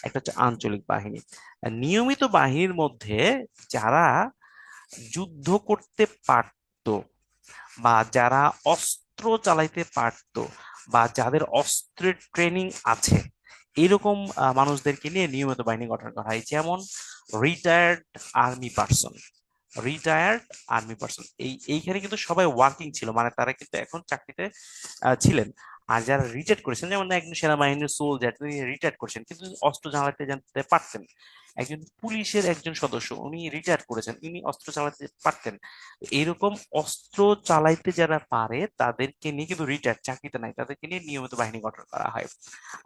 একটা হচ্ছে আঞ্চলিক বাহিনী। আর নিয়মিত বাহিনীর মধ্যে যারা যুদ্ধ করতে পারতো, বা যারা অস্ত্র চালাইতে পারতো, বা যাদের অস্ত্রের ট্রেনিং আছে, এরকম মানুষদেরকে নিয়ে নিয়মিত বাহিনী গঠন করা হয়, যেমন retired army person. Retired army person এইখানে কিন্তু সবাই ওয়ার্কিং ছিল, মানে তারা কিন্তু এখন চাকরিতে ছিলেন। আর যারা রিটায়ার্ড করেছেন, যেমন একজন সেনাবাহিনীর সোলজার, তিনি রিটায়ার্ড করেছেন কিন্তু অস্ত্র চালাতে জানতে পারতেন। একজন পুলিশের একজন সদস্য, উনি রিটায়ার্ড করেছেন, ইনি অস্ত্র চালাতে পারতেন। এরকম অস্ত্র চালাইতে যারা পারে তাদেরকে নিয়ে, কিন্তু রিটায়ার্ড চাকরিতে নাই, তাদেরকে নিয়ে নিয়মিত বাহিনী গঠন করা হয়।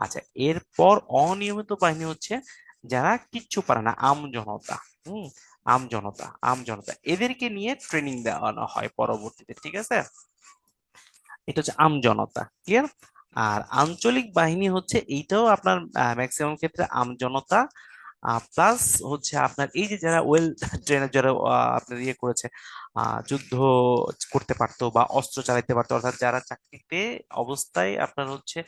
আচ্ছা, এরপর অনিয়মিত বাহিনী হচ্ছে যারা কিচ্ছু পারে না, আম জনতা। হুম, আম জনতা এদেরকে নিয়ে ট্রেনিং দেওয়ানো হয় পরবর্তীতে, ঠিক আছে। এটা হচ্ছে আম জনতা, ক্লিয়ার। আর আঞ্চলিক বাহিনী হচ্ছে এইটাও আপনার ম্যাক্সিমাম ক্ষেত্রে আম জনতা প্লাস হচ্ছে আপনার এই যে যারা ওয়েল ট্রেনার, যারা আপনার ইয়ে করেছে, যুদ্ধ করতে পারতো বা অস্ত্র চালাইতে পারতো, অর্থাৎ যারা চাকরিতে অবস্থায় আপনার হচ্ছে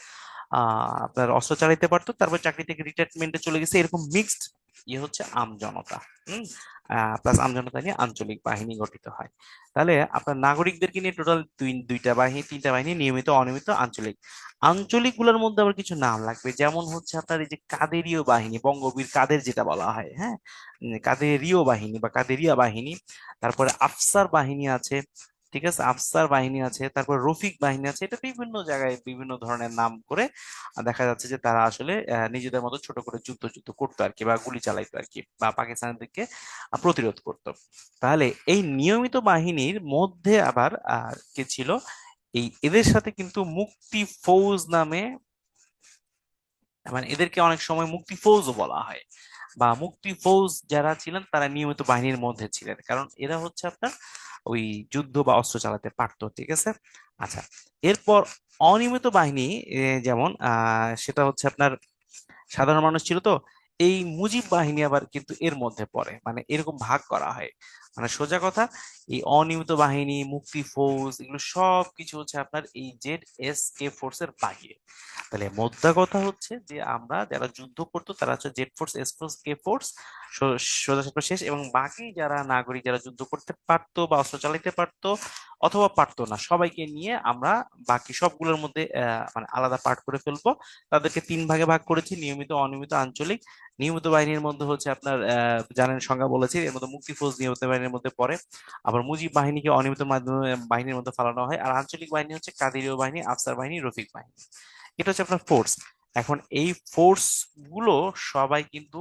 আপনার অস্ত্র চালাইতে পারতো, তারপর চাকরি থেকে রিটায়ারমেন্টে চলে গেছে, এরকম মিক্সড ইয়ে হচ্ছে আম জনতা। হম, প্লাস আম জনতা নিয়ে আঞ্চলিক বাহিনী গঠিত হয়। তাহলে আপনার নাগরিকদেরকে নিয়ে টোটাল দুইটা বাহিনী, তিনটা বাহিনী, নিয়মিত, অনিয়মিত, আঞ্চলিক। আঞ্চলিক গুলোর মধ্যে আবার কিছু নাম লাগবে, যেমন হচ্ছে আপনার এই যে কাদেরীয় বাহিনী, বঙ্গবীর কাদের যেটা বলা হয়, হ্যাঁ, কাদেরীয় বাহিনী বা কাদেরিয়া বাহিনী। তারপরে আফসার বাহিনী আছে, ঠিক আছে, আফসার বাহিনী আছে, তারপর রফিক বাহিনী আছে। এটা বিভিন্ন জায়গায় বিভিন্ন ধরনের নাম করে দেখা যাচ্ছে যে তারা আসলে নিজেদের মতো ছোট করে যুদ্ধ যুদ্ধ করতো আর কি, বা গুলি চালাইতো আর কি, বা পাকিস্তানের দিকে প্রতিরোধ করতো। তাহলে এই নিয়মিত বাহিনীর মধ্যে আবার কে ছিল, এই এদের সাথে কিন্তু মুক্তি ফৌজ নামে, মানে এদেরকে অনেক সময় মুক্তি ফৌজও বলা হয়, বা মুক্তি ফৌজ যারা ছিলেন তারা নিয়মিত বাহিনীর মধ্যে ছিলেন, কারণ এরা হচ্ছে আপনার ওই যুদ্ধ বা অস্ত্র চালাতে পারতো, ঠিক আছে। আচ্ছা, এরপর অনিয়মিত বাহিনী, যেমন সেটা হচ্ছে আপনার সাধারণ মানুষ ছিল তো, এই মুজিব বাহিনী আবার কিন্তু এর মধ্যে পড়ে, মানে এরকম ভাগ করা হয়। মানে সোজা কথা, এই অনিয়মিত বাহিনী, মুক্তি ফৌজ, এগুলো সব কিছু হচ্ছে আপনার এই ZSK ফোর্সের বাহিরে। তাহলে মোদ্দা কথা হচ্ছে যে আমরা যারা যুদ্ধ করতো তারা হচ্ছে Z force, S force, K force, সোজা সাপটা শেষ। এবং বাকি যারা নাগরিক যারা যুদ্ধ করতে পারতো বা অস্ত্র চালাতে পারতো অথবা পারতো না, সবাইকে নিয়ে আমরা বাকি সবগুলোর মধ্যে মানে আলাদা পার্ট করে ফেলবো। তাদেরকে তিন ভাগে ভাগ করেছি, নিয়মিত, অনিয়মিত, আঞ্চলিক। নিয়মিত বাহিনীর মধ্যে হচ্ছে আপনার জানেন সংজ্ঞা বলেছি, এর মধ্যে মুক্তি ফৌজ নিয়মিত বাহিনীর মধ্যে পড়ে। আবার মুজিব বাহিনীকে অনিয়মিত মাধ্যমে বাহিনীর মধ্যে ফালানো হয়। আর আঞ্চলিক বাহিনী হচ্ছে কাদেরীয় বাহিনী, আফসার বাহিনী, রফিক বাহিনী। এটা হচ্ছে আপনার ফোর্স। এখন এই ফোর্স গুলো সবাই কিন্তু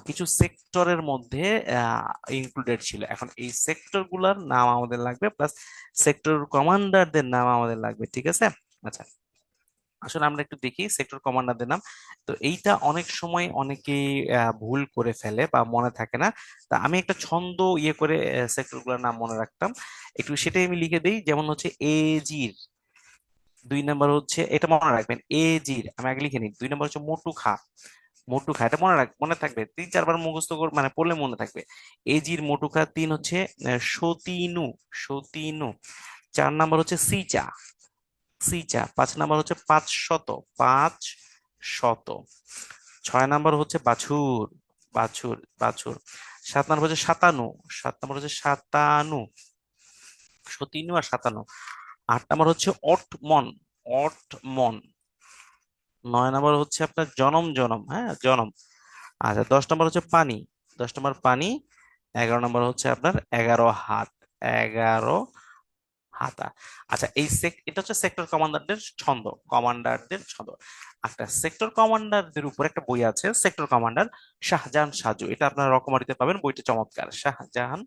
কিছু সেক্টরের মধ্যে ইনক্লুডেড ছিল। এখন এই সেক্টর গুলার নাম আমাদের লাগবে, প্লাস সেক্টর কমান্ডারদের নাম আমাদের লাগবে, ঠিক আছে। আচ্ছা, আসলে আমরা একটু দেখি সেক্টর কমান্ডারদের নাম। তো এইটা অনেক সময় অনেকেই ভুল করে ফেলে বা মনে থাকে না। তা আমি একটা ছন্দ ইয়ে করে সেক্টর গুলোর নাম মনে রাখতাম, একটু সেটাই আমি লিখে দিই। যেমন হচ্ছে এজির 2 নাম্বার হচ্ছে, এটা মনে রাখবেন, এজির আমি আগে লিখে নিই। 2 নাম্বার হচ্ছে মোটু খা। মোটু খা, এটা মনে থাকবে, 3-4 বার মুখস্থ করে মানে পড়লে মনে থাকবে। এজির মোটু খা। 3 হচ্ছে সতীনু। সতীনু। 4 নাম্বার হচ্ছে সিচা। সিচা। 5 নাম্বার হচ্ছে 500। 500। 6 নাম্বার হচ্ছে বাছুর। বাছুর, বাছুর। 7 নাম্বার হচ্ছে সাতানু। 7 নাম্বার হচ্ছে সাতানু। সতীনু আর সাতানু। 8 নাম্বার হচ্ছে অটমন। অটমন। 9 নাম্বার হচ্ছে আপনার জনম জনম, হ্যাঁ, জনম। আচ্ছা, 10 নাম্বার হচ্ছে পানি। 10 নাম্বার পানি। 11 নাম্বার হচ্ছে আপনার 11 হাত। 11 হাতা। আচ্ছা, এটা হচ্ছে সেক্টর কমান্ডারদের ছন্দ। কমান্ডারদের ছন্দ। একটা সেক্টর কমান্ডারদের উপর একটা বই আছে, সেক্টর কমান্ডার শাহজাহান সাজু। এটা আপনারা রকমারিতে পাবেন, বইটা চমৎকার। শাহজাহান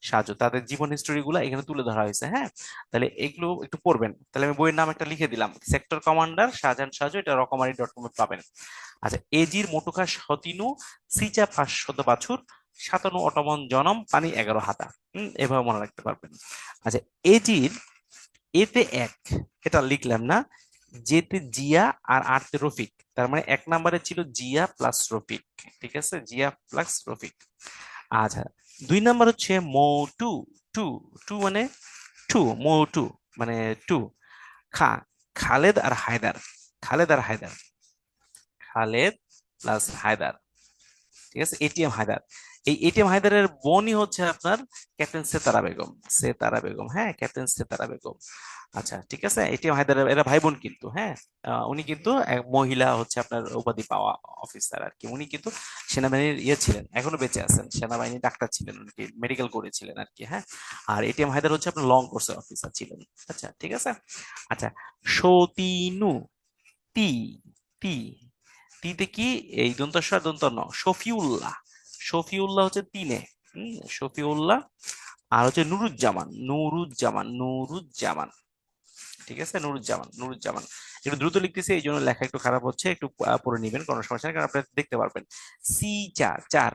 সাজু, তাদের জীবন হিস্টোরি গুলা এখানে তুলে ধরা হয়েছে, হ্যাঁ। তাহলে এগুলো একটু পড়বেন। তাহলে আমি বইয়ের নাম একটা লিখে দিলাম, সেক্টর কমান্ডার শাহজাহান সাজু, এটা রকমারি.com পাবেন। আচ্ছা, এজির মোটুখা সতিনু, সিচা 500 বাছুর, সাতানু অটমন জনম, পানি 11 হাতা। এভাবে মনে রাখতে পারবেন। আচ্ছা, এজির এতে এক, এটা লিখলাম না। যেতে জিয়া আর আরতে রফিক, তার মানে 1 নাম্বারে ছিল জিয়া প্লাস রফিক, ঠিক আছে, জিয়া প্লাস রফিক। আচ্ছা, 2 নাম্বার হচ্ছে মোটু। টু। টু মানে টু, মোটু মানে টু। খা, খালেদ আর হায়দার। খালেদ আর হায়দার। খালেদ প্লাস হায়দার। ঠিক আছে, এটিএম হায়দার। এই এটিএম হায়দারের বোনই হচ্ছে আপনার ক্যাপ্টেন সেতারা বেগম। সেতারা বেগম, হ্যাঁ, ক্যাপ্টেন সেতারা বেগম। আচ্ছা ঠিক আছে, এটিএম হায়দারের এরা ভাই বোন কিন্তু, হ্যাঁ। উনি কিন্তু এক মহিলা হচ্ছে আপনার উপাধি পাওয়া অফিসার আর কি। উনি কিন্তু সেনাবাহিনীর ইয়ে ছিলেন, এখনো বেঁচে আছেন, সেনাবাহিনী ডাক্তার ছিলেন উনি, মেডিকেল করেছিলেন আর কি, হ্যাঁ। আর এটিএম হায়দার হচ্ছে আপনার লং কোর্সের অফিসার ছিলেন। আচ্ছা ঠিক আছে। আচ্ছা, সতীনু, তি, তি, তিতে কি, এই দন্তস্ব আর দন্ত ন, শফিউল্লাহ। শফিউল্লাহ হচ্ছে তিনে, শফিউল্লাহ। আর হচ্ছে নুরুজ্জামান, নুরুজ্জামান, নুরুজ্জামান। ঠিক আছে, নুরুজ্জামান, নুরুজ্জামান। একটু দ্রুত লিখতেছি এই জন্য লেখা একটু খারাপ হচ্ছে, একটু পড়ে নিবেন, কোনো সমস্যা নেই, কারণ আপনি দেখতে পারবেন। সি চার চার,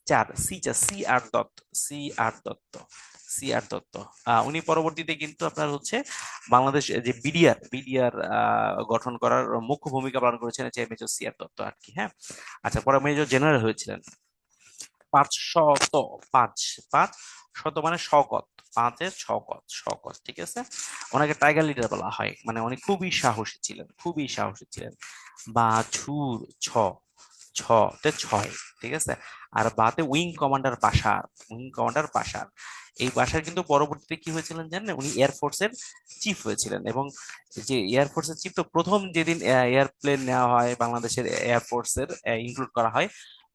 চার সি চার, সি আর দত্ত, সি আর দত্ত, সি আর দত্ত। উনি পরবর্তীতে কিন্তু আপনার হচ্ছে বাংলাদেশ যে বিডিআর, বিডিআর গঠন করার মুখ্য ভূমিকা পালন করেছেন হচ্ছে মেজর সি আর দত্ত আর কি, হ্যাঁ। আচ্ছা, পরে মেজর জেনারেল হয়েছিলেন। 500, পাঁচ, পাঁচ শত মানে শকত, পাঁচের শকত, শকত, ঠিক আছে। ওনাকে টাইগার লিডার বলা হয়, মানে উনি খুবই সাহসী ছিলেন, খুবই সাহসী ছিলেন। বাছুর, ছ, ছ তে ছয়, ঠিক আছে। আর বাতে উইং কমান্ডার বাসার, উইং কমান্ডার বাসার। এই বাসার কিন্তু পরবর্তীতে কি হয়েছিলেন জানেন, উনি এয়ারফোর্সের চিফ হয়েছিলেন। এবং যে এয়ারফোর্সের চিফ, তো প্রথম যেদিন এয়ারপ্লেন নেওয়া হয় বাংলাদেশের এয়ারফোর্সের ইনক্লুড করা হয়,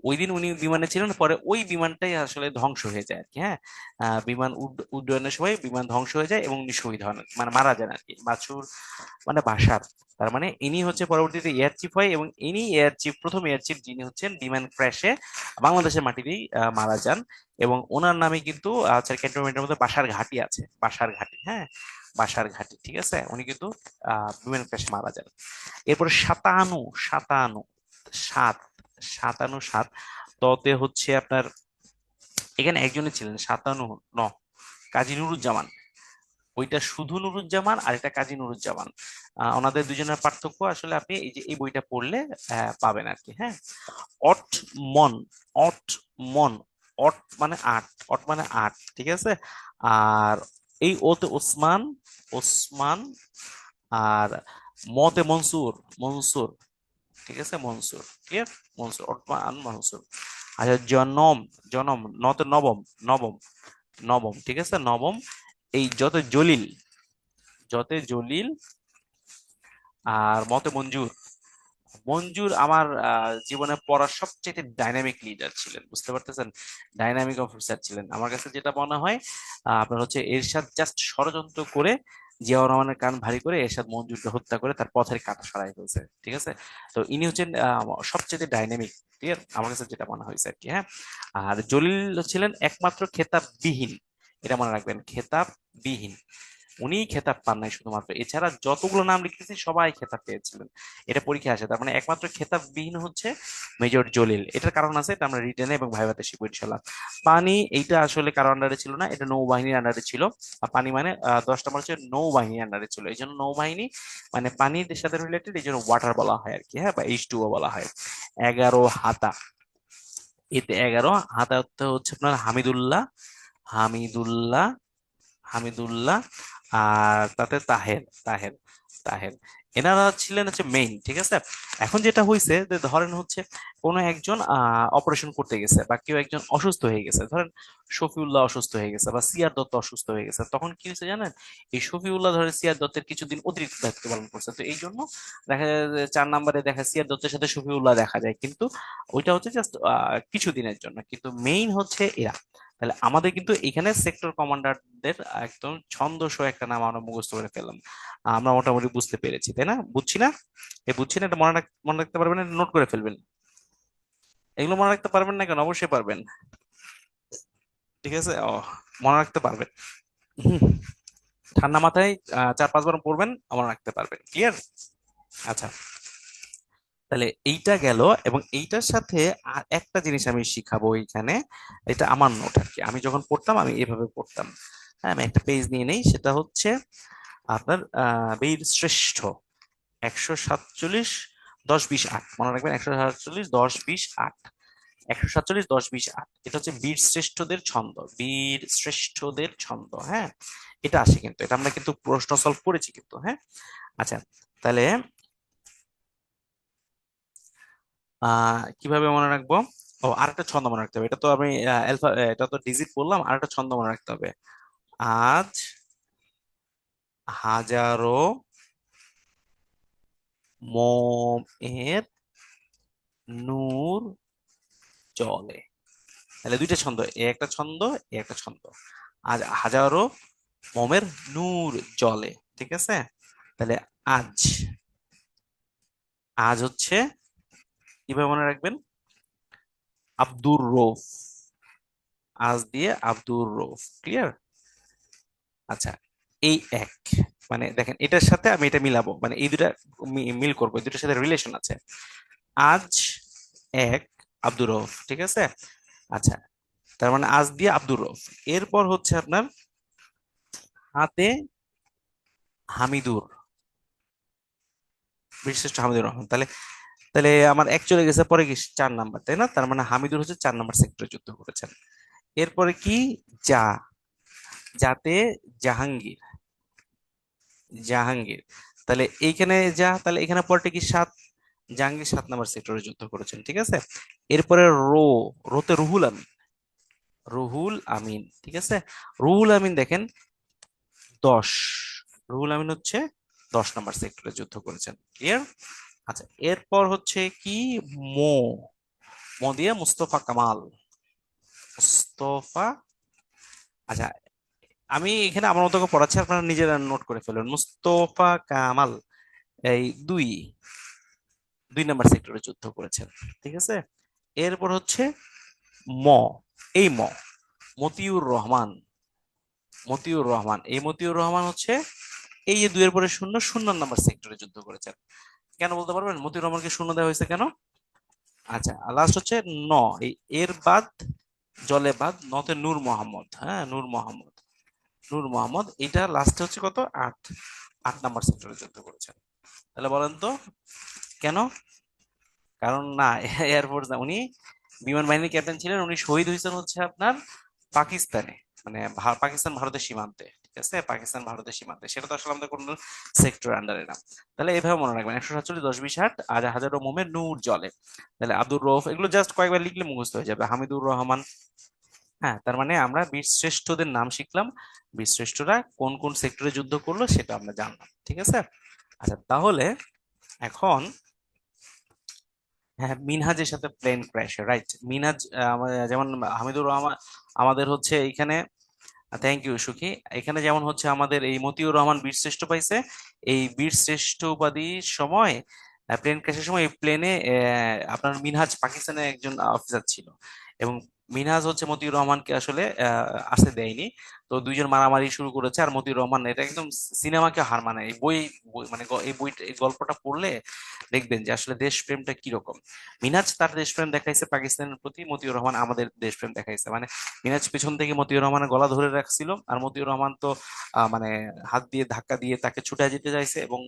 ওই দিন উনি বিমানে ছিলেন। পরে ওই বিমানটাই আসলে ধ্বংস হয়ে যায় আর কি, হ্যাঁ। বিমান উড্ডয়নের সময় বিমান ধ্বংস হয়ে যায় এবং উনি শহীদ হন, মানে মারা যান আর কি। বাছুর মানে বাসার, তার মানে ইনি হচ্ছে পরবর্তীতে এয়ার চিফ হয়, এবং ইনি এয়ার চিফ, প্রথম এয়ার চিফ যিনি হচ্ছেন বিমান ক্র্যাশে বাংলাদেশের মাটিতেই মারা যান। এবং ওনার নামে কিন্তু ক্যান্টনমেন্টের মধ্যে বাসার ঘাটি আছে, বাসার ঘাটি, হ্যাঁ, বাসার ঘাটি, ঠিক আছে। উনি কিন্তু বিমান ক্র্যাশে মারা যান। এরপরে সাতানু, সাতানু, সাত, সাতানু সাত, ততে হচ্ছে আপনার এখানে একজনই ছিলেন, সাতানু ন, কাজী নুরুজ্জামান। ওইটা শুধু নুরুজ্জামান আর এটা কাজী নুরুজ্জামান। ওনাদের দুজনের পার্থক্য আসলে আপনি এই যে এই বইটা পড়লে পাবেন আর কি, হ্যাঁ। অট মন, অট মন, অট মানে আট, অট মানে আট, ঠিক আছে। আর এই ওতে ওসমান, ওসমান। আর মতে মনসুর, মনসুর, ঠিক আছে, মনসুর, ক্লিয়ার, মনসুর, ওসমান মনসুর। আচ্ছা, জনম, জনম, নতে নবম, নবম, নবম, ঠিক আছে, নবম। এই যত জলিল, যতে জলিল। আর মতে মঞ্জুর, মঞ্জুর আমার জীবনে পড়ার সবচেয়ে ডাইনামিক লিডার ছিলেন, বুঝতে পারতেছেন, ডাইনামিক অফিসার ছিলেন। আমার কাছে যেটা মনে হয়, আপনার হচ্ছে এরশাদ জাস্ট ষড়যন্ত্র করে জিয়াউর রহমানের কান ভারী করে এরশাদ মঞ্জুরকে হত্যা করে তার পথের কাঁটা সরাই ফেলছে, ঠিক আছে। তো ইনি হচ্ছেন সবচেয়ে ডাইনামিক, ক্লিয়ার, আমার কাছে যেটা মনে হয়েছে আর কি, হ্যাঁ। আর জলিল ছিলেন একমাত্র খেতাববিহীন, এটা মনে রাখবেন, খেতাববিহীন। উনিই খেতাব পান নাই শুধুমাত্র, এছাড়া যতগুলো নাম লিখতেছি সবাই খেতাব পেয়েছিলেন। এটা পরীক্ষায় আসে, তার মানে একমাত্র খেতাববিহীন হচ্ছে মেজর জলিল। এটার কারণ আছে, এটা আমরা রিটেনে এবং ভাইভাতে শিখবো ইনশাল্লাহ। পানি, এইটা আসলে কারো আন্ডারে ছিল না, এটা নৌবাহিনীর আন্ডারে ছিল। আর পানি মানে 10 নম্বর হচ্ছে নৌবাহিনীর আন্ডারে ছিল, এই জন্য নৌবাহিনী মানে পানির সাথে রিলেটেড, এই জন্য ওয়াটার বলা হয় আর কি, হ্যাঁ, বা H2O বলা হয়। 11 হাতা, এতে 11 হাতা হচ্ছে আপনার হামিদুল্লাহ, হামিদুল্লাহ, হামিদুল্লাহ। আর তাতে তাহের, তাহের, তাহের। এনারা ছিলেন হচ্ছে মেইন, ঠিক আছে। এখন যেটা হয়েছে যে ধরেন হচ্ছে কোনো একজন অপারেশন করতে গেছে, বা কেউ একজন অসুস্থ হয়ে গেছে, ধরেন শফিউল্লাহ অসুস্থ হয়ে গেছে বা সিআর দত্ত অসুস্থ হয়ে গেছে, তখন কি হয়েছে জানেন, এই শফিউল্লাহ ধরে সিআর দত্তের কিছুদিন অতিরিক্ত দায়িত্ব পালন করছে, তো এই জন্য দেখা যায় যে 4 নম্বরে দেখা সিআর দত্তের সাথে শফিউল্লাহ দেখা যায়, কিন্তু ওইটা হচ্ছে জাস্ট কিছুদিনের জন্য, কিন্তু মেইন হচ্ছে এরা। তাহলে আমাদের কিন্তু এখানে সেক্টর কমান্ডারদের একদম ছন্দসহ একটা নাম আমরা মুখস্থ করে ফেললাম। আমরা মোটামুটি বুঝতে পেরেছি, তাই না? বুঝছি না, বুঝছি না, এটা মনে রাখতে পারবেন, এটা নোট করে ফেলবেন। এগুলো মনে রাখতে পারবেন না কেন? অবশ্যই পারবেন, ঠিক আছে। মনে রাখতে পারবেন। হুম, ঠান্ডা মাথায় 4-5 বার পড়বেন, মনে রাখতে পারবেন, ক্লিয়ার। আচ্ছা, তাহলে এইটা গেল। এবং এইটার সাথে আর একটা জিনিস আমি শিখাবো এখানে, এটা আমার নোট আর কি, আমি যখন পড়তাম আমি এভাবে পড়তাম। হ্যাঁ, আমি একটা পেজ নিয়ে নেই, সেটা হচ্ছে আপনার বীর শ্রেষ্ঠ 147, 10, 20, 8, মনে রাখবেন, 147, 10, 20, 8, 147, 10, 20, 8, এটা হচ্ছে বীর শ্রেষ্ঠদের ছন্দ, বীর শ্রেষ্ঠদের ছন্দ, হ্যাঁ। এটা আসে কিন্তু, এটা আমরা কিন্তু প্রশ্ন সলভ করেছি কিন্তু, হ্যাঁ। আচ্ছা, তাহলে কিভাবে মনে রাখবো? ও, আরেকটা ছন্দ মনে রাখতে হবে। এটা তো আমি এটা তো ডিজিট বললাম, আরেকটা ছন্দ মনে রাখতে হবে। আজ হাজারো মোমের নূর জলে। তাহলে দুইটা ছন্দ, এ একটা ছন্দ, এ একটা ছন্দ। আজ হাজারো মোমের নূর জলে, ঠিক আছে। তাহলে আজ, আজ হচ্ছে কিভাবে মনে রাখবেন, আব্দুর রৌফ। আজ দিয়ে আব্দুর রৌফ, ক্লিয়ার। আচ্ছা, এই এক, মানে দেখেন এটার সাথে আমি এটা মিলাবো, মানে এই দুটা মিল করবো, এই দুটার সাথে রিলেশন আছে। আজ এক আব্দুর রৌফ, ঠিক আছে। আচ্ছা, তার মানে আজ দিয়ে আব্দুর রৌফ। এরপর হচ্ছে আপনার হাতে হামিদুর, বিশিষ্ট হামিদুর রহমান। তাহলে তাহলে আমার এক চলে গেছে, পরে কি 4 নাম্বার, তাই না? তার মানে হামিদুর হচ্ছে 4 নাম্বার সেক্টরে যুদ্ধ করেছেন। এরপরে কি, যা, যাতে জাহাঙ্গীর, জাহাঙ্গীর। তাহলে এইখানে যা, তাহলে এখানে পরটা কি 7, জাহাঙ্গীর 7 নাম্বার সেক্টরে যুদ্ধ করেছেন, ঠিক আছে। এরপরে রো, রোতে রুহুল আমিন, রুহুল আমিন, ঠিক আছে। রুহুল আমিন দেখেন 10, রুহুল আমিন হচ্ছে 10 নাম্বার সেক্টরে যুদ্ধ করেছেন, ক্লিয়ার। আচ্ছা, এরপর হচ্ছে কি, মো, মো দিয়ে মুস্তফা কামাল, মুস্তফা। আচ্ছা, আমি এখানে আমার মতো করে পড়াচ্ছি, আপনারা নিজেরা নোট করে ফেলবেন। মুস্তফা কামাল এই 2, 2 নাম্বার সেক্টরে যুদ্ধ করেছেন, ঠিক আছে। এরপর হচ্ছে ম, এই ম, মতিউর রহমান, মতিউর রহমান, এই মতিউর রহমান হচ্ছে এই যে 2 এর পরে শূন্য, 0 নাম্বার সেক্টরে যুদ্ধ করেছেন। কেন বলতে পারবেন মতিউর রহমানকে শূন্য দেওয়া হয়েছে কেন? আচ্ছা, লাস্ট হচ্ছে ন, এই এর বাদ, জলে বাদ, নতে নূর মোহাম্মদ, হ্যাঁ নূর মোহাম্মদ, নূর মোহাম্মদ, এটা লাস্টে হচ্ছে কত, 8, 8 নাম্বার সেক্টরে যুদ্ধ করেছেন। তাহলে বলেন তো কেন? কারণ না, এয়ারফোর্স না, উনি বিমান বাহিনীর ক্যাপ্টেন ছিলেন, উনি শহীদ হয়েছেন হচ্ছে আপনার পাকিস্তানে, মানে পাকিস্তান ভারতের সীমান্তে, ঠিক আছে, পাকিস্তান ভারতের সীমান্তে। সেটা তো আসলে আমাদের কোন সেক্টর আন্ডারে না। তাহলে এইভাবে মনে রাখবেন, 147, 10, 20, 8, আর হাজারো মোমের নূর জলে। তাহলে আব্দুর রৌফ, এগুলো জাস্ট কয়েকবার লিখলে মুখস্থ হয়ে যাবে। হামিদুর রহমান, হ্যাঁ, তার মানে আমরা বীর শ্রেষ্ঠদের নাম শিখলাম, বীর শ্রেষ্ঠরা কোন কোন সেক্টরে যুদ্ধ করলো সেটা আমরা জানলাম, ঠিক আছে। আচ্ছা, তাহলে এখন, হ্যাঁ, মিনহাজের সাথে প্লেন ক্র্যাশ, রাইট। মিনহাজ যেমন হামিদুর রহমান আমাদের হচ্ছে এইখানে, থ্যাংক ইউ সুখী। এখানে যেমন হচ্ছে আমাদের এই মতিউর রহমান বীরশ্রেষ্ঠ পাইছে, এই বীরশ্রেষ্ঠ উপাধির সময়, প্লেন ক্র্যাশের সময় এই প্লেনে আপনার মিনহাজ পাকিস্তানের একজন অফিসার ছিল, এবং মিনহাজ হচ্ছে মতিউর রহমানকে আসলে আসতে দেয়নি। তো দুইজন মারামারি শুরু করেছে, আর মতিউর রহমান এটা একদম সিনেমাকে হার মানে। এই মানে এই বইটা, এই গল্পটা পড়লে দেখবেন যে আসলে দেশপ্রেমটা কিরকম। মিনহাজ তার দেশপ্রেম দেখাইছে পাকিস্তানের প্রতি, মতিউর রহমান আমাদের দেশপ্রেম দেখাইছে। মানে মিনাজ পিছন থেকে মতিউর রহমানের গলা ধরে রাখছিল, আর মতিউর রহমান তো মানে হাত দিয়ে ধাক্কা দিয়ে তাকে ছুটে যেতে চাইছে, এবং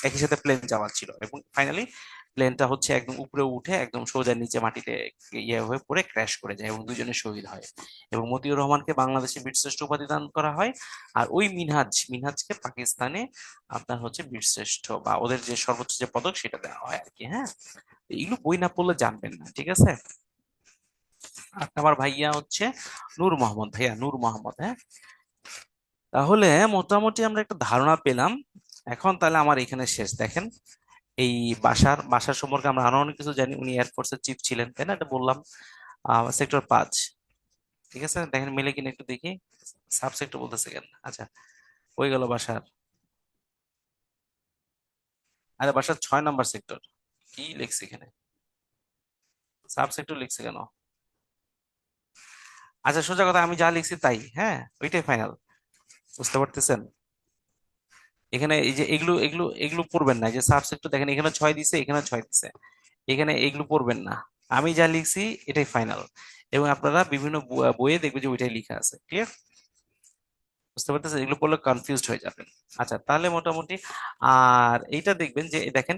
একই সাথে প্লেন চালাচ্ছিল, এবং ফাইনালি প্লেনটা হচ্ছে একদম উপরে উঠে একদম সোজা নিচে মাটিতে ইয়ে হয়ে পড়ে ক্র্যাশ করে যায়, এবং দুজনে শহীদ হয়। এবং মতিউর রহমানকে বাংলাদেশে বীরশ্রেষ্ঠ উপাধি দান করা হয়, আর ওই মিনহাজকে পাকিস্তানে আপনার হচ্ছে বীরশ্রেষ্ঠ বা ওদের যে সর্বোচ্চ যে পদক সেটা দেওয়া হয় আর কি, হ্যাঁ। এগুলো বই না পড়লে জানবেন না, ঠিক আছে। আর আমার ভাইয়া হচ্ছে নূর মোহাম্মদ, ভাইয়া নূর মোহাম্মদ, হ্যাঁ। তাহলে মোটামুটি আমরা একটা ধারণা পেলাম। এখন তাহলে আমার এখানে শেষ, দেখেন এই বাসার সম্পর্কে আমরা আরো অনেক কিছু জানি। উনি এয়ারফোর্সের চিফ ছিলেন, তাই না? এটা বললাম। সেক্টর 5, ঠিক আছে, দেখেন মিলে কিনা একটু দেখি। সাব সেক্টর বলতেছে কেন? আচ্ছা, হয়ে গেল বাসার। আরে বাসার 6 নাম্বার সেক্টর, কি লিখছে এখানে? সাব সেক্টর লিখছে কেন? আচ্ছা, সোজা কথা, আমি যা লিখছি তাই, হ্যাঁ, ওইটাই ফাইনাল। বুঝতে পারতেছেন? এখানে এই যে এগুলো এগুলো এগুলো পড়বেন না, এই যে সাবসেক্টর দেখেন, এখানে 6 দিছে, এখানে 6 দিছে, এখানে এগুলো পড়বেন না। আমি যা লিখছি এটাই ফাইনাল, এবং আপনারা বিভিন্ন বইয়ে দেখবেন যে ওইটাই লেখা আছে, ক্লিয়ার। বুঝতে পারতেছেন? এগুলো পড়লে কনফিউজড হয়ে যাবেন। আচ্ছা, তাহলে মোটামুটি, আর এইটা দেখবেন যে দেখেন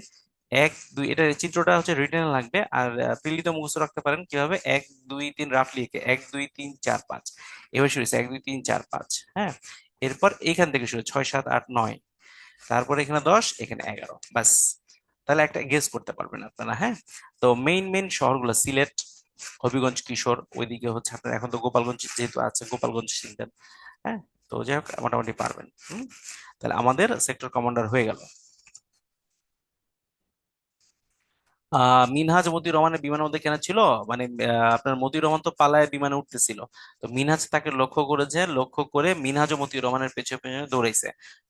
1, 2, এটা চিত্রটা হচ্ছে রিটেন লাগবে, আর প্রিলিতে মুখস্থ রাখতে পারেন কিভাবে, 1, 2, 3 রাফলি এঁকে, 1, 2, 3, 4, 5 এভাবে শুরু হয়েছে, 1, 2, 3, 4, 5, হ্যাঁ। এরপর এইখান থেকে শুরু 6, 7, 8, 9, তারপরে এখানে 10, এখানে 11, বাস। তাহলে একটা গেস করতে পারবেন আপনারা, হ্যাঁ। তো মেইন মেইন শহরগুলো সিলেট, হবিগঞ্জ কিশোর, ওইদিকে হচ্ছে আপনার, এখন তো গোপালগঞ্জ যেহেতু আছে, গোপালগঞ্জ শিখবেন। হ্যাঁ, তো যাই হোক মোটামুটি পারবেন। তাহলে আমাদের সেক্টর কমান্ডার হয়ে গেল। মিনহাজ মতিউর রহমানের বিমানের মধ্যে কেন ছিল, মানে আপনার মতিউর রহমান তো পালায় বিমানে উঠতেছিল, তো মিনহাজ তাকে লক্ষ্য করেছে, লক্ষ্য করে মিনহাজ ও মতিউর রহমানের পেছনে পেছনে দৌড়াইছে।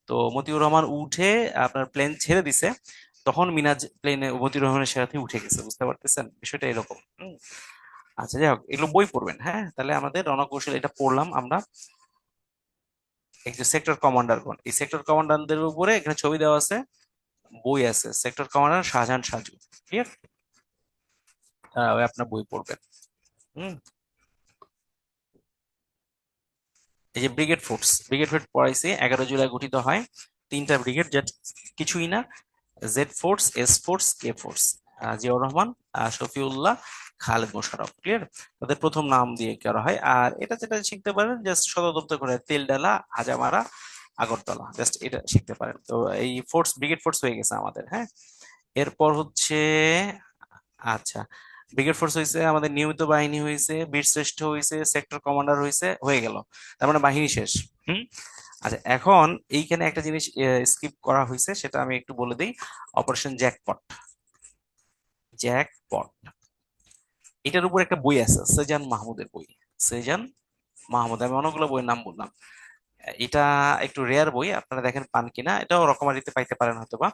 তো মতিউর রহমান উঠে আপনার প্লেন ছেড়ে দিছে, তখন মিনহাজ প্লেনে মতিউর রহমানের সাথে উঠে গেছে, বুঝতে পারতেছেন বিষয়টা এরকম। আচ্ছা যাই হোক, এগুলো বই পড়বেন। হ্যাঁ, তাহলে আমাদের রণকৌশল এটা পড়লাম আমরা। এই যে সেক্টর কমান্ডার কোন, এই সেক্টর কমান্ডারদের উপরে এখানে ছবি দেওয়া আছে, বই আছে, sector commander Shahjahan Saju. Clear? ওই আপনার বই পড়বেন। হুম। এই যে ব্রিগেড ফোর্স, ব্রিগেড ফোর্স পড়াইছে, 11 জুলাই গঠিত হয়, তিনটা ব্রিগেড, যেট কিছুই না, Z force, S force, K force. Ziaur Rahman, Shafiullah, Khaled Mosharraf. Clear? তাদের প্রথম নাম দিয়ে করা হয়। আর এটা যেটা শিখতে পারেন, জাস্ট সদর দপ্তর করে তেলডালা, হাজামারা, আগরতলা, জাস্ট এটা শিখতে পারেন। তো এই ফোর্স, ব্রিগেড ফোর্স হয়ে গেছে আমাদের। হ্যাঁ, এরপর হচ্ছে, আচ্ছা, ব্রিগেড ফোর্স হয়েছে, আমাদের নিয়মিত বাহিনী হয়েছে, বীরশ্রেষ্ঠ হয়েছে, সেক্টর কমান্ডার হয়েছে, হয়ে গেল। তার মানে বাহিনী শেষ। হুম। আচ্ছা, এখন এইখানে একটা জিনিস স্কিপ করা হয়েছে, সেটা আমি একটু বলে দিই। Operation jackpot. জ্যাকপট, এটার উপর একটা বই আছে, সেজান মাহমুদের বই। সেজান মাহমুদ, আমি অনেকগুলো বইয়ের নাম বললাম। এটা একটু রেয়ার বই, আপনারা দেখেন পান কিনা, এটাও রকমারিতে পাইতে পারেন হয়তোবা।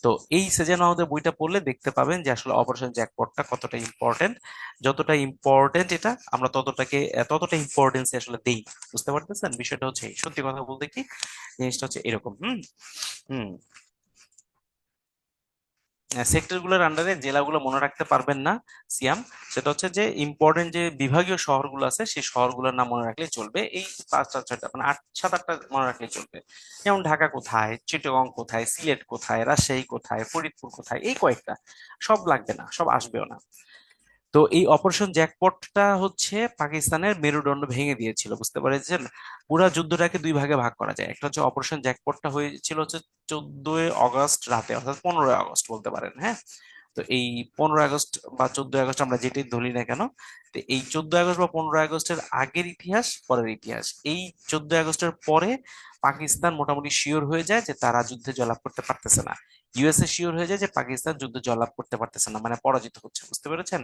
তো এই সেজান মাহমুদের বইটা পড়লে দেখতে পাবেন যে আসলে অপারেশন জ্যাকপটটা কতটা ইম্পর্টেন্ট। যতটা ইম্পর্টেন্ট এটা, আমরা ততটা ইম্পর্টেন্স আসলে দেই না। বুঝতে পারতেছেন বিষয়টা হচ্ছে এই। সত্যি কথা বলতে কি, জিনিসটা হচ্ছে এরকম। হুম। হুম। সেক্টর গুলোর আন্ডারে জেলাগুলো মনে রাখতে পারবেন না সিয়াম, সেটা হচ্ছে যে ইম্পর্টেন্ট যে বিভাগীয় শহরগুলো আছে, সেই শহরগুলোর নাম মনে রাখলে চলবে। এই পাঁচটা ছয়টা মানে আট সাত আটটা মনে রাখলে চলবে। যেমন ঢাকা কোথায়, চিটাগং কোথায়, সিলেট কোথায়, রাজশাহী কোথায়, ফরিদপুর কোথায়, এই কয়েকটা। সব লাগবে না, সব আসবেও না। তো এই অপারেশন জ্যাকপটটা হচ্ছে পাকিস্তানের মেরুদণ্ড ভেঙে দিয়েছিল, বুঝতে পেরেছেন? পুরা যুদ্ধটাকে দুই ভাগে ভাগ করা যায়। একটা হচ্ছে অপারেশন জ্যাকপটটা হয়েছিল হচ্ছে 14ই আগস্ট রাতে, অর্থাৎ 15ই আগস্ট বলতে পারেন। হ্যাঁ, তো এই 15ই আগস্ট বা 14ই আগস্ট আমরা যেটাই ধরি না কেন, তো এই 14ই আগস্ট বা 15ই আগস্টের আগের ইতিহাস, পরের ইতিহাস। এই 14ই আগস্টের পরে পাকিস্তান মোটামুটি শিওর হয়ে যায় যে তারা যুদ্ধে জয়লাভ করতে পারতেছে না। ইউএসএ শিওর হয়ে যায় যে পাকিস্তান যুদ্ধে জয়লাভ করতে পারতেছে না, মানে পরাজিত হচ্ছে, বুঝতে পেরেছেন?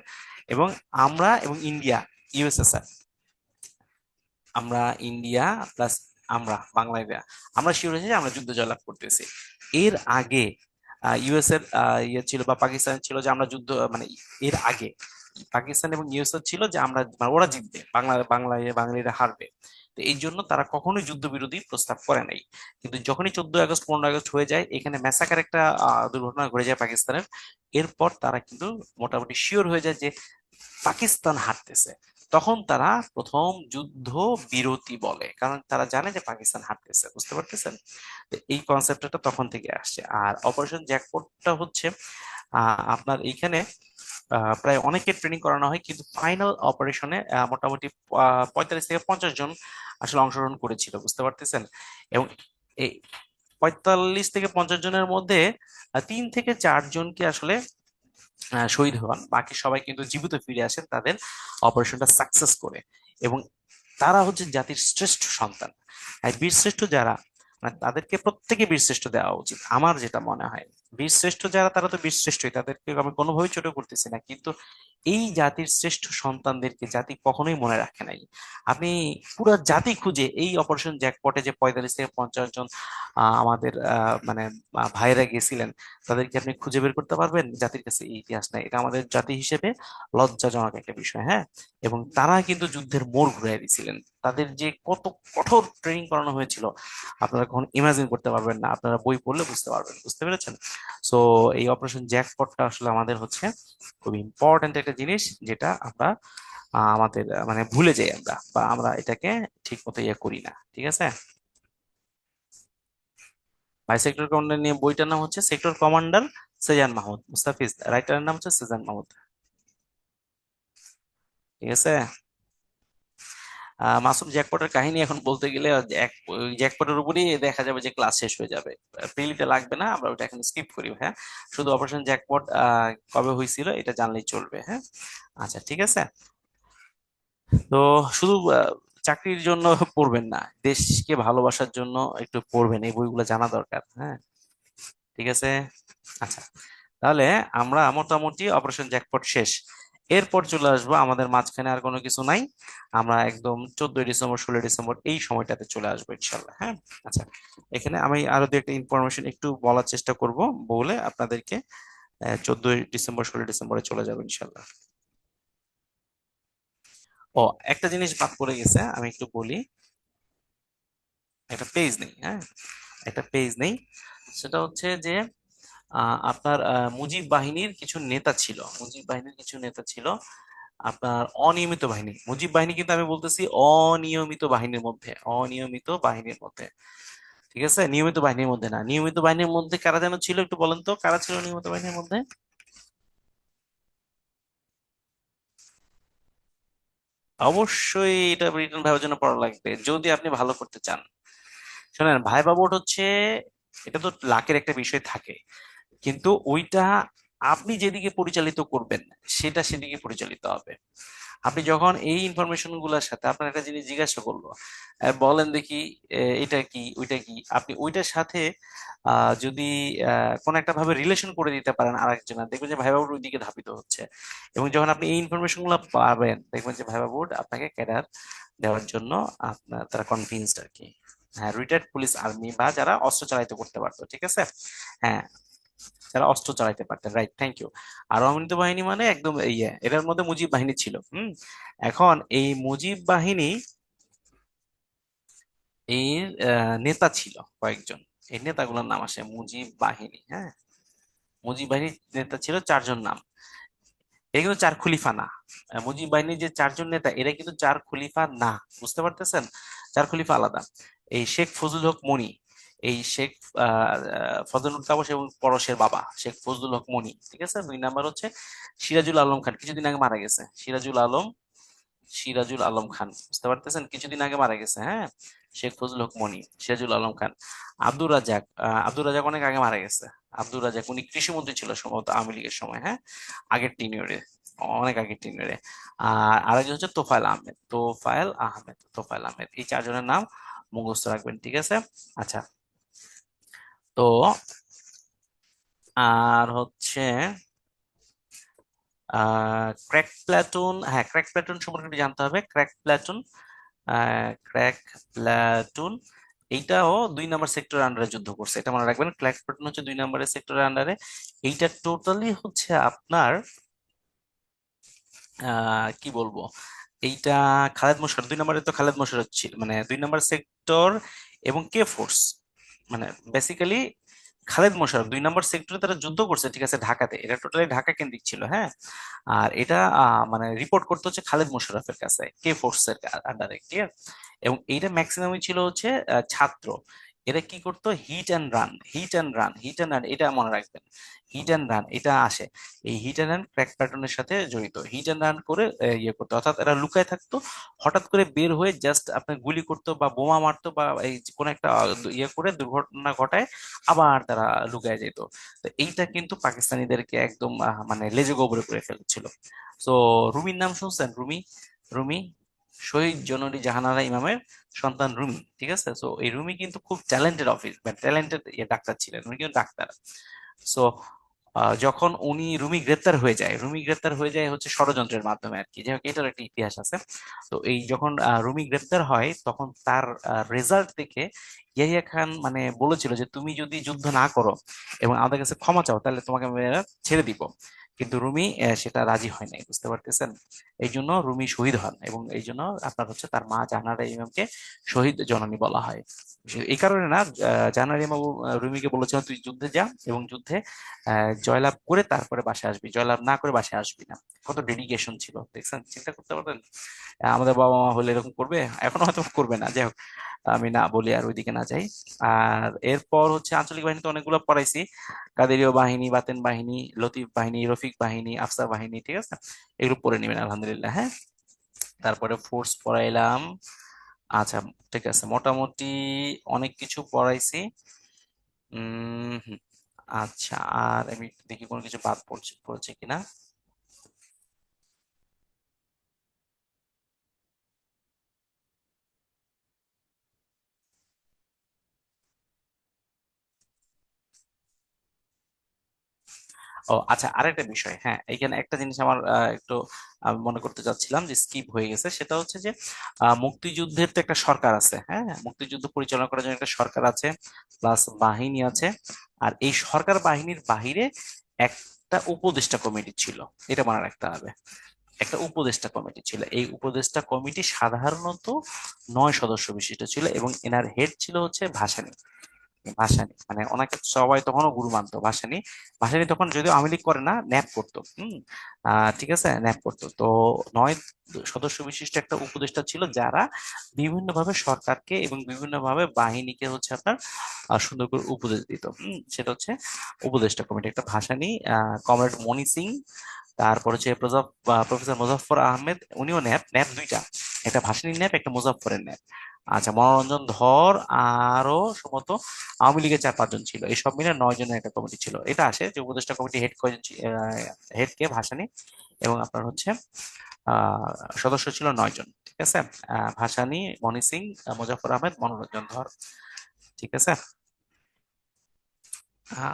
এবং আমরা এবং ইন্ডিয়া, ইউএসএসআর, আমরা ইন্ডিয়া প্লাস আমরা বাংলাদেশ, আমরা শিওর হয়েছি যে আমরা যুদ্ধ জয়লাভ করতেছি। এর আগে ইউএস এর ইয়ে ছিল বা পাকিস্তান ছিল যে আমরা যুদ্ধ, মানে এর আগে পাকিস্তান এবং ইউএস এর ছিল যে আমরা, মানে ওরা জিতবে, বাঙালিরা হারবে। তো এই জন্য তারা কখনোই যুদ্ধবিরতি প্রস্তাব করে নাই। কিন্তু যখনই 14ই আগস্ট 15ই আগস্ট হয়ে যায়, এখানে ম্যাসাকার একটা দুর্ঘটনা ঘটে যায় পাকিস্তানের। এরপর তারা কিন্তু মোটামুটি শিওর হয়ে যায় যে পাকিস্তান হারতেছে। তখন তারা প্রথম যুদ্ধ বিরতি বলে, কারণ তারা জানে যে পাকিস্তান হারতেছে, বুঝতে পারতেছেন? তো এই কনসেপ্টটা তখন থেকে আসছে। আর অপারেশন জ্যাকপটটা হচ্ছে আপনার এইখানে প্রায় অনেকের ট্রেনিং করানো হয়, কিন্তু ফাইনাল অপারেশনে মোটামুটি 45 থেকে 50 জন আসলে অংশগ্রহণ করেছিল, বুঝতে পারতেছেন? এবং এই 45 থেকে 50 জনের মধ্যে 3 থেকে 4 জনকে আসলে শহীদ হন, বাকি সবাই কিন্তু জীবিত ফিরে আসেন তাদের অপারেশনটা সাকসেস করে। এবং তারা হচ্ছে জাতির শ্রেষ্ঠ সন্তান। আর বীরশ্রেষ্ঠ যারা, মানে তাদেরকে প্রত্যেকে বীরশ্রেষ্ঠ দেওয়া উচিত আমার যেটা মনে হয়। বীরশ্রেষ্ঠ যারা, তারা তো বীরশ্রেষ্ঠই, তাদেরকে আমি কোনোভাবেই ছোট করতেছি না, কিন্তু এই জাতির শ্রেষ্ঠ সন্তানদেরকে জাতি কখনোই মনে রাখে নাই। আপনি পুরো জাতি খুঁজে এই অপারেশন জ্যাকপটে যে 45 থেকে 50 জন আমাদের মানে ভাইরা গেছিলেন, তাদেরকে আপনি খুঁজে বের করতে পারবেন? জাতির কাছে এই ইতিহাস নাই। এটা আমাদের জাতি হিসেবে লজ্জাজনক একটা বিষয়। হ্যাঁ, এবং তারা কিন্তু যুদ্ধের মোড় ঘুরিয়ে দিয়েছিলেন। তাদের যে কত কঠোর ট্রেনিং করানো হয়েছিল, আপনারা কখন ইমাজিন করতে পারবেন না, আপনারা বই পড়লে বুঝতে পারবেন। বুঝতে পেরেছেন? সো এই অপারেশন জ্যাকপটটা আসলে আমাদের হচ্ছে খুব ইম্পর্ট্যান্ট একটা জিনিস, যেটা আমরা আমাদের মানে ভুলে যাই আমরা, বা আমরা এটাকে ঠিক মতো ইয়ে করি না। ঠিক আছে? ভাই সেক্টর কমান্ডার নিয়ে বইটার নাম হচ্ছে সেক্টর কমান্ডার সেজান মাহমুদ মুস্তাফিজ, রাইটারের নাম হচ্ছে সেজান মাহমুদ। ঠিক আছে? মাসুম জ্যাকপটের কাহিনী এখন বলতে গেলে এক ওই জ্যাকপটের উপরই দেখা যাবে যে ক্লাস শেষ হয়ে যাবে। প্রিলিতে লাগবে না, আমরা ওটা এখন স্কিপ করি। হ্যাঁ, শুধু অপারেশন জ্যাকপট কবে হয়েছিল এটা জানলেই চলবে। হ্যাঁ, আচ্ছা ঠিক আছে। তো শুধু চাকরির জন্য পড়বেন না, দেশকে ভালোবাসার জন্য একটু পড়বেন, এই বইগুলো জানা দরকার। হ্যাঁ, ঠিক আছে। আচ্ছা, তাহলে আমরা মোটামুটি অপারেশন জ্যাকপট শেষ। এরপর চলে আসবো, আমাদের মাঝখানে আর কোনো কিছু নাই। আমরা একদম 14ই ডিসেম্বর 16ই ডিসেম্বর এই সময়টাতে চলে আসবো ইনশাল্লাহ। হ্যাঁ, আচ্ছা, এখানে আমি আরো দু একটা ইনফরমেশন একটু বলার চেষ্টা করব, বলে আপনাদেরকে 14ই ডিসেম্বর 16ই ডিসেম্বরে চলে যাবো ইনশাল্লাহ। ও, একটা জিনিস বাদ পড়ে গেছে, আমি একটু বলি। একটা পেজ নেই। হ্যাঁ, একটা পেজ নেই। সেটা হচ্ছে যে আপনার মুজিব বাহিনীর কিছু নেতা ছিল, মুজিব বাহিনীর কিছু নেতা ছিল আপনার অনিয়মিত বাহিনী। মুজিব বাহিনী কিন্তু আমি বলতেছি অনিয়মিত বাহিনীর মধ্যে, অনিয়মিত বাহিনীর মধ্যে। ঠিক আছে, নিয়মিত বাহিনীর মধ্যে না। নিয়মিত বাহিনীর মধ্যে কারা যেন ছিল, একটু বলেন তো কারা ছিল নিয়মিত বাহিনীর মধ্যে? অবশ্যই এটা রিটার্ন ভাইবার জন্য পড়া লাগবে যদি আপনি ভালো করতে চান। শোনেন, ভাইবা বোর্ড হচ্ছে, এটা তো লাকের একটা বিষয় থাকে, কিন্তু ওইটা আপনি যেদিকে পরিচালিত করবেন সেটা সেদিকে পরিচালিত হবে। আপনি যখন এই ইনফরমেশন গুলোর সাথে আপনার একটা জিনিস জিজ্ঞাসা করলো, বলেন দেখি এটা কি ওইটা কি, আপনি ওইটার সাথে যদি কোন একটা ভাবে রিলেশন করে দিতে পারেন আরেকজনের, দেখবেন যে ভাইবা বোর্ড ওইদিকে ধাবিত হচ্ছে। এবং যখন আপনি এই ইনফরমেশন গুলো পাবেন, দেখবেন যে ভাইবা বোর্ড আপনাকে ক্যাডার দেওয়ার জন্য আপনার তারা কনভিন্সড আর কি। হ্যাঁ, রিটায়ার্ড পুলিশ আর্মি বা যারা অস্ত্র চালাইতে করতে পারতো। ঠিক আছে, হ্যাঁ, যারা অস্ত্র চালাইতে পারতেন, রাইট, থ্যাংক ইউ। আর অমৃত বাহিনী মানে একদম ইয়ে, এটার মধ্যে মুজিব বাহিনী ছিল। এখন এই মুজিব বাহিনী এর নেতা ছিল কয়েকজন। এই নেতাগুলোর নাম আসে মুজিব বাহিনী। হ্যাঁ, মুজিব বাহিনীর নেতা ছিল 4জন নাম। এই কিন্তু 4 খলিফা না। মুজিব বাহিনীর যে 4জন নেতা, এরা কিন্তু 4 খলিফা না। বুঝতে পারতেছেন? 4 খলিফা আলাদা। এই শেখ ফজলুল হক মনি, এই শেখ ফজলুল তাবস এবং পরশের বাবা শেখ ফজলুল হক মনি। ঠিক আছে, 2 নাম্বার হচ্ছে সিরাজুল আলম খান, কিছুদিন আগে মারা গেছে। সিরাজুল আলম খান, বুঝতে পারতেছেন, কিছুদিন আগে মারা গেছে। হ্যাঁ, শেখ ফজলুল হক মনি, সিরাজুল আলম খান। আব্দুর রাজাক অনেক আগে মারা গেছে। আব্দুর রাজাক উনি কৃষিমন্ত্রী ছিল সম্ভবত আওয়ামী লীগের সময়। হ্যাঁ, আগের টিনিয়রে, অনেক আগের টিনিয়রে। আর আরেকজন হচ্ছে তোফায়েল আহমেদ। এই 4জনের নাম মুখস্থ রাখবেন। ঠিক আছে, আচ্ছা। তো আর হচ্ছে ক্র্যাক প্লাটুন, হ্যাঁ ক্র্যাক প্লাটুন সম্পর্কে একটু জানতে হবে। ক্র্যাক প্লাটুন এইটাও 2 নাম্বার সেক্টরের আন্ডারে যুদ্ধ করছে, এটা মনে রাখবেন। ক্র্যাক প্লাটুন হচ্ছে 2 নাম্বারের সেক্টরের আন্ডারে। এইটা টোটালি হচ্ছে আপনার কি বলবো, এইটা খালেদ মোশাররফ 2 নাম্বারে, তো খালেদ মোশাররফ ছিল, মানে 2 নাম্বার সেক্টর এবং কে ফোর্স, মানে বেসিক্যালি খালেদ মোশাররফ 2 নাম্বার সেক্টরে তারা যুদ্ধ করছে। ঠিক আছে, ঢাকাতে, এটা টোটালি ঢাকা কেন্দ্রিক ছিল। হ্যাঁ, আর এটা মানে রিপোর্ট করতে হচ্ছে খালেদ মোশাররফের কাছে, কে ফোর্স এর আন্ডারে, ক্লিয়ার। এবং এইটা ম্যাক্সিমামই ছিল হচ্ছে ছাত্র। এরা কি করতো, হিট অ্যান্ড রান, এটা মনে রাখবেন। হিট অ্যান্ড রান এটা আসে, এই হিট অ্যান্ড রান ক্র্যাক প্যাটার্নের সাথে জড়িত। হিট অ্যান্ড রান করে ইয়ে করতো, অর্থাৎ এরা লুকায় থাকতো, হঠাৎ করে বের হয়ে জাস্ট আপনার গুলি করতো বা বোমা মারতো বা এই যে কোনো একটা ইয়ে করে দুর্ঘটনা ঘটায়, আবার তারা লুকায় যেত। তো এইটা কিন্তু পাকিস্তানিদেরকে একদম মানে লেজে গোবরে করে ফেলেছিল। তো রুমির নাম শুনছেন? রুমি শহীদ জননী জাহানারা ইমামের সন্তান রুমি। ঠিক আছে, তো এই রুমি কিন্তু খুব ট্যালেন্টেড ট্যালেন্টেড ডাক্তার ছিলেন, উনি কিন্তু ডাক্তার। সো যখন রুমি গ্রেপ্তার হয়ে যায় হচ্ছে ষড়যন্ত্রের মাধ্যমে আর কি, যাই হোক এটার একটা ইতিহাস আছে। তো এই যখন রুমি গ্রেপ্তার হয়, তখন তার রেজাল্ট দেখে ইয়াহিয়া খান মানে বলেছিল যে তুমি যদি যুদ্ধ না করো এবং আমাদের কাছে ক্ষমা চাও, তাহলে তোমাকে আমি ছেড়ে দিব। কিন্তু রুমি সেটা রাজি হয় নাই, বুঝতে পারতেছেন। এই জন্য রুমি শহীদ হন, এবং এই জন্য আপনার হচ্ছে তার মা জাহানারা ইমামকে শহীদ জননী বলা হয়। এই কারণে না, জাহানারা ইমাম রুমিকে বলেছিলেন তুই যুদ্ধে যা, এবং যুদ্ধে জয়লাভ করে তারপরে বাসায় আসবি, জয়লাভ না করে বাসায় আসবি না। কত ডেডিকেশন ছিল দেখছেন, চিন্তা করতে পারবেন। আমাদের বাবা মা হলে এরকম করবে? এখন হয়তো করবে না, যাই হোক, আমি না বলি আর ওইদিকে না যাই। আর এরপর হচ্ছে আঞ্চলিক বাহিনী তো অনেকগুলো পড়াইছি, কাদেরীয় বাহিনী, বাতেন বাহিনী, লতিফ বাহিনী, রফিক বাহিনী, আফসার বাহিনী। ঠিক আছে, এগুলো পড়ে নেবেন আলহামদুলিল্লাহ। হ্যাঁ, তারপরে ফোর্স পড়াইলাম। আচ্ছা, ঠিক আছে, মোটামুটি অনেক কিছু পড়াইছি। হুম, আচ্ছা, আর আমি একটু দেখি কোনো কিছু বাদ পড়ছে পড়ছে কিনা। ও আচ্ছা, আরেকটা বিষয়, হ্যাঁ, এখানে একটা জিনিস আমার একটু আমি মনে করতে চাচ্ছিলাম যে স্কিপ হয়ে গেছে, সেটা হচ্ছে যে মুক্তিযুদ্ধের তো একটা সরকার আছে, হ্যাঁ, মুক্তিযুদ্ধ পরিচালনা করার জন্য একটা সরকার আছে, প্লাস বাহিনী আছে। আর এই সরকার বাহিনীর বাহিরে একটা উপদেষ্টা কমিটি ছিল, এটা মনে রাখতে হবে। একটা উপদেষ্টা কমিটি ছিল, এই উপদেষ্টা কমিটি সাধারণত 9 সদস্য বিশিষ্ট ছিল, এবং এনার হেড ছিল হচ্ছে ভাসানী। ভাসানী মানে ওনাকে সবাই তখনও গুরু মানতো। ভাসানী, ভাসানী তখন যদিও আওয়ামী লীগ করে না, ন্যাপ করতো। ঠিক আছে, ন্যাপ করতো তো। 9 সদস্য বিশিষ্ট একটা উপদেষ্টা ছিল, যারা বিভিন্নভাবে সরকারকে এবং বিভিন্নভাবে বাহিনীকে হচ্ছে আপনার সুন্দর করে উপদেশ দিত। সেটা হচ্ছে উপদেষ্টা কমিটি। একটা ভাসানী, কমরেড মনি সিং, তারপর হচ্ছে প্রফেসর মুজাফফর আহমেদ, উনিও ন্যাপ। ন্যাপ দুইটা, একটা ভাসানী ন্যাপ, একটা মুজাফফরের ন্যাপ। আচ্ছা, মনোরঞ্জন ধর, আরো সম্ভবত আওয়ামী লীগের 4-5 জন ছিল। এই সব মিলে 9 জনের একটা কমিটি ছিল। এটা আসে যে উপদেষ্টা কমিটি হেড কয়জন, হেড কে ভাসানী, এবং আপনার হচ্ছে আহ সদস্য ছিল 9 জন। ঠিক আছে, ভাসানী, মনি সিং, মুজাফফর আহমেদ, মনোরঞ্জন ধর। ঠিক আছে।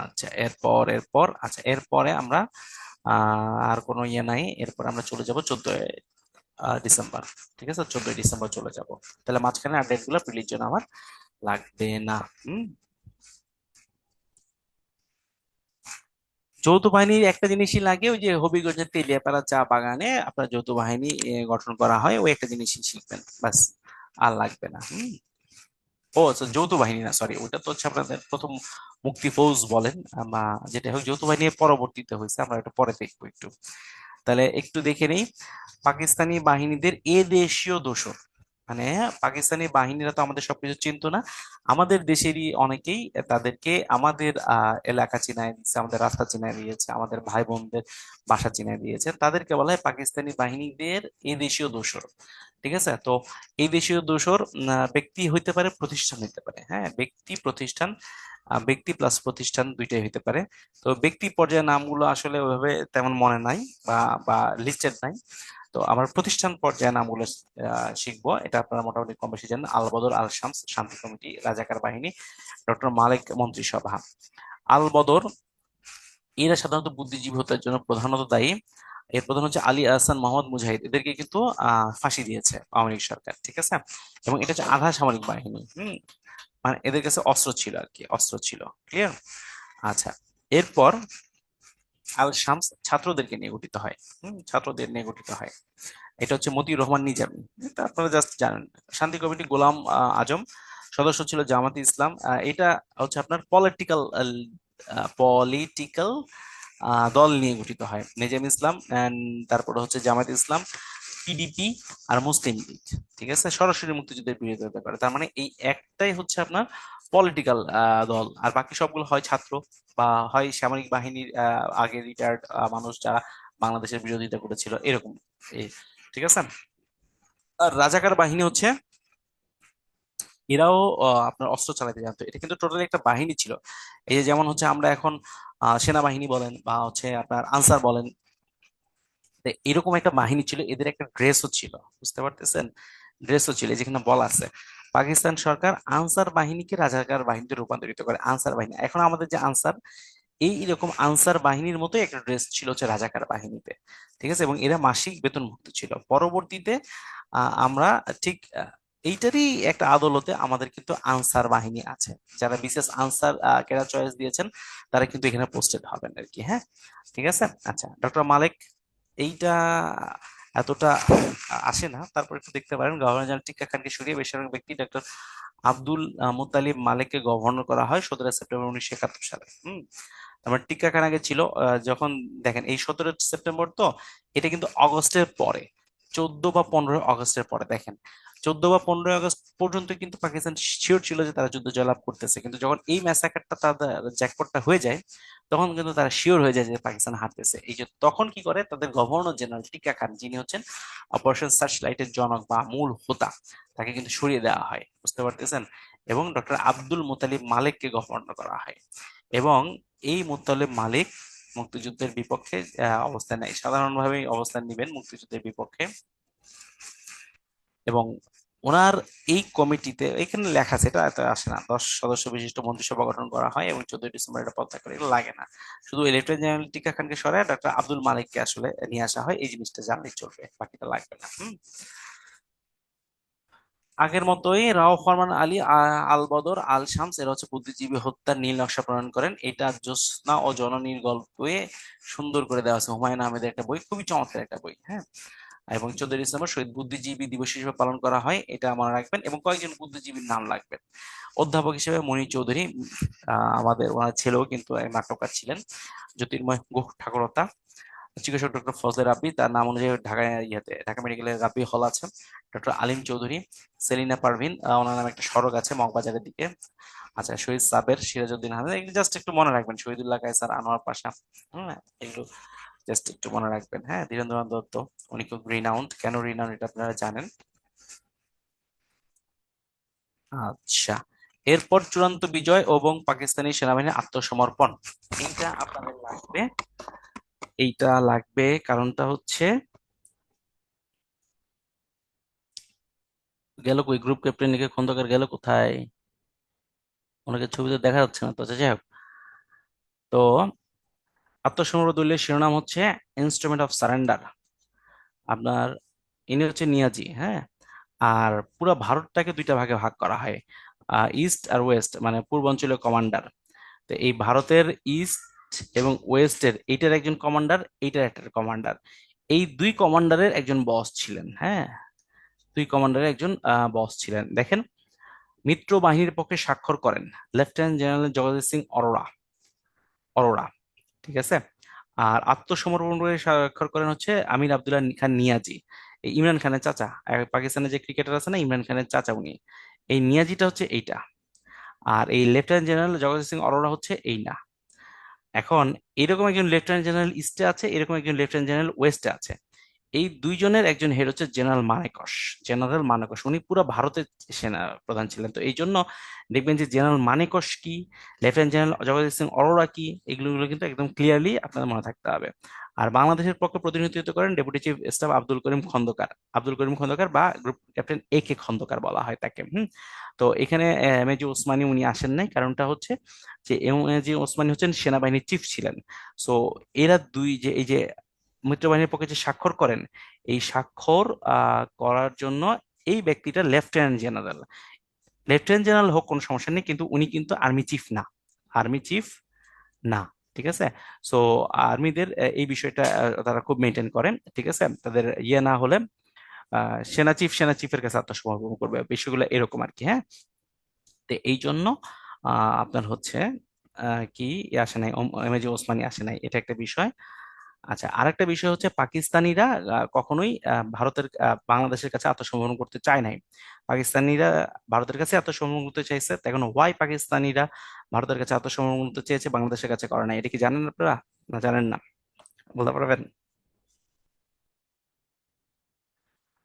আচ্ছা, আচ্ছা, এরপরে আমরা আর কোনো ইয়ে নাই। এরপর আমরা চলে যাব 14 ডিসেম্বর। ঠিক আছে, 14 ডিসেম্বর চলে যাব। তাহলে মাঝখানে আর ডেট গুলো প্রিলির জন্য আমার লাগবে না। হুম। যৌথ বাহিনীর একটা জিনিসই লাগে, ওই যে হবিগঞ্জের তেলিয়াপাড়া চা বাগানে আপনার যৌথ বাহিনী গঠন করা হয়, ওই একটা জিনিসই শিখবেন বাস, আর লাগবে না। ও আচ্ছা, যৌথ বাহিনী না, সরি, ওটা তো হচ্ছে আপনাদের প্রথম মুক্তি ফৌজ বলেন, বা যেটা হোক, যৌথ বাহিনী পরবর্তীতে হয়েছে, আমরা এটা পরে দেখবো একটু। তাহলে একটু দেখে নেই। পাকিস্তানি বাহিনীদের এ দেশীয় দোসর, মানে পাকিস্তানি বাহিনীরা তো আমাদের সবকিছু চিনতো না, আমাদের দেশেরই অনেকেই তাদেরকে আমাদের এলাকা চিনায় দিয়েছে, আমাদের রাস্তা চিনায় দিয়েছে, আমাদের ভাই বোনদের বাসা চিনায় দিয়েছে, তাদেরকে বলা হয় পাকিস্তানি বাহিনীদের এ দেশীয় দোসর। ঠিক আছে, তো এই দেশীয় দোসর ব্যক্তি হইতে পারে, প্রতিষ্ঠান হইতে পারে, হ্যাঁ, ব্যক্তি প্রতিষ্ঠান, ব্যক্তি প্লাস প্রতিষ্ঠান দুইটাই হইতে পারে। তো ব্যক্তি পর্যায়ের নামগুলো আসলে ওইভাবে তেমন মনে নাই, বা বা লিস্টেড নাই। তো আমার প্রতিষ্ঠান পর্যায়ে নামগুলো শিখবো, এটা আপনারা মোটামুটি কম বেশি জানেন। আল বদর, আল শামস শান্তি কমিটি, রাজাকার বাহিনী, ডক্টর মালিক মন্ত্রিসভা। আল বদর, এরা সাধারণত বুদ্ধিজীবী হত্যার জন্য প্রধানত দায়ী। এর প্রধান হচ্ছে আলী আহসান মোহাম্মদ মুজাহিদ, এদেরকে কিন্তু ফাঁসি দিয়েছে আওয়ামী লীগ সরকার। ঠিক আছে, এবং এটা হচ্ছে আধা সামরিক বাহিনী। মানে এদের কাছে অস্ত্র ছিল আর কি, অস্ত্র ছিল। ক্লিয়ার। আচ্ছা, এরপর আল শামস ছাত্রদেরকে নিয়ে গঠিত হয়। ছাত্রদের নিয়ে গঠিত হয়। এটা হচ্ছে মতিউর রহমান নিজামী, এটা আপনারা জাস্ট জানেন। শান্তি কমিটি, গোলাম আজম, সদস্য ছিল জামাতে ইসলাম। এটা হচ্ছে আপনার পলিটিক্যাল দল নিয়ে গঠিত হয়, নিজাম ইসলাম and তারপরে হচ্ছে জামাত ইসলাম, পিডিপি, আর মুসলিম লীগ। ঠিক আছে, সরাসরি মুক্তিযুদ্ধের বিরোধিতা করে। তার মানে এই একটাই হচ্ছে আপনার পলিটিক্যাল দল, আর বাকি সবগুলো হয় ছাত্র, বা হয় সামরিক বাহিনীর আগে রিটায়ার্ড মানুষ, যারা বাংলাদেশের বিরোধিতা করেছিল, এরকম। এই, ঠিক আছে। আর রাজাকার বাহিনী হচ্ছে, এরাও আপনার অস্ত্র চালাতে জানতো। এটা কিন্তু টোটালি একটা বাহিনী ছিল। এই যে যেমন হচ্ছে আমরা এখন সেনাবাহিনী বলেন, বা হচ্ছে আপনার আনসার বলেন, তো এরকম একটা বাহিনী ছিল, এদের একটা ড্রেসও ছিল, বুঝতে পারতেছেন? ড্রেসও ছিল, এই যেখানে বলা আছে পাকিস্তান সরকার আনসার বাহিনীকে রাজাকার বাহিনীতে রূপান্তরিত করে। আনসার বাহিনী, এখন আমাদের যে আনসার, এই এরকম আনসার বাহিনীর মতো একটা ড্রেস ছিল হচ্ছে রাজাকার বাহিনীতে। ঠিক আছে, এবং এরা মাসিক বেতনভুক্ত ছিল। পরবর্তীতে আমরা ঠিক এইটারই একটা আদলতে আমাদের কিন্তু আনসার বাহিনী আছে। যারা বিশেষ আনসার ক্যাডার চয়েস দিয়েছেন, তারা কিন্তু এখানে পোস্টেড হবেন আর কি। হ্যাঁ, ঠিক আছে। আচ্ছা, ডক্টর মালিক, এইটা এতটা আসে না, তারপর একটু দেখতে পারেন। গভর্নর জেনারেল টিক্কা খানকে সরিয়ে বেসামরিক ব্যক্তি ডক্টর আব্দুল মুত্তালিব মালিককে গভর্নর করা হয় 17 সেপ্টেম্বর 1971 সালে। তারপর টিক্কা খান আগে ছিল যখন, দেখেন এই 17 সেপ্টেম্বর তো, এটা কিন্তু অগস্টের পরে, 14 বা 15 আগস্টের পরে। দেখেন 14 বা 15 আগস্ট পর্যন্ত কিন্তু পাকিস্তান শিওর ছিল যে তারা যুদ্ধ জয়লাভ করতেছে, কিন্তু যখন এই ম্যাসাকারটা তাদের জ্যাকপটটা হয়ে যায়, তখন কিন্তু তারা শিওর হয়ে যায় যে পাকিস্তান হারতেছে। এই যে তখন কি করে, তাদের গভর্নর জেনারেল টিকা খান, যিনি হচ্ছেন অপারেশন সার্চ লাইটের জনক বা মূল হোতা, তাকে কিন্তু সরিয়ে দেওয়া হয়, বুঝতে পারতেছেন। এবং ডক্টর আব্দুল মোতালিব মালিককে গভর্নর করা হয়। এবং এই মোতালেব মালিক মুক্তিযুদ্ধের বিপক্ষে অবস্থান নেয়, সাধারণভাবে অবস্থান নেবেন মুক্তিযুদ্ধের বিপক্ষে। এবং ওনার এই কমিটিতে, এখানে লেখা আছে, এটা এত আসে না, 10 সদস্য বিশিষ্ট মন্ত্রিসভা গঠন করা হয় এবং 14 ডিসেম্বর এটা পদত্যাগ করে, এগুলো লাগে না। শুধু লেফটেন্যান্ট জেনারেল টিকা খানকে সরায় ডক্টর আব্দুল মালিককে আসলে নিয়ে আসা হয়, এই জিনিসটা জানলেই চলবে, বাকিটা লাগবে না। আগের মতোই রাও ফরমান আলী আল বদর আল শামস এরা হচ্ছে বুদ্ধিজীবী হত্যার নীল নকশা প্রণয়ন করেন। এটা জ্যোৎস্না ও জননীর গল্পে সুন্দর করে দেওয়া আছে, হুমায়ুন আহমেদের একটা বই, খুবই চমৎকার একটা বই, হ্যাঁ। এবং 14 ডিসেম্বর শহীদ বুদ্ধিজীবী দিবস হিসেবে পালন করা হয়, এটা মনে রাখবেন। এবং কয়েকজন বুদ্ধিজীবীর নাম রাখবেন। অধ্যাপক হিসেবে মনির চৌধুরী, আমাদের ওনার ছেলেও কিন্তু এক নাট্যকার ছিলেন। জ্যোতির্ময় গুহ ঠাকুরতা। চিকিৎসক ডক্টর ফজলে রাব্বি, তার নাম অনুযায়ী ঢাকা মেডিকেলের রাব্বি হল আছে। ডক্টর আলিম চৌধুরী, সেলিনা পারভিন, ওনার নামে একটা সড়ক আছে মগবাজারের দিকে। আচ্ছা, শহীদ সাবের, সিরাজউদ্দিন আহমেদ, এগুলো জাস্ট একটু মনে রাখবেন। শহীদুল্লাহ কায়সার, আনোয়ার পাশা, হ্যাঁ, এগুলো জাস্ট একটু মনে রাখবেন। হ্যাঁ, ধীরেন্দ্রনাথ দত্ত, উনি খুব রিনাউন্ড, কেন রিনাউন্ড এটা আপনারা জানেন। আচ্ছা, এরপর চূড়ান্ত বিজয় এবং পাকিস্তানি সেনাবাহিনীর আত্মসমর্পণ, এইটা আপনাদের লাগবে। এইটা লাগবে, কারণটা হচ্ছে, গেল কই গ্রুপ ক্যাপ্টেন লিখে খন্দকার গেল কোথায়? ওনাকে ছবিতে দেখা যাচ্ছে না তো। আচ্ছা, যাই হোক। তো আত্মসমর্পণ দলীয় শিরোনাম হচ্ছে ইনস্ট্রুমেন্ট অফ সারেন্ডার। আপনার ইনি হচ্ছে নিয়াজি, হ্যাঁ। আর পুরো ভারতটাকে দুইটা ভাগে ভাগ করা হয়, ইস্ট আর ওয়েস্ট, মানে পূর্বাঞ্চলীয় কমান্ডার। তো এই ভারতের ইস্ট এবং ওয়েস্টের, এইটার একজন কমান্ডার, এইটার একটা কমান্ডার, এই দুই কমান্ডারের একজন বস ছিলেন, হ্যাঁ। দুই কমান্ডারের একজন বস ছিলেন। দেখেন, মিত্র বাহিনীর পক্ষে স্বাক্ষর করেন লেফটেন্যান্ট জেনারেল জগদীশ সিং অরোরা। অরোরা, ঠিক আছে। আর আত্মসমর্পণ করে স্বাক্ষর করেন হচ্ছে আমির আব্দুল্লাহ খান নিয়াজি, এই ইমরান খানের চাচা। পাকিস্তানের যে ক্রিকেটার আছে না, ইমরান খানের চাচা উনি। এই নিয়াজিটা হচ্ছে এইটা। আর এই লেফটেন্যান্ট জেনারেল জগদীশ সিং অরোরা হচ্ছে এই না। এখন এরকম একজন লেফটেন্যান্ট জেনারেল ইস্টে আছে, এরকম একজন লেফটেন্যান্ট জেনারেল ওয়েস্টে আছে। এই দুইজনের একজন হেড হচ্ছে জেনারেল মানেকশ। জেনারেল মানেকশ উনি পুরো ভারতের সেনা প্রধান ছিলেন। তো এই জন্য দেখবেন যে জেনারেল মানেকশ কি, লেফটেন্যান্ট জেনারেল জগদীশ সিং অরোরা কি, এগুলো কিন্তু একদম ক্লিয়ারলি আপনাদের মনে থাকতে হবে। আর বাংলাদেশের পক্ষে প্রতিনিধিত্ব করেন deputy chief staff Abdul Karim Khandakar. Abdul Karim Khandakar বা group captain A K Khandakar বলা হয় তাকে। তো এখানে এমএজি ওসমানী উনি আসেন নাই, কারণটা হচ্ছে যে এমএজি ওসমানী হচ্ছেন সেনাবাহিনীর চিফ ছিলেন। সো এরা দুই যে এই যে মিত্রবাহিনীর পক্ষে যে স্বাক্ষর করেন, এই স্বাক্ষর করার জন্য এই ব্যক্তিটা লেফটেন্যান্ট জেনারেল। লেফটেন্যান্ট জেনারেল হোক কোনো সমস্যা নেই, কিন্তু উনি কিন্তু আর্মি চিফ না। আর্মি চিফ না, ঠিক আছে। সো আর্মিদের এই বিষয়টা তারা খুব মেনটেন করেন, ঠিক আছে। তাদের ইয়ে না হলে সেনা চিফের কাছে আত্মসমর্পণ করবে, বিষয়গুলো এরকম আর কি, হ্যাঁ। তো এই জন্য আপনার হচ্ছে কি আসে নাই, এমএজি ওসমানী আসে নাই, এটা একটা বিষয়। আচ্ছা, আরেকটা বিষয় হচ্ছে পাকিস্তানিরা কখনোই বাংলাদেশের কাছে আত্মসমর্পণ করতে চায় নাই। পাকিস্তানিরা ভারতের কাছে আত্মসমর্পণ করতে চাইছে। তো এখন হোয়াই পাকিস্তানিরা ভারতের কাছে আত্মসমর্পণ করতে চেয়েছে, বাংলাদেশের কাছে করে নাই, এটা কি জানেন আপনারা? না, জানেন না? বলতে পারবেন?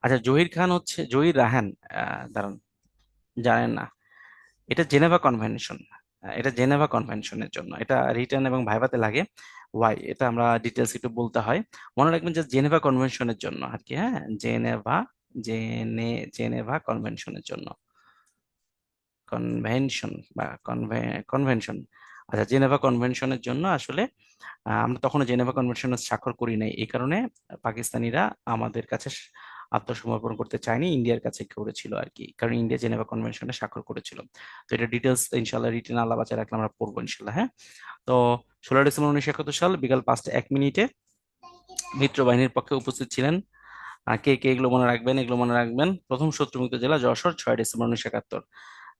আচ্ছা, জহির খান হচ্ছে জহির রাহান, দাঁড়ান, জানেন না? এটা জেনেভা কনভেনশন। এটা জেনেভা কনভেনশনের জন্য, এটা রিটার্ন এবং ভাইভাতে লাগে। ওয়াই, এটা আমরা ডিটেলস একটু বলতে হয়। মনে রাখবেন যে জেনেভা কনভেনশনের জন্য আর কি, হ্যাঁ। জেনেভা কনভেনশনের জন্য, কনভেনশন বা কনভেনশন। আচ্ছা, জেনেভা কনভেনশনের জন্য আসলে আমরা তখনও জেনেভা কনভেনশনে স্বাক্ষর করি নাই, এই কারণে পাকিস্তানিরা আমাদের কাছে আত্মসমর্পণ করতে চায়নি, ইন্ডিয়ার কাছে করেছিল আর কি, কারণ ইন্ডিয়া জেনেভা কনভেনশনে স্বাক্ষর করেছিল। তো এটা ডিটেলস ইনশাল্লাহ রিটেন আল্লাহ বাঁচায় রাখলে আমরা পড়বো ইনশাল্লাহ, হ্যাঁ। তো 16 ডিসেম্বর 1971 সাল বিকাল 5টা 1 মিনিটে মিত্রবাহিনীর পক্ষে উপস্থিত ছিলেন, কে কে, এগুলো মনে রাখবেন, এগুলো মনে রাখবেন। প্রথম শত্রুমুক্ত জেলা যশোর, 6 ডিসেম্বর 1971।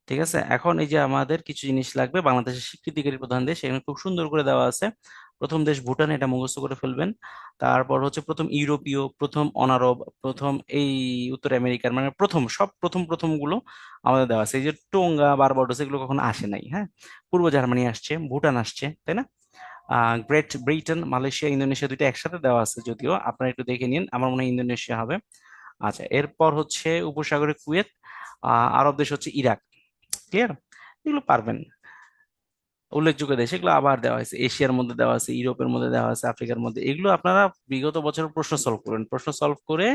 ঠিক আছে, এখন এই যে আমাদের কিছু জিনিস লাগবে, বাংলাদেশের স্বীকৃতিকারী প্রধান দেশ, এখানে খুব সুন্দর করে দেওয়া আছে। প্রথম দেশ ভুটান, এটা মুখস্থ করে ফেলবেন। তারপর হচ্ছে প্রথম ইউরোপীয়, প্রথম অনারব, প্রথম এই উত্তর আমেরিকার, মানে প্রথম সব প্রথম প্রথম গুলো আমাদের দেওয়া আছে। এই যে টোঙ্গা, বারবাডোস, এগুলো কখনো আসে নাই। হ্যাঁ, পূর্ব জার্মানি আসছে, ভুটান আসছে, তাই না? গ্রেট ব্রিটেন, মালয়েশিয়া, ইন্দোনেশিয়া দুইটা একসাথে দেওয়া আছে, যদিও আপনারা একটু দেখে নিন, আমার মনে হয় ইন্দোনেশিয়া হবে। আচ্ছা, এরপর হচ্ছে উপসাগরে কুয়েত, আরব দেশ হচ্ছে ইরাক। ক্লিয়ার? এগুলো পারবেন। উল্লেখযোগ্য দেশ এগুলো আবার দেওয়া হয়েছে, এশিয়ার মধ্যে দেওয়া আছে, ইউরোপের মধ্যে দেওয়া আছে, আফ্রিকার মধ্যে। এগুলো আপনারা বিগত বছরের প্রশ্ন সলভ করবেন, প্রশ্ন সলভ করে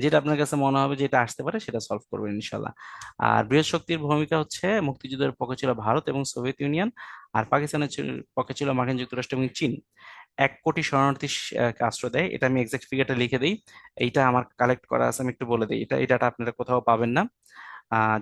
যেটা আপনার কাছে মনে হবে যেটা আসতে পারে সেটা সলভ করবেন ইনশাল্লাহ। আর বৃহৎ শক্তির ভূমিকা হচ্ছে, মুক্তিযুদ্ধের পক্ষে ছিল ভারত এবং সোভিয়েত ইউনিয়ন, আর পাকিস্তানের পক্ষে ছিল মার্কিন যুক্তরাষ্ট্র এবং চীন। 1 কোটি শরণার্থী আশ্রয় দেয়, এটা আমি এক্সাক্ট ফিগারটা লিখে দিই। এইটা আমার কালেক্ট করা আছে, আমি একটু বলে দিই। এই ডাটা আপনারা কোথাও পাবেন না।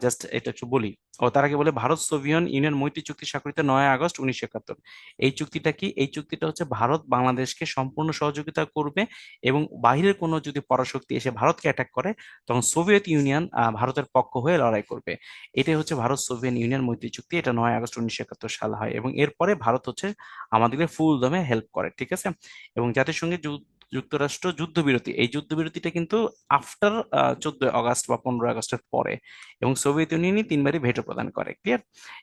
জাস্ট এটা একটু বলি। ও তার আগে বলে, ভারত সোভিয়েত ইউনিয়ন মৈত্রী চুক্তি স্বাক্ষরিত 9 আগস্ট 1971। এই চুক্তিটা কি? এই চুক্তিটা হচ্ছে ভারত বাংলাদেশকে সম্পূর্ণ সহযোগিতা করবে, এবং বাইরের কোনো যদি পরাশক্তি এসে ভারতকে অ্যাটাক করে, তখন সোভিয়েত ইউনিয়ন ভারতের পক্ষ হয়ে লড়াই করবে। এটাই হচ্ছে ভারত সোভিয়েত ইউনিয়ন মৈত্রী চুক্তি। এটা 9 আগস্ট 1971 সাল হয়, এবং এরপরে ভারত হচ্ছে আমাদেরকে ফুল দমে হেল্প করে, ঠিক আছে? এবং জাতিসংঘের যুক্তরাষ্ট্র যুদ্ধবিরতি, এই যুদ্ধবিরতিটা কিন্তু আফটার 14 আগস্ট বা 15 আগস্টের পরে, এবং সোভিয়েত ইউনিয়নই 3বারই ভেটো প্রদান করে। ক্লিয়ার?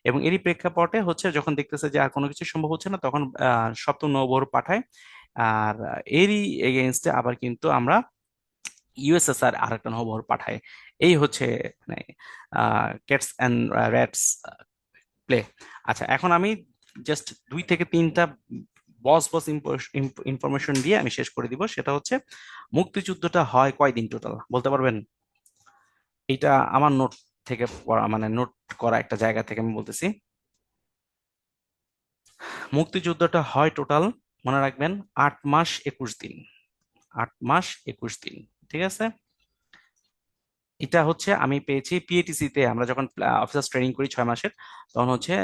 এবং এরই প্রেক্ষাপটে হচ্ছে, যখন দেখতেছে যে আর কোনো কিছু সম্ভব হচ্ছে না, তখন সপ্তম নৌবহর পাঠায়। আর এরই এগেইনস্টে আবার কিন্তু আমরা ইউএসএসআর আরেকটা নৌবহর পাঠায়। এই হচ্ছে মানে ক্যাটস অ্যান্ড র্যাটস প্লে। আচ্ছা, এখন আমি জাস্ট 2 থেকে 3টা বস বস ইনফরমেশন দিয়ে আমি শেষ করে দিব। সেটা হচ্ছে, মুক্তিযুদ্ধটা হয় কয়দিন টোটাল বলতে পারবেন? এটা আমার নোট থেকে পড়া, মানে নোট করা একটা জায়গা থেকে আমি বলতেছি। মুক্তিযুদ্ধটা হয় টোটাল, মনে রাখবেন, 8 মাস 21 দিন। 8 মাস 21 দিন, ঠিক আছে? এটা হচ্ছে আমি পেয়েছি পিএটিসি তে, আমরা যখন অফিসার্স ট্রেনিং করি 6 মাসের, তখন হচ্ছে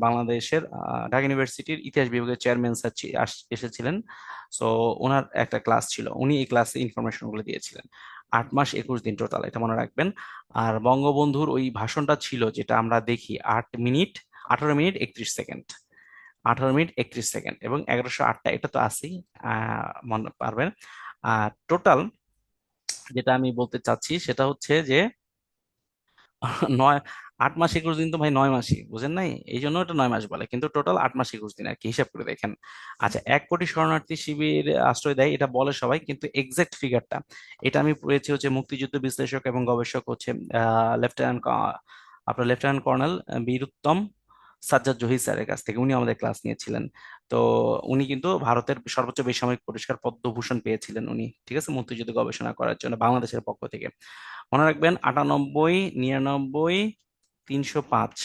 বাংলাদেশের ঢাকা ইউনিভার্সিটির ইতিহাস বিভাগের চেয়ারম্যান স্যার এসেছিলেন। সো ওনার একটা ক্লাস ছিল, উনি এই ক্লাসে ইনফরমেশন গুলো দিয়েছিলেন। 8 মাস 21 দিন টোটাল, এটা মনে রাখবেন। আর বঙ্গবন্ধুর ওই ভাষণটা ছিল, যেটা আমরা দেখি, 8 minute 18 minute 31 second. 18 minute 31 second এবং 1108টা, এটা তো আছেই, মনে পারবেন। আর টোটাল যেটা আমি বলতে চাচ্ছি সেটা হচ্ছে যে, 9 8 মাস 21 দিন তো ভাই 9 মাসই, বুঝেন নাই? এই জন্য এটা 9 মাস বলে, কিন্তু টোটাল 8 মাস 21 দিন আর কি, হিসাব করে দেখেন। আচ্ছা, 1 কোটি শরণার্থী শিবির আশ্রয় দেয়, এটা বলে সবাই, কিন্তু এক্সাক্ট ফিগারটা এটা আমি পড়েছি হচ্ছে মুক্তিযুদ্ধ বিশ্লেষক এবং গবেষক হচ্ছে লেফটেন্যান্ট আপনার লেফটেন্যান্ট কর্নেল বীরুত্তম সাজ্জাদ জহির স্যারের কাছ থেকে। উনি আমাদের ক্লাস নিয়েছিলেন। তো উনি কিন্তু ভারতের সর্বোচ্চ বেসামরিক পুরস্কার পদ্মভূষণ পেয়েছিলেন উনি, ঠিক আছে, মুক্তিযুদ্ধ গবেষণা করার জন্য বাংলাদেশের পক্ষ থেকে। মনে রাখবেন, 98 99 305,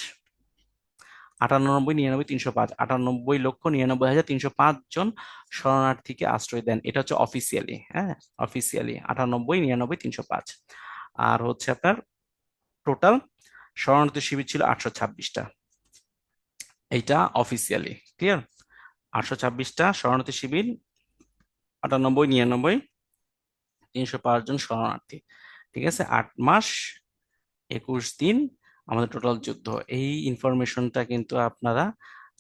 98 99 305, 98 লক্ষ 99 হাজার 305 জন শরণার্থীকে আশ্রয় দেন। এটা হচ্ছে অফিসিয়ালি, হ্যাঁ, অফিসিয়ালি 98 99 305। আর হচ্ছে আপনার টোটাল শরণার্থী শিবির ছিল 826টা, এইটা অফিসিয়ালি। ক্লিয়ার? 826টা শরণার্থী শিবির, 98 99 305 জন শরণার্থী, ঠিক আছে? 8 মাস 21 দিন আমাদের টোটাল যুদ্ধ। এই ইনফরমেশনটা কিন্তু আপনারা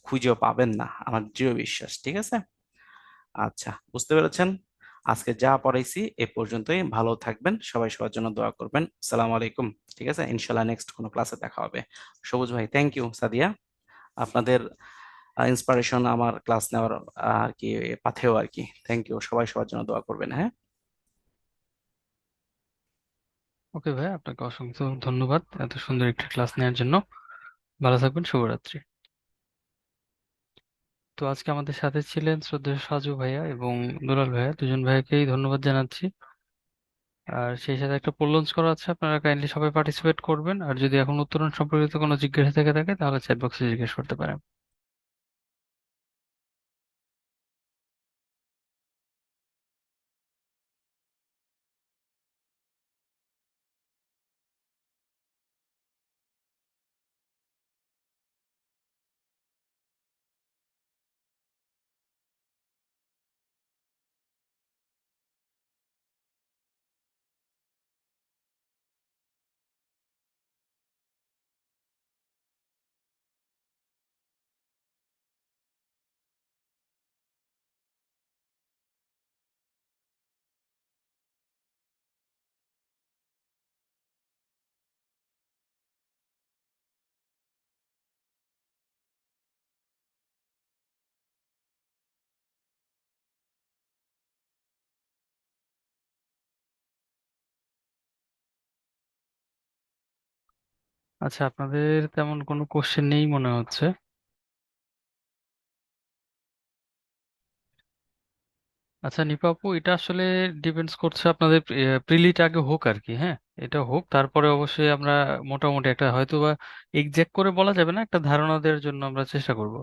খুঁজেও পাবেন না, আমার দৃঢ় বিশ্বাস, ঠিক আছে? আচ্ছা, বুঝতে পেরেছেন? আজকে যা পড়াইছি এ পর্যন্তই। ভালো থাকবেন সবাই, সবার জন্য দোয়া করবেন। আসসালামু আলাইকুম। ঠিক আছে, ইনশাল্লাহ নেক্সট কোনো ক্লাসে দেখা হবে। সবুজ ভাই, থ্যাংক ইউ। সাদিয়া, আপনাদের ইন্সপিরেশন আমার ক্লাস নেওয়ার আর কি পাথেও আর কি। থ্যাংক ইউ, সবাই সবার জন্য দোয়া করবেন, হ্যাঁ। ওকে ভাই, আপনাকে অসংখ্য ধন্যবাদ এত সুন্দর একটা ক্লাস নেওয়ার জন্য। ভালো থাকবেন, শুভরাত্রি। তো আজকে আমাদের সাথে ছিলেন শ্রদ্ধেয় সাজু ভাইয়া এবং দুলাল ভাইয়া, দুজন ভাইয়াকেই ধন্যবাদ জানাচ্ছি। আর সেই সাথে একটা পোল লঞ্চ করা আছে, আপনারা কাইন্ডলি সবাই পার্টিসিপেট করবেন। আর যদি এখন উত্তরণ সম্পর্কিত কোনো জিজ্ঞাসা থেকে থাকে তাহলে চ্যাট বক্সে জিজ্ঞেস করতে পারেন। আচ্ছা, আপনাদের তেমন কোনো কোশ্চেন নেই মনে হচ্ছে। আচ্ছা নিপা আপু, এটা আসলে ডিপেন্ডস করছে আপনাদের প্রিলিটা আগে হোক আর কি। হ্যাঁ, এটা হোক, তারপরে অবশ্যই আমরা মোটামুটি একটা হয়তো বা এক্সাক্ট করে বলা যাবে না, একটা ধারণা দেওয়ার জন্য আমরা চেষ্টা করব।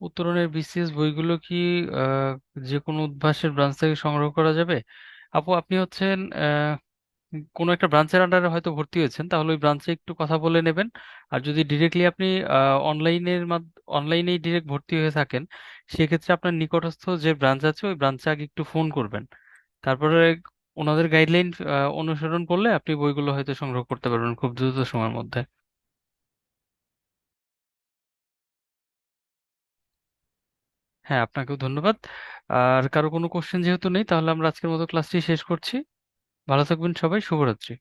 উত্তরণের বিসিএস বইগুলো কি আহ, যে কোনো উদ্ভাসের ব্রাঞ্চ থেকে সংগ্রহ করা যাবে? আপু আপনি হচ্ছেন কোনো একটা ব্রাঞ্চের আন্ডারে হয়তো ভর্তি হয়েছেন, তাহলে ওই ব্রাঞ্চে একটু কথা বলে নেবেন। আর যদি ডিরেক্টলি আপনি অনলাইনের অনলাইনেই ডিরেক্ট ভর্তি হয়ে থাকেন, সেক্ষেত্রে আপনার নিকটস্থ যে ব্রাঞ্চ আছে ওই ব্রাঞ্চে আগে একটু ফোন করবেন। তারপরে ওনাদের গাইডলাইন অনুসরণ করলে আপনি বইগুলো হয়তো সংগ্রহ করতে পারবেন খুব দ্রুত সময়ের মধ্যে। হ্যাঁ, আপনাকেও ধন্যবাদ। আর কারো কোনো কোশ্চেন যেহেতু নেই, তাহলে আমরা আজকের মতো ক্লাসটি শেষ করছি। ভালো থাকবেন সবাই, শুভরাত্রি।